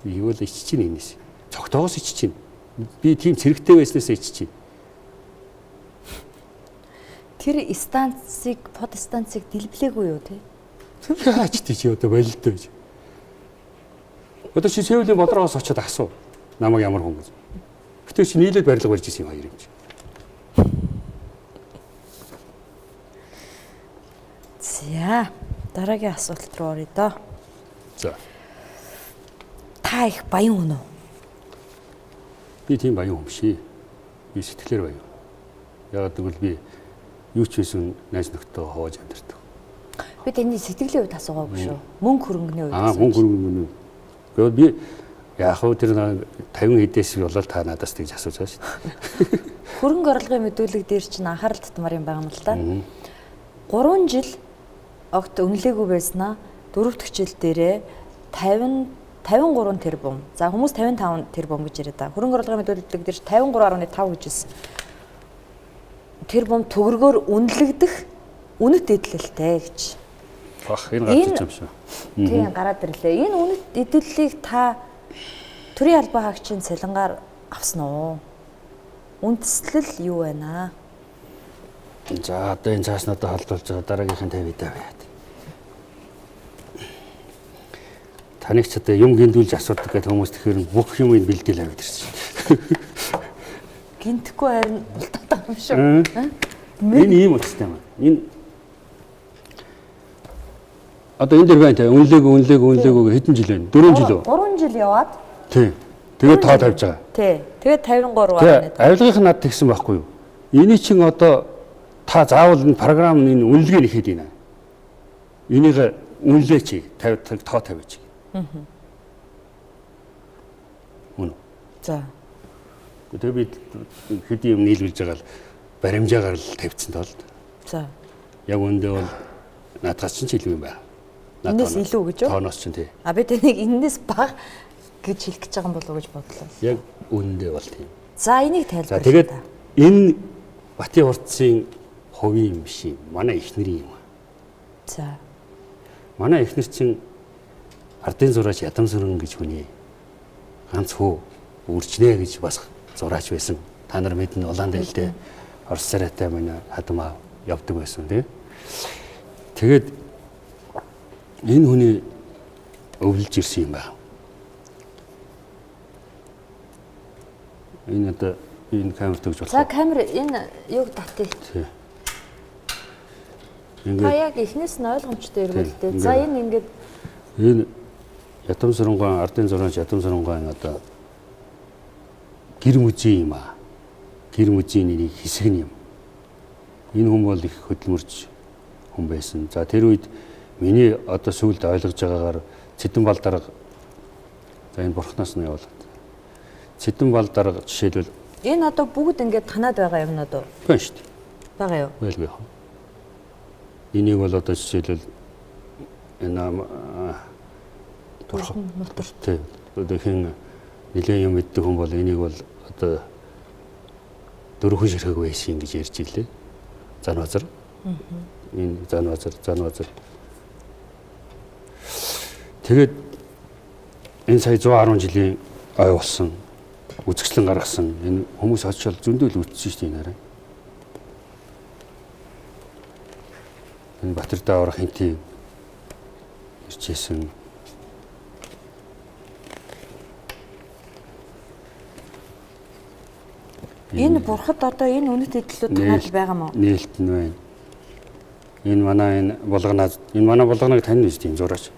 [SPEAKER 9] Юу л ичиж чинь энэс. Цогтоогоос ичиж чинь. Би тийм цэрэгтэй байснаас ичиж чинь.
[SPEAKER 2] Тэр станцыг, под станцыг дэлбэлээгүй юу те?
[SPEAKER 9] Яаж тийч одоо болилтой гэж. Одоо чи Сеулийн бодроогоос очиод асуу. Намайг ямар хүн гэж. Гэтэ чи нийлээд барилга барьж исэн юм хоёр юм чи.
[SPEAKER 2] За, дараагийн асуулт руу оръё доо.
[SPEAKER 9] За.
[SPEAKER 2] Та их баян хүн үү?
[SPEAKER 9] Би тийм баян хүн биш. Би сэтгэлээр баян. Яагаад гэвэл би юу ч байсан найз нөхдөд хувааж амьдардаг.
[SPEAKER 2] Би таны сэтгэлийн хувьд асуугаагүй шүү. Мөнгө хөрөнгөний хувьд.
[SPEAKER 9] Мөнгө хөрөнгөний. Гэхдээ би яг хөө тэр 50 хэдээс болоод та надаас тэгж асууж байгаа шүү дээ.
[SPEAKER 2] Хөрөнгө орлогын мэдүүлэг дээр чинь анхаарал татмаар юм байгаа юм л да. 3 жил огт үнэлээгүй байснаа 4 дахь жил дээрээ 53 тэрбум. За хүмүүс 55 тэрбум гэж яриад байгаа. Хөрөнгө орлогын мэдүүлэг дээр 53.5 гэж хэлсэн. Тэрбум төгрөгөөр үнэлэгдэх үнэт эдлэлтэй гэж.
[SPEAKER 9] Бах энэ гарч ирж юм шүү.
[SPEAKER 2] Тийм гараад ирлээ. Энэ үнэт эдлэлийг та төрийн албан хаагчийн цалингаар авсан уу? Үндэслэл юу байна?
[SPEAKER 9] За одоо энэ цааснуудаа холдуулж байгаа дараагийнхын 50 даа байгаад. Таныг ч одоо юм гиндүүлж асуудаг гэдэг хүмүүс тэгэхээр бүх юм ин бэлдээл аваад ирсэн.
[SPEAKER 2] Гинтэхгүй харин татах юм шүү.
[SPEAKER 9] Энэ ийм утгатай юм. Энэ одоо энэ дэр байна те үнэлээг хэдэн жил байна? 4 жил үү?
[SPEAKER 2] 3 жил яваад.
[SPEAKER 9] Тий. Тэгээд тоо тавьж байгаа.
[SPEAKER 2] Тий. Тэгээд 53 байна.
[SPEAKER 9] Авилгынх нь над тэгсэн байхгүй юу? Эний чин одоо та заавал энэ програм энэ үнэлгээ нэхэд байна. Энийг үнэлээч 50 тоо тавьж. Үнэ.
[SPEAKER 2] За.
[SPEAKER 9] Тэгээд би хэдийн юм нийлүүлж байгаа л баримжаагаар л тавьчихсан тоолд.
[SPEAKER 2] За.
[SPEAKER 9] Яг үндэ бол наадгаас чинь илүү юм байна.
[SPEAKER 2] Энэс илүү гэж үү?
[SPEAKER 9] Тооноос чинь тий.
[SPEAKER 2] А би тэнийг энэс бага гэж хэлэх гэж байгаа юм болов уу гэж бодлоо.
[SPEAKER 9] Яг үнэндээ бол тийм.
[SPEAKER 2] За энийг
[SPEAKER 9] За
[SPEAKER 2] тайлбарлаа.
[SPEAKER 9] тэгээд энэ Батын хурцын хувийн юм биш юм. Манай эхнэрийн юм.
[SPEAKER 2] За.
[SPEAKER 9] Манай эхнэр чинь ардын зураач Ядамсүрэн гэж хүний ганц хүү үржнэ гэж бас зураач байсан. Та нар мэднэ улаан дэлдээ Орос царайтай манай хадмаа явдаг байсан тийм. Тэгээд энэ хүний өвлөж ирсэн юм байна. Энэ одоо энэ камер төгж болох.
[SPEAKER 2] За камер энэ юг татъя.
[SPEAKER 9] Тий.
[SPEAKER 2] Та
[SPEAKER 9] Ингээд
[SPEAKER 2] яг эхнээс нь ойлгомжтой эргэлдээ. За энэ ингээд
[SPEAKER 9] энэ Ядамсүрэнгуан ардын зураач Ядамсүрэнгуан одоо гэр мужийн юм аа. Гэр мужийн нэг хэсэг юм. Энэ хүн бол их хөдөлмөрч хүн байсан. За тэр үед миний одоо сүүлд ойлгож байгаагаар Цэдэн Балдарга за энэ бурхнаас нь явуулаад. Цэдэн Балдарга жишээлбэл
[SPEAKER 2] энэ одоо бүгд ингээд танаад байгаа юмнууд уу?
[SPEAKER 9] байна шүү дээ.
[SPEAKER 2] Бага юу?
[SPEAKER 9] Байлгүй яах вэ? Энийг бол одоо жишээлбэл энэ
[SPEAKER 2] Мултарт.
[SPEAKER 9] одоо хэн нэлээд юм мэддэг хүн бол энийг бол одоо дөрвөн ширхэг байсан гэж ярьж илээ. Занвазар. Энэ занвазар. Тэгээд энэ сая 110 жилийн ой болсон үзэгчлэн гаргасан энэ хүмүүс очил зөндөл үтсэн шүү дээ энэ арай. Энэ Батэрдээ аврах хинтий ирчээсэн.
[SPEAKER 2] Энэ бурхад одоо энэ үнэт эдлүүд танаад байгаа мó?
[SPEAKER 9] Нээлт нь байна. Энэ манай булганаг тань биш тийм зураач.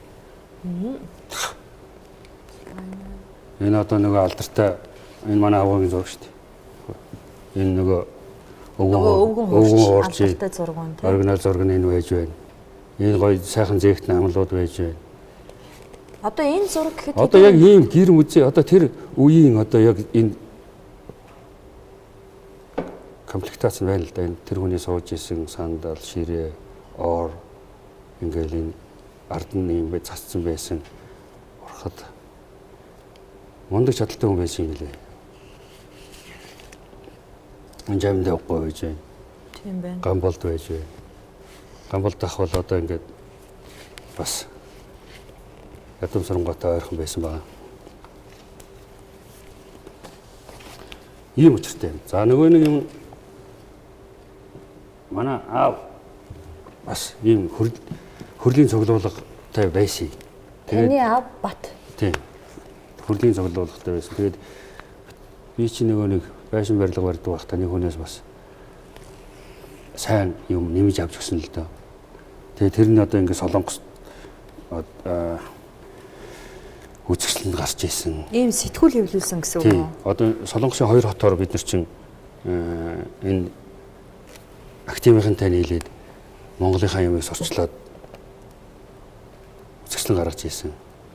[SPEAKER 9] Энэ одоо нөгөө алдартай энэ манай аваагийн зураг шүү дээ. Энэ нөгөө өвгөн хуурч
[SPEAKER 2] алдартай зураг нь тийм.
[SPEAKER 9] оригинал зураг нь энэ байж байна. Энэ гоё сайхан зээгт намлууд байж байна.
[SPEAKER 2] Одоо энэ зураг гэхэд
[SPEAKER 9] Одоо яг ийм гэр музей одоо тэр үеийн одоо яг энэ комплектац байна л да. Энэ тэр хүний сууж исэн сандал, ширээ, ор ингээл энэ ард нь юм бай цацсан байсан. Урхад мундаг чадaltaй хүн байсан юм лээ. Энэ жамд явахгүй байж байна.
[SPEAKER 2] тийм байна.
[SPEAKER 9] Гамболд байж байна. Гамболд ах бол одоо ингээд бас Ядамсүрэнгуйтай ойрхон байсан байгаа. Ийм учиртай юм. За нөгөө нэг юм манай аав бас ийм хөрлийн цуглуулгатай байсан.
[SPEAKER 2] Таны аав Бат.
[SPEAKER 9] Тийм. Хөрлийн цуглуулгатай байсан. Тэгээд би чи нөгөө нэг байшин барилга барьдаг байх таны хүнээс бас сайн юм нэмж авч өгсөн л доо. Тэгээд тэр нь одоо ингээд Солонгос үзэсгэлэнд гарч ийсэн.
[SPEAKER 2] Ийм сэтгүүл хэвлүүлсэн гэсэн үг үү?
[SPEAKER 9] Одоо Солонгосын хоёр хотоор бид нар чинь энэ активынхантай нийлээд Монголынхаа юмыг сурчлаад үзэсгэлэн гаргаж ийсэн.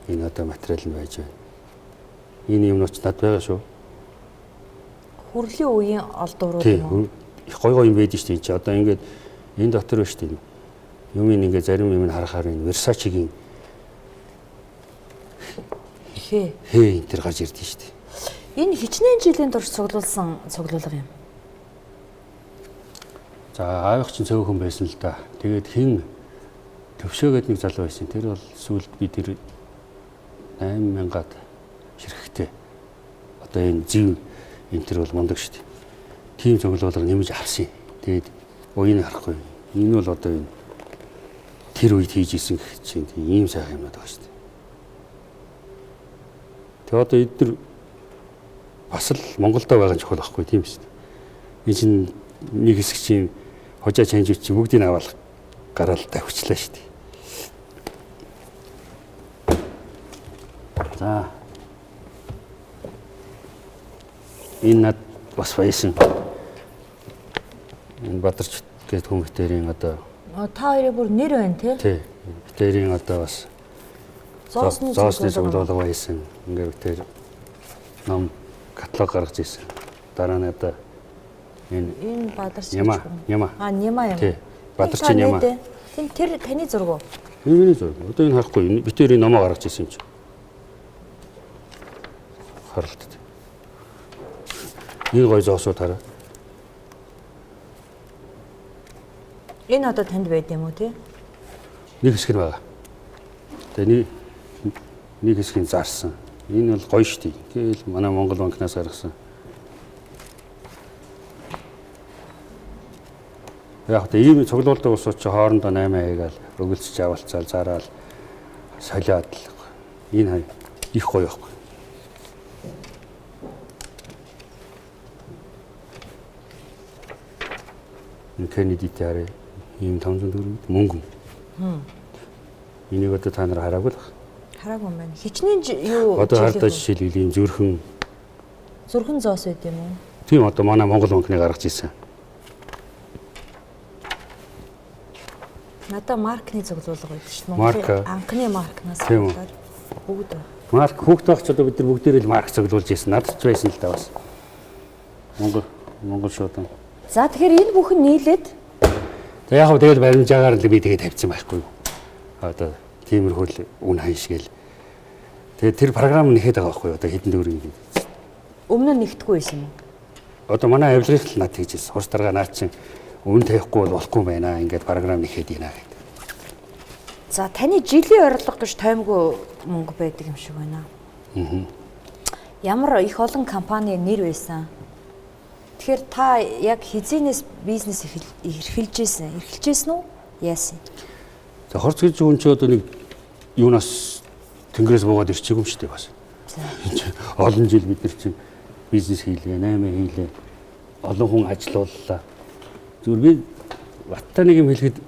[SPEAKER 9] Энэ одоо материал нь байж байна. Энэ юмнууд над байгаа шүү.
[SPEAKER 2] Хүрлийн үеийн олдврууд
[SPEAKER 9] Тийм.
[SPEAKER 2] юм уу?
[SPEAKER 9] Их гой гой юм байдаг шүү дээ. Одоо ингээд энэ дотор байна шүү дээ. Юмыг ингээд зарим юм харахаар энэ Versace-гийн хээ энэ төр гарч ирдэ шүү дээ.
[SPEAKER 2] Энэ хичнээн жилийн турш цуглуулсан цуглуулга юм.
[SPEAKER 9] За аавах чинь цөөхөн байсан л да. Тэгээд хин төвшөөгээд нэг залуу байсан. Тэр бол сүүлд би тэр 8000-аад ширхэгтэй. Одоо энэ зив энэ тэр бол мундаг шүү дээ. Тим цуглуулга нэмж авсан. Тэгээд уян харахгүй. Энэ бол одоо энэ тэр үед хийж исэн гэх чинь ийм сайхан юмнууд байгаа шүү дээ. Тэгээд одоо эдгээр бас л Монголдо байгаа чухал байхгүй тийм шүү дээ. Энэ чинь нэг хэсэг чинь хожаа чанжууч чи бүгдийг аваад гараал тавьчлаа шүү дээ. За. Энэ над бас байсан. Энэ Бадарч гэдэг хүн битэрийн одоо
[SPEAKER 2] Та хоёрын бүр нэр байна тий?
[SPEAKER 9] тий. Битэрийн одоо бас
[SPEAKER 2] Зоосны
[SPEAKER 9] цуглуулга байсан. Ингээд битэр ном каталог гаргаж ирсэн. Дараа нь одоо
[SPEAKER 2] энэ Бадарч
[SPEAKER 9] Няма.
[SPEAKER 2] А Няма юм.
[SPEAKER 9] Тий. Бадарчин Няма.
[SPEAKER 2] Тэр таны зураг уу?
[SPEAKER 9] Энэ зөв. Одоо энэ харахгүй битээр энэ номоо гаргаж ирсэн юм чи. Харалтд. Энэ гой зоосууд хараа.
[SPEAKER 2] Энэ одоо танд байд юм уу тий?
[SPEAKER 9] Нэг хэсэг нь байгаа. Тэгээ нэг хэсгийг зарсан. Энэ бол гоё шүү дээ. Ингээл манай Монгол банкнаас гаргасан. Яг тэ ийм цуглуулдаг усууд чи хоорондоо 8 хаягаал өгөлцөж авалцаал зараал солиод л. Энэ хай их гоё байхгүй. Энэ Кеннедитэй харъя. Ийм 500 төгрөг мөнгө. Энийг одоо та нар хараагүй л байна.
[SPEAKER 2] Хараагүй юм байна. Хичнээн юу
[SPEAKER 9] Одоо хардаж жишээлбэл ийм
[SPEAKER 2] зүрхэн зоос байд юм уу?
[SPEAKER 9] Тийм одоо манай Монгол банкны гаргаж ирсэн.
[SPEAKER 2] Надаа маркны цуглуулга байдаг шүү дээ.
[SPEAKER 9] Монголын
[SPEAKER 2] анхны маркнаас
[SPEAKER 9] Тийм үү.
[SPEAKER 2] болоод бүгд.
[SPEAKER 9] Марк хүүхд багч одоо бид нар бүгдээрээ л марк цуглуулж ирсэн. Надад ч байсан л да бас. Монгол шуудан.
[SPEAKER 2] За тэгэхээр энэ бүхэн нийлээд
[SPEAKER 9] За яг хөө тэгэл баримжаагаар л би тэгээ тавьсан байхгүй юу. Одоо тиймэрхүү л үн ханшгэл. Тэгээ тэр програм нэхэд байгаа байхгүй юу. Одоо хэдэн төгрөг юм.
[SPEAKER 2] өмнө нь нэгтгэхгүй байсан юм.
[SPEAKER 9] Одоо манай авилгын л над хийжсэн. Хурц дарга наад чинь үн тавихгүй бол болохгүй байна. Ингээд програм нэхэд ийна гэдэг.
[SPEAKER 2] За таны жилийн орлого гэж таймгүй мөнгө байдаг юм шиг байна. Ямар их олон компани нэр байсан. Тэгэхээр та яг хизэнээс бизнес эрхэлжсэн үү? Яасан?
[SPEAKER 9] За хорц гэж хүн ч одоо нэг юунаас тэнгэрээс буугаад ирчихгүй юм шүү дээ бас. Олон жил бид нар чинь бизнес хийлээ, 8 хийлээ. Олон хүн ажилууллаа. Зүгээр би батта нэг юм хэлэхэд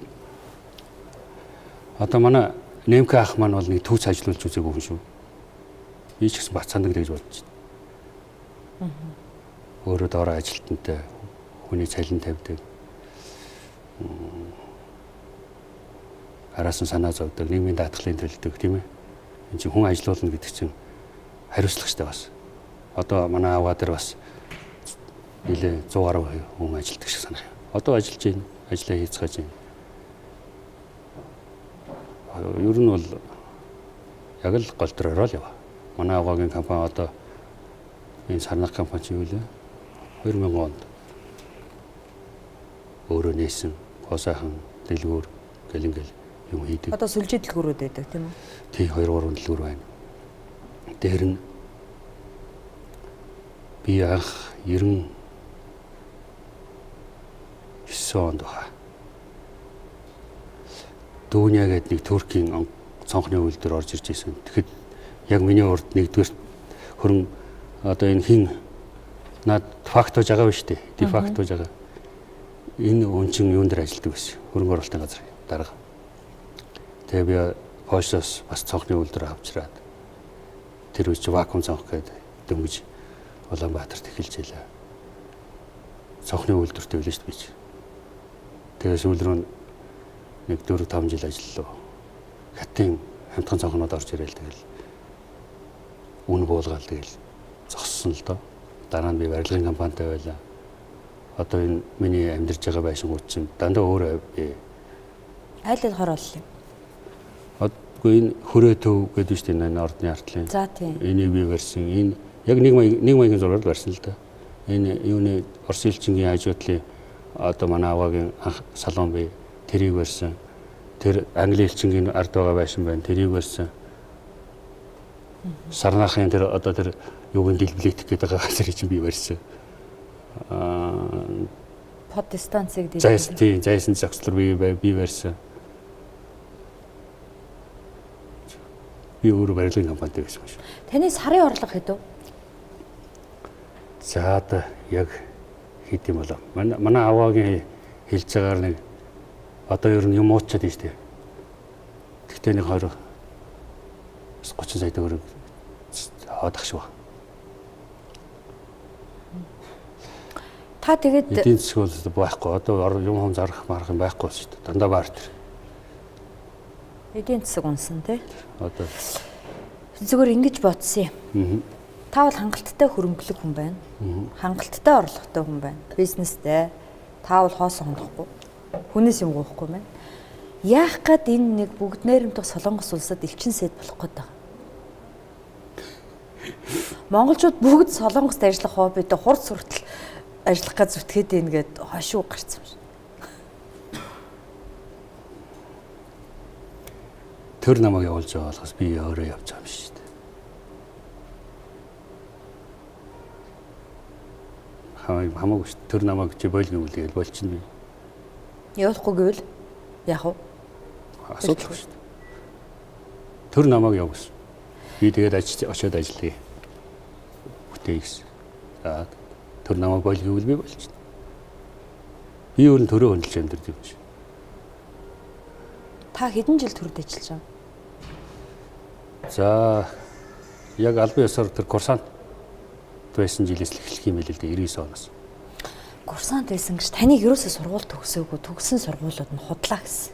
[SPEAKER 9] одоо манай Немка ах маань бол нэг төвч ажиллуулж үзээгүй хүн шүү. Би ч гэсэн бат сандаг гэж бодож байна. Өөрөө доороо ажилтнтай хүний цалин тавьдаг. Араас нь санаа зовдөг, нийгмийн даатгалын төлдөг тийм ээ. Энд чинь хүн ажилуулна гэдэг чинь хариуцлагатай бас. Одоо манай аваа дээр бас нэлээ 100 гаруй хүн ажилтдаг шиг санах юм. Одоо ажиллаж байна, ажлаа хийцгааж байна. Ер нь бол яг л гол төрөөрөө л ява. Манай аваагийн компани одоо энэ сарнах компани юу вэ? 2000 онд өөрөө нээсэн госайхан дэлгүүр гэлэнгэл юм хийдэг.
[SPEAKER 2] Одоо сүлжээ дэлгүүрүүд байдаг тийм үү?
[SPEAKER 9] Тий 2-3 дэлгүүр байна. Дээр нь би анх 99 онд баха. Дүүнья гэдэг нэг Туркийн цонхны үйлдвэр орж ирж байсан. Тэгэхэд яг миний урд нэгдүгээр хөрөн одоо энэ хин над фактож байгаа биш үү? Ди фактож байгаа. Энэ өнчин юун дээр ажилладаг байсан. Хөрөнгө оруулалтын газар дарга. Тэгээ би Польшоос бас цонхны үйлдвэр авчраад тэр үеч вакуум цонх гэдэг дөнгөж Улаанбаатарт эхэлж байлаа. Цонхны үйлдвэртэй байлаа шүү дээ би. Тэгээ сүүл рүү нэг 4-5 жил ажиллалаа. Хатын хамтхан цонхнууд орж ирээл тэгэл үн буулгаал тэгэл зогссон л доо. Дараа нь би барилгын компанитай байлаа. Одоо энэ миний амьдарч байгаа байшингууд чинь дандаа өөрөө би
[SPEAKER 2] Айл хор боллоо.
[SPEAKER 9] Одгүй энэ хүрээ төв гэдэг шүү дээ энэ ордны артлын.
[SPEAKER 2] За тийм.
[SPEAKER 9] Энийг би барьсан. Энэ яг нэг маягийн зураг барьсан л да. Энэ юуны Орос элчингийн хажуудлын одоо манай аваагийн анх салон бий. Тэрийг барьсан. Тэр Англи элчингийн ард байгаа байшин байна. Тэрийг барьсан. Сарнахын тэр одоо тэр юугийн дэлбэлэтэх гэдэг газар чинь би барьсан.
[SPEAKER 2] Под дистанцыг дэлбэлээ.
[SPEAKER 9] Зайсан загслар би барьсан. Би өөрөө барилгын компанитай байсан шүү.
[SPEAKER 2] Таны сарын орлого хэд вэ?
[SPEAKER 9] За одоо яг хэд юм болоо. Манай аваагийн хэлж байгаагаар нэг одоо ер нь юм уучаад байна шүү дээ. Тэгтээ нэг 30 сая төгрөг аваад ах шүү.
[SPEAKER 2] Та тэгээд
[SPEAKER 9] эдийн засаг бол байхгүй. Одоо юм хом зарах марах юм байхгүй шүү дээ. Дандаа бартер.
[SPEAKER 2] эдийн засаг унсан тий.
[SPEAKER 9] Одоо
[SPEAKER 2] Зүгээр ингэж бодсон юм. Та бол хангалттай хөрөнгөлөг хүн байна. Хангалттай орлоготой хүн байна. Бизнестэй. Та бол хоосон хондохгүй. Хүнээс юм гоохгүй байна. Яах гээд энэ нэг бүгд найрамдах Солонгос улсад элчин сайд болох гээд байгаа. Монголчууд бүгд Солонгост ажиллах хоббитой хурц суртал ажиллах гэж зүтгээд ийн гээд хошуу гарцсан юм.
[SPEAKER 9] Тэр намайг явуулж байгаа болохоос би өөрөө явж байгаа юм шүү дээ. Хамаагүй шүү дээ. Тэр намайг чи бойлгүй үлээл болчихно би.
[SPEAKER 2] Явахгүй гэвэл яах вэ?
[SPEAKER 9] Асуудал шүү дээ. Тэр намайг явуулсан. Би тэгээд очиод ажиллая. Бүтээ гэсэн. За тэр намайг бойлгүй үл би болчихно. Би өөр нь төрөө хөндлөж амьдэрдэг юм чи.
[SPEAKER 2] Та хэдэн жил төрөд ажиллаж байгаа?
[SPEAKER 9] За яг албан ёсоор тэр курсант байсан жилээс л эхлэх юм байл л дээ 99 оноос.
[SPEAKER 2] Курсант байсан гэж таныг ерөөсөө сургууль төгсөөгүй, төгссөн сургуулиуд нь худлаа гэсэн.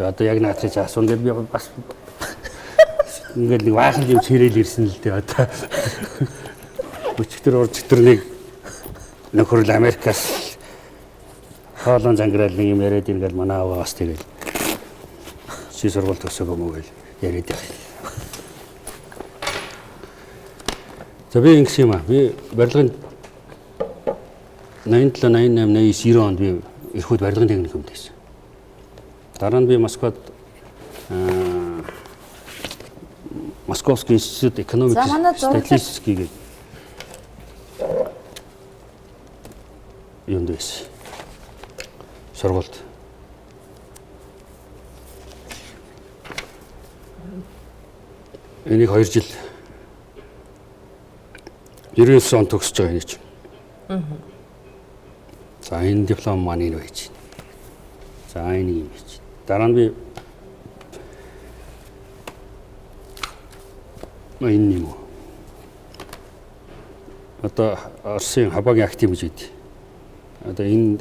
[SPEAKER 9] За одоо яг наад чи асуун гэдэг би бас ингээд нэг баахан юм чирээл ирсэн л дээ одоо. Өчтөр урчтөр нэг нөхөрл Америкаас хоолон зангираал нэг юм яриад иргээл манай аваас тэгэл чи сургууль төгсөөгүй мүү гэл яриад байгаа. За би ингэс юм аа. Би барилгын 87, 88, 89 онд би эрхүүд барилгын техникумд байсан. Дараа нь би Москвад Московский институт экономики статистики гэдэг юунд байсан. Сургуульд. Энийг 2 жил 99 он төгсөж байгаа юм чи. За энэ диплом маань энэ байж. За энэ юм байж. Дараа нь би энэ юм. Одоо Оросын Хабагийн актив гэж үйд. Одоо энэ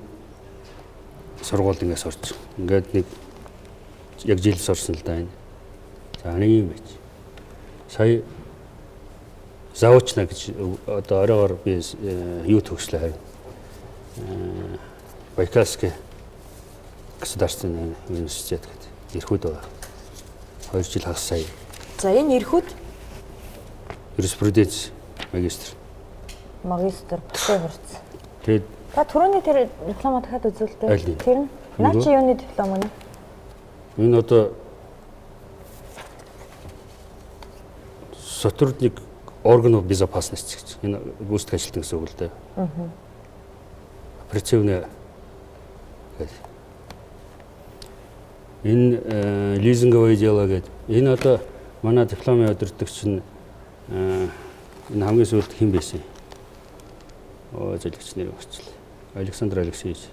[SPEAKER 9] сургуульд ингээс орж. Ингээд нэг яг жил сурсан л да энэ. За нэг юм байж. Сая заочна гэж одоо оройгоор би юу төгслөө харин. Байкальский государственный университет гэдэг эрхүүд байгаа. 2 жил хагас сая.
[SPEAKER 2] За энэ эрхүүд
[SPEAKER 9] юриспруденц магистр.
[SPEAKER 2] Магистр бүсээ хурц.
[SPEAKER 9] Тэгээд
[SPEAKER 2] та түрүүний тэр дипломоо дахиад үзүүлдэ. Тэр нь наа чи юуны диплом нь?
[SPEAKER 9] Энэ одоо сотрудник органов безопасности гэж. Энэ гүйцэтгэх ажилтан гэсэн үг л дээ. Оперативная гэдэг. Энэ лизинговое дело гэдэг. Энэ одоо манай дипломын удирдагч нь энэ хамгийн сүүлд хэн байсан юм? Зөвлөгч нэр өгчлээ. Александр Алексеевич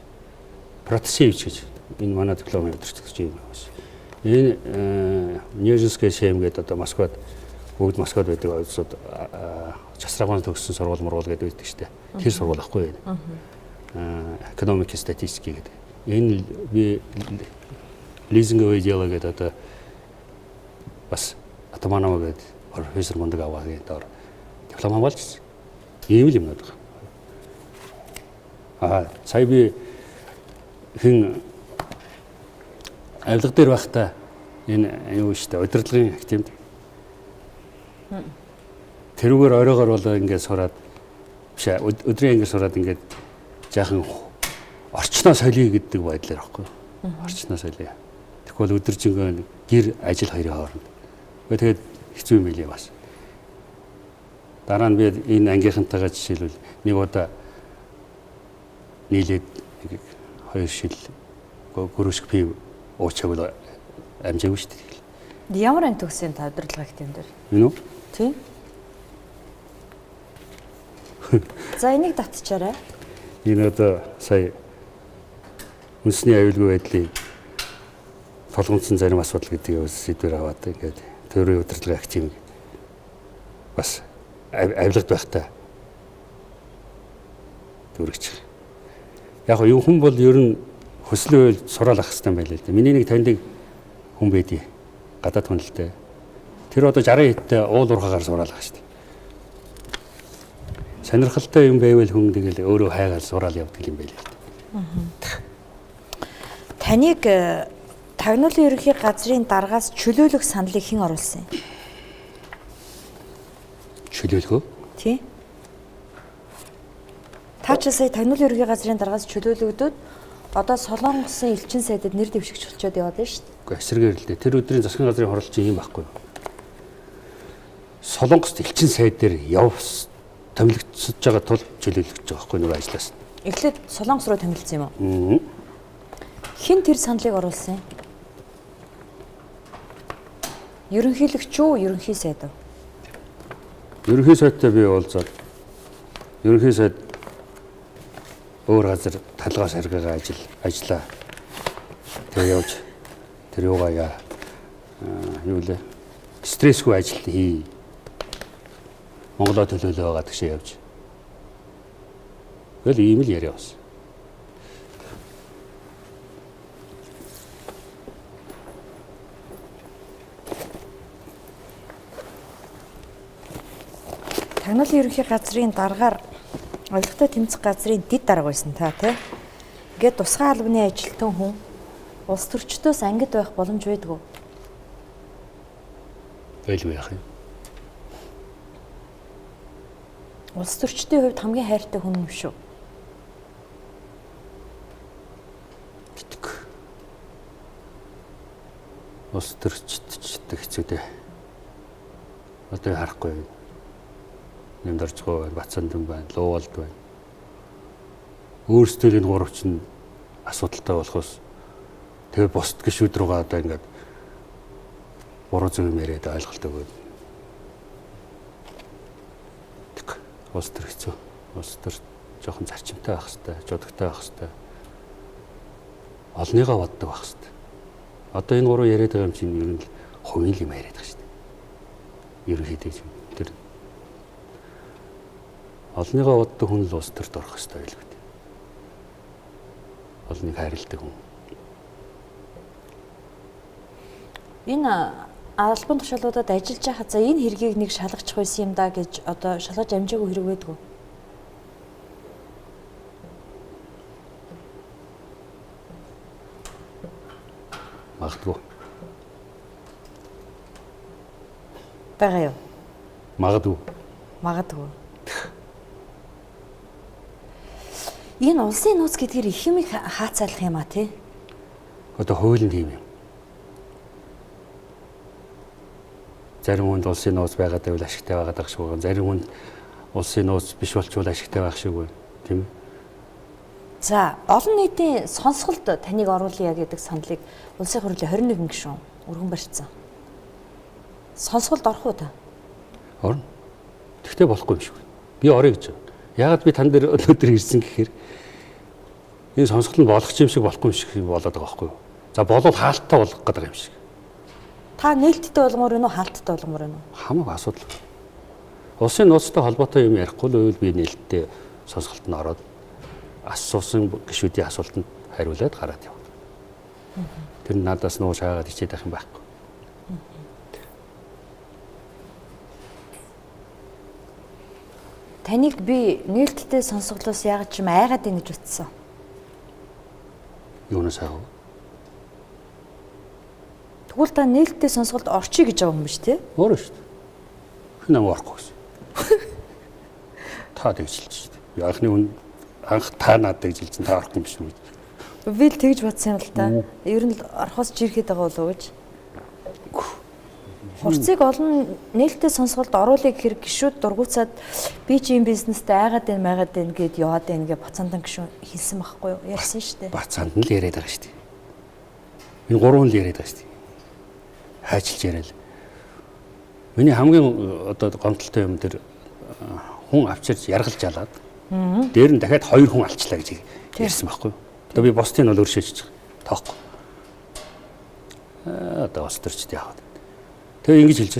[SPEAKER 9] Протасевич гэж энэ манай дипломын удирдагч юм байсан. Энэ Нежинская 7 гэдэг одоо Москвад бүгд Москвад байдаг улсууд часрагын төгссөн сургууль мургуул гэдэг байдаг шүү дээ. Тэр сургууль ахгүй юу? Экономики статистики гэдэг. Энэ би лизинговое дело гэдэг одоо бас Атаманова гэдэг профессор мундаг аваагийн доор диплом авалж ийм л юм байна. Сая би хэн авилга дээр байхдаа энэ юу шүү дээ удирдлагын активд тэрүүгээр оройгоор бол ингээд сураад биш өдрийн ангир сураад ингээд жаахан орчноо солиё гэдэг байдлаар байхгүй. Орчноо солиё. Тэгвэл өдөржингөө гэр ажил хоёрын хооронд. Тэгээд хэцүү юм билий бас. Дараа нь би энэ ангийнхантайгаа жишээлбэл нэг удаа нийлээд 2 шил гөрөшг пив уучааг л амжаагүй шүү дээ.
[SPEAKER 2] Ямар анги төгсөн та удирдлага актив дээр?
[SPEAKER 9] Энэ үү?
[SPEAKER 2] Тийм. За энийг татчаарай.
[SPEAKER 9] Энэ одоо сая үндэсний аюулгүй байдлын толгомцсон зарим асуудал гэдэг сэдвээр аваад ингээд төрийн удирдлагын актив бас авилгад байхдаа дүүргэж. Яг юу хүн бол ер нь хөслөө сураал ах хэвээр байлаа л да. Миний нэг таньдаг хүн байдий. Гадаад хүн л дээ. Тэр одоо 60 хэдтэй уул уурхагаар сураал ах шүү дээ. Сонирхолтой юм байвал хүн тэгэл өөрөө хайгаал сураал явдаг юм байл л да.
[SPEAKER 2] Таныг тагнуулын ерөнхий газрын даргаас чөлөөлөх саналыг хэн оруулсан юм?
[SPEAKER 9] Чөлөөлгөө.
[SPEAKER 2] Тий. Та ч сая тагнуулын ерөнхий газрын даргаас чөлөөлөгдөд одоо Солонгосын элчин сайдад нэр дэвшигч болчиход яваад байна шүү дээ.
[SPEAKER 9] Үгүй эсрэгээр л дээ. Тэр өдрийн засгийн газрын хурлын юм байхгүй юу? Солонгост элчин сайд дээр томилогдсож байгаа тул чөлөөлөгдөж байгаа байхгүй нөгөө ажлаас.
[SPEAKER 2] Эхлээд Солонгос руу томилсон юм уу? Хэн тэр саналыг оруулсан юм? Ерөнхийлөгч үү, ерөнхий сайд уу?
[SPEAKER 9] Ерөнхий сайдтай би уулзаад ерөнхий сайд өөр газар талгаас харгагаа ажиллаа. Тэгээ явж тэр юугаа юу лээ? Стрессгүй ажил хий. Монголоо төлөөлөө байгаа тэгшээ явж. Тэгэл ийм л яриа бас.
[SPEAKER 2] Тагнуулын ерөнхий газрын даргаар Ойлгохтой тэмцэх газрын дэд дарга байсан та тий. Ингээд тусгай албаны ажилтан хүн улс төрчдөөс ангид байх боломж байдгүй.
[SPEAKER 9] Байлгүй яах юм.
[SPEAKER 2] Улс төрчдийн хувьд хамгийн хайртай хүн юм шүү.
[SPEAKER 9] Гэтг. Улс төрчд хэцүү дээ. Одоо харахгүй. Нэмдэрчгүй байна, Бацандан байна, Лувалд байна. Өөрсдөө энэ гуравч нь асуудалтай болохоос тэгээ бусд гişүүд рүүгээ одоо ингээд буруу зөв юм яриад ойлголт өгөөд. Улс төр хэцүү. Улс төр жоохон зарчимтай байх хэрэгтэй, жудагтай байх хэрэгтэй. Олныгаа боддог байх хэрэгтэй. Одоо энэ гурав яриад байгаа юм чинь ер нь хувийн юм яриад байгаа шүү дээ. Ерөнхийдөө тэр олныгаа боддог хүн л улс төрд орох хэрэгтэй байлгүй. Олныг хайрладаг хүн.
[SPEAKER 2] Энэ албан тушаалуудад ажиллаж байхад за энэ хэргийг нэг шалгачих байсан юм да гэж одоо шалгаж амжаагүй хэрэг байдгүй.
[SPEAKER 9] Магадгүй.
[SPEAKER 2] Бага юу?
[SPEAKER 9] Магадгүй.
[SPEAKER 2] Магадгүй. Энэ улсын нууц гэдгээр их юм хаацаалах юм а тий?
[SPEAKER 9] Одоо хуулийн тийм юм. Зарим хүнд улсын нууц байгаад байвал ашигтай байгаад байх шиг байна. Зарим хүнд улсын нууц биш болчвол ашигтай байх шиг байна. Тийм ээ.
[SPEAKER 2] За, олон нийтийн сонсголд таныг оруулъя гэдэг саналыг улсын хурлын 21 гишүүн өргөн барьсан. Сонсголд орох уу та?
[SPEAKER 9] Орно. Тэгтээ болохгүй юм шиг байна. Би орё гэж байна. Яагаад би тань дээр өнөөдөр ирсэн гэхээр энэ сонсгол нь болох юм шиг болохгүй юм шиг болоод байгаа байхгүй юу? За болов хаалттай болох гэдэг юм шиг.
[SPEAKER 2] Та нээлттэй болгомоор байна уу, хаалттай болгомоор байна уу?
[SPEAKER 9] Хамаагүй асуудал. Улсын нууцтай холбоотой юм ярихгүй л байвал би нээлттэй сонсголт нь ороод асуусан гишүүдийн асуултанд хариулаад гараад явна. Тэр нь надаас нуу шаагаад ичээд байх юм байхгүй.
[SPEAKER 2] Таныг би нээлттэй сонсголоос яагаад ч юм айгаад байна гэж утсан.
[SPEAKER 9] Юунаас аав?
[SPEAKER 2] Тэгвэл та нээлттэй сонсголд орчий гэж байгаа юм биш үү?
[SPEAKER 9] Өөрөө шүү дээ. Хэн нам орохгүй гэсэн. Та тэгжилж шүү дээ. Яахны хүн анх та надад жилжин та орохгүй юм биш үү?
[SPEAKER 2] Би л тэгж бодсон юм л та. Ер нь л орхоос жирэхэд байгаа болов уу гэж. Хурцыг олон нээлттэй сонсголд оруулъя гэхээр гişүүд дургуцаад би чи энэ бизнестэй айгаад байна майгаад байна гэд яваад байна гэж Бацандан гişүүн хэлсэн байхгүй юу? Ярьсан шүү дээ.
[SPEAKER 9] Бацаанд нь л яриад байгаа шүү дээ. Энэ гурван л яриад байгаа шүү дээ. Хайчилж яриад. Миний хамгийн одоо гомдолтой юм тэр хүн авчирч яргалж алаад дээр нь дахиад 2 хүн алчлаа гэж ярьсан байхгүй юу? Одоо би босдыг нь бол өршөөж байгаа. Тоохгүй. Одоо бас төрчд яах вэ? Тэгээ ингэж хэлж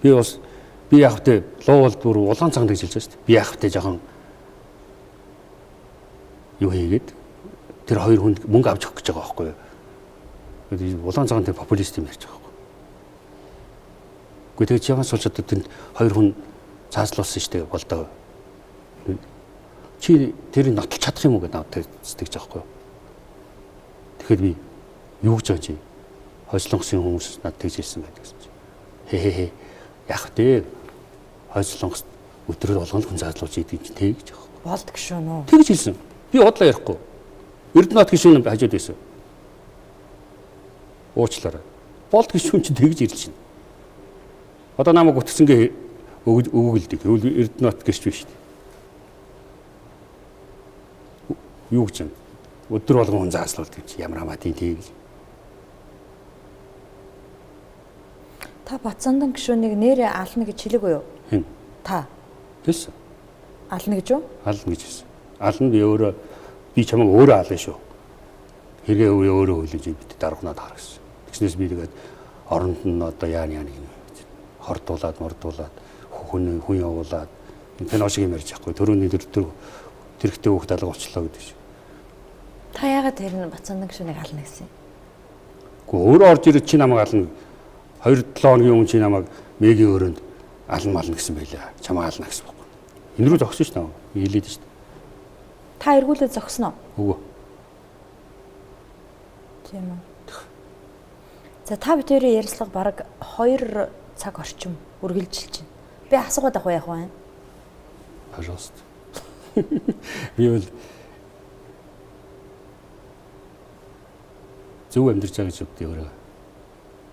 [SPEAKER 9] байгаа шүү дээ. Би яах вэ? Луувал бүр улаан цангад гэж хэлж байгаа шүү дээ. Би яах вэ жоохон юу хийгээд тэр 2 хүнд мөнгө авч өгөх гэж байгаа байхгүй юу? Улаан цагаан тэр популист юм ярьж байгаа байхгүй юу? Гэхдээ тэгээд яваа суулж одоо тэнд 2 хүн цааслуулсан шүү дээ болдоо. Чи тэрийг нотолж чадах юм уу гэдэг надад сэтгэж байгаа байхгүй юу? Тэгэхээр би Юу гэж байна чи? Хойслонгосын хүмүүс над тэгж хэлсэн байдаг гэсэн чи. Хээ. Яг дээ. Хойслонгост өдрөөр болгоно хүн заалуулж идэг чинь тэг гэж байгаа.
[SPEAKER 2] Болд гişүүн үү?
[SPEAKER 9] Тэгж хэлсэн. Би бодлоо ярихгүй. Эрдэнэт гişүүн хажууд байсан. Уучлаарай. Болд гişүүн чинь тэгж ирлж байна. Одоо намайг утгсангээ өгүүлдэг. Эрдэнэт гişч биш шүү дээ. Юу гэж байна? Өдөр болгон хүн заалуулдаг гэж ямар хамаатай тэг.
[SPEAKER 2] Та Батцандан гişүүнийг нэрээ ална гэж хэлээгүй юу?
[SPEAKER 9] Хэн?
[SPEAKER 2] Та
[SPEAKER 9] Тэс.
[SPEAKER 2] ална гэж юу?
[SPEAKER 9] Ална гэж хэлсэн. Ална би чамайг өөрөө ална шүү. Хэрэгээ өөрөө хүлээж бид даргунаад хар гэсэн. Тэгснээс би тэгээд оронд нь одоо яаны гэнэ. Хордуулаад, мордуулаад, хүн явуулаад энэ шиг юм ярьж байхгүй. Төрөний тэрхтээ хөөх далга болчлоо гэдэг шиг.
[SPEAKER 2] Та яагаад тэр нь Батцандан гişүүнийг ална гэсэн юм?
[SPEAKER 9] Гэхдээ өөрөө орж ирээд чи намайг ална. 2-7 хоногийн өмнө чи намайг мегийн өрөөнд ална мална гэсэн байлаа. Чамаа ална гэсэн байна. Энэ рүү зогсон ш нь. Нийлээд ш нь.
[SPEAKER 2] Та эргүүлээд зогсноо?
[SPEAKER 9] Үгүй.
[SPEAKER 2] Тийм үү. За та бидний ярилцлага бараг 2 цаг орчим үргэлжилж байна. Би асуугаад авах яах вэ?
[SPEAKER 9] Пожалуйста. Би бол зөв амьдарч байгаа гэж бодъё өөрөө.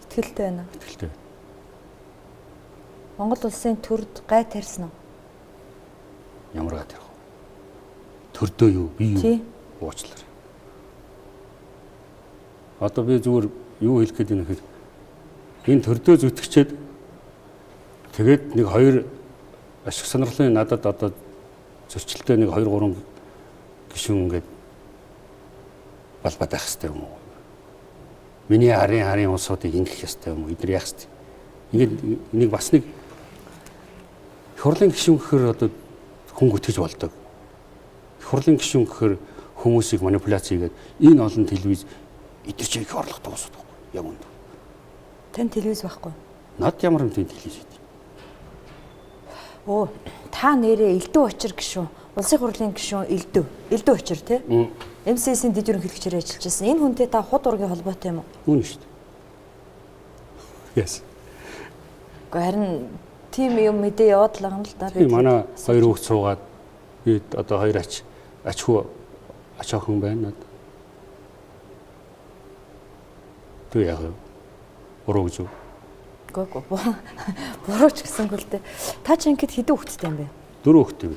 [SPEAKER 2] Итгэлтэй байна.
[SPEAKER 9] Итгэлтэй.
[SPEAKER 2] Монгол улсын төрд гай тарьсан уу?
[SPEAKER 9] Ямар гай тарих вэ? Төрдөө юу? Би юу? Уучлаарай. Одоо би зүгээр юу хэлэх гээд байна гэхээр энэ төрдөө зүтгэчээд тэгээд нэг 2 ашиг сонирхлын надад одоо зөрчилтэй нэг 2-3 гишүүн ингээд балбаад байх хэрэгтэй юм уу? Миний харын улсуудыг ингэх ёстой юм уу? Эдгээр яах ёстой? Ингээд энийг бас нэг хурлын гишүүн гэхээр одоо хүн гүтгэж болдог. Хурлын гишүүн гэхээр хүмүүсийг манипуляц хийгээд энэ олон телевиз эдгээр чиг орлого дуусах байхгүй. Яг үнд.
[SPEAKER 2] Тань телевиз байхгүй.
[SPEAKER 9] Над ямар юм тийм телевиз үү?
[SPEAKER 2] Оо, та нэрээ элдв очир гişүүн. Улсын хурлын гишүүн элдв очир тий? МСС-ийн дэд ерөнхийлөгчөөр ажиллаж байсан. Энэ хүнтэй та худ ургийн холбоотой юм уу?
[SPEAKER 9] Үгүй шүү дээ. Yes.
[SPEAKER 2] Харин тийм юм мэдээ яваад л байгаа юм л да.
[SPEAKER 9] Би манай 2 хүүхд суугаад би одоо 2 ач охин байна. Тэг яах вэ? Буруу гэж үү?
[SPEAKER 2] Гүг. Буруу ч гэсэнгүй л дээ. Та ч ингээд хэдэн хүүхэдтэй юм бэ?
[SPEAKER 9] 4 хүүхэдтэй.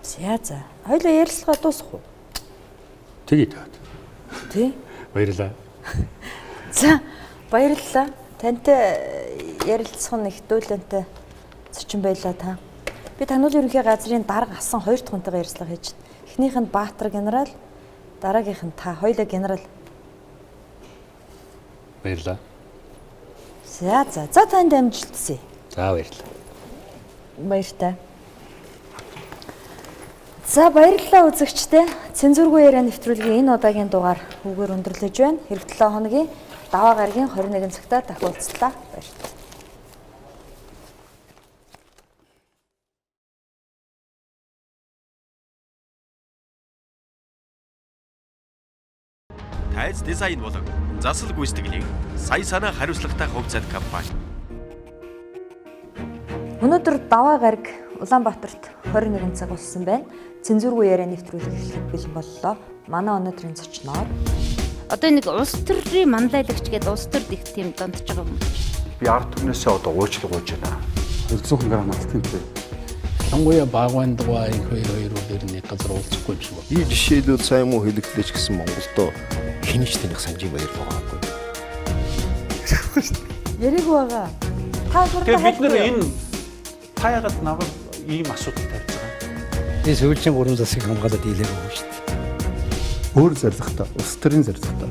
[SPEAKER 2] За. Хоёулаа ярилцлага дуусах уу?
[SPEAKER 9] Тэгээд таад.
[SPEAKER 2] Тий?
[SPEAKER 9] Баярлалаа.
[SPEAKER 2] За, баярлалаа. Тантай ярилцсан их дүүлэнтэй зочин байлаа та. Би тануулын ерөнхий газрын дарга асан 2 дахь хүнтэйгээ ярилцлага хийж байна. Эхнийх нь Баатар генерал, дараагийнх нь та хоёулаа генерал.
[SPEAKER 9] Баярлалаа.
[SPEAKER 2] За танд амжилт хүсье.
[SPEAKER 9] За баярлалаа.
[SPEAKER 2] Баяртай. За баярлалаа үзэгчдээ. Цензургүй яриа нэвтрүүлгийн энэ удаагийн дугаар үгээр өндөрлөж байна. Эх 7 хоногийн даваа гарагийн 21 цагтаа дахин уулзлаа. Баярлалаа.
[SPEAKER 1] Тайз дизайн болон засал гүйцэтгэлийн сая санаа хариуцлагатай хувьцаат компани.
[SPEAKER 2] Өнөөдөр даваа гараг Улаанбаатарт 21 цаг болсон байна. Цензургүй яриа нэвтрүүлэг эхлэх бэлэн боллоо. Манай өнөөдрийн зочноор
[SPEAKER 3] Одоо нэг улс төрийн манлайлагч гэдэг улс төрд их тийм дондж байгаа юм.
[SPEAKER 4] Би ард түмнээсээ одоо уучлал гуйж байна.
[SPEAKER 5] 200 грамматиктэй. Сонгуя багвандгаа их хоёр өдрний газар уулзахгүй юм шиг.
[SPEAKER 6] И жишээлбэл сайн муу хэлэгдлээч гэсэн Монголдо хинэж таних санжийн баяр байгаагүй.
[SPEAKER 2] яриг байгаа. Та
[SPEAKER 5] Тэгэхээр бид нэр энэ таягаад наваг ийм асуудал тавьж байгаа.
[SPEAKER 7] Би сүүлчийн 3 засгийг хамгаалаад дийлээгүй шүү дээ.
[SPEAKER 8] Өөр зоригтой, улс төрийн зоригтой.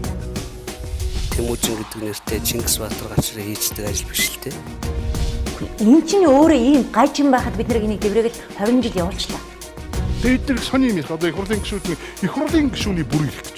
[SPEAKER 7] Тэмүүжин гэдэг нэртэй Чингис Баатар гачраа хийждэг ажил биш л дээ.
[SPEAKER 3] Энэ чинь өөрөө ийм гайчин байхад бид нэг дэврээгэл 20 жил явуулчлаа.
[SPEAKER 8] Тэд нар сони юм их одоо их хурлын гишүүдний бүр ирэх гэж.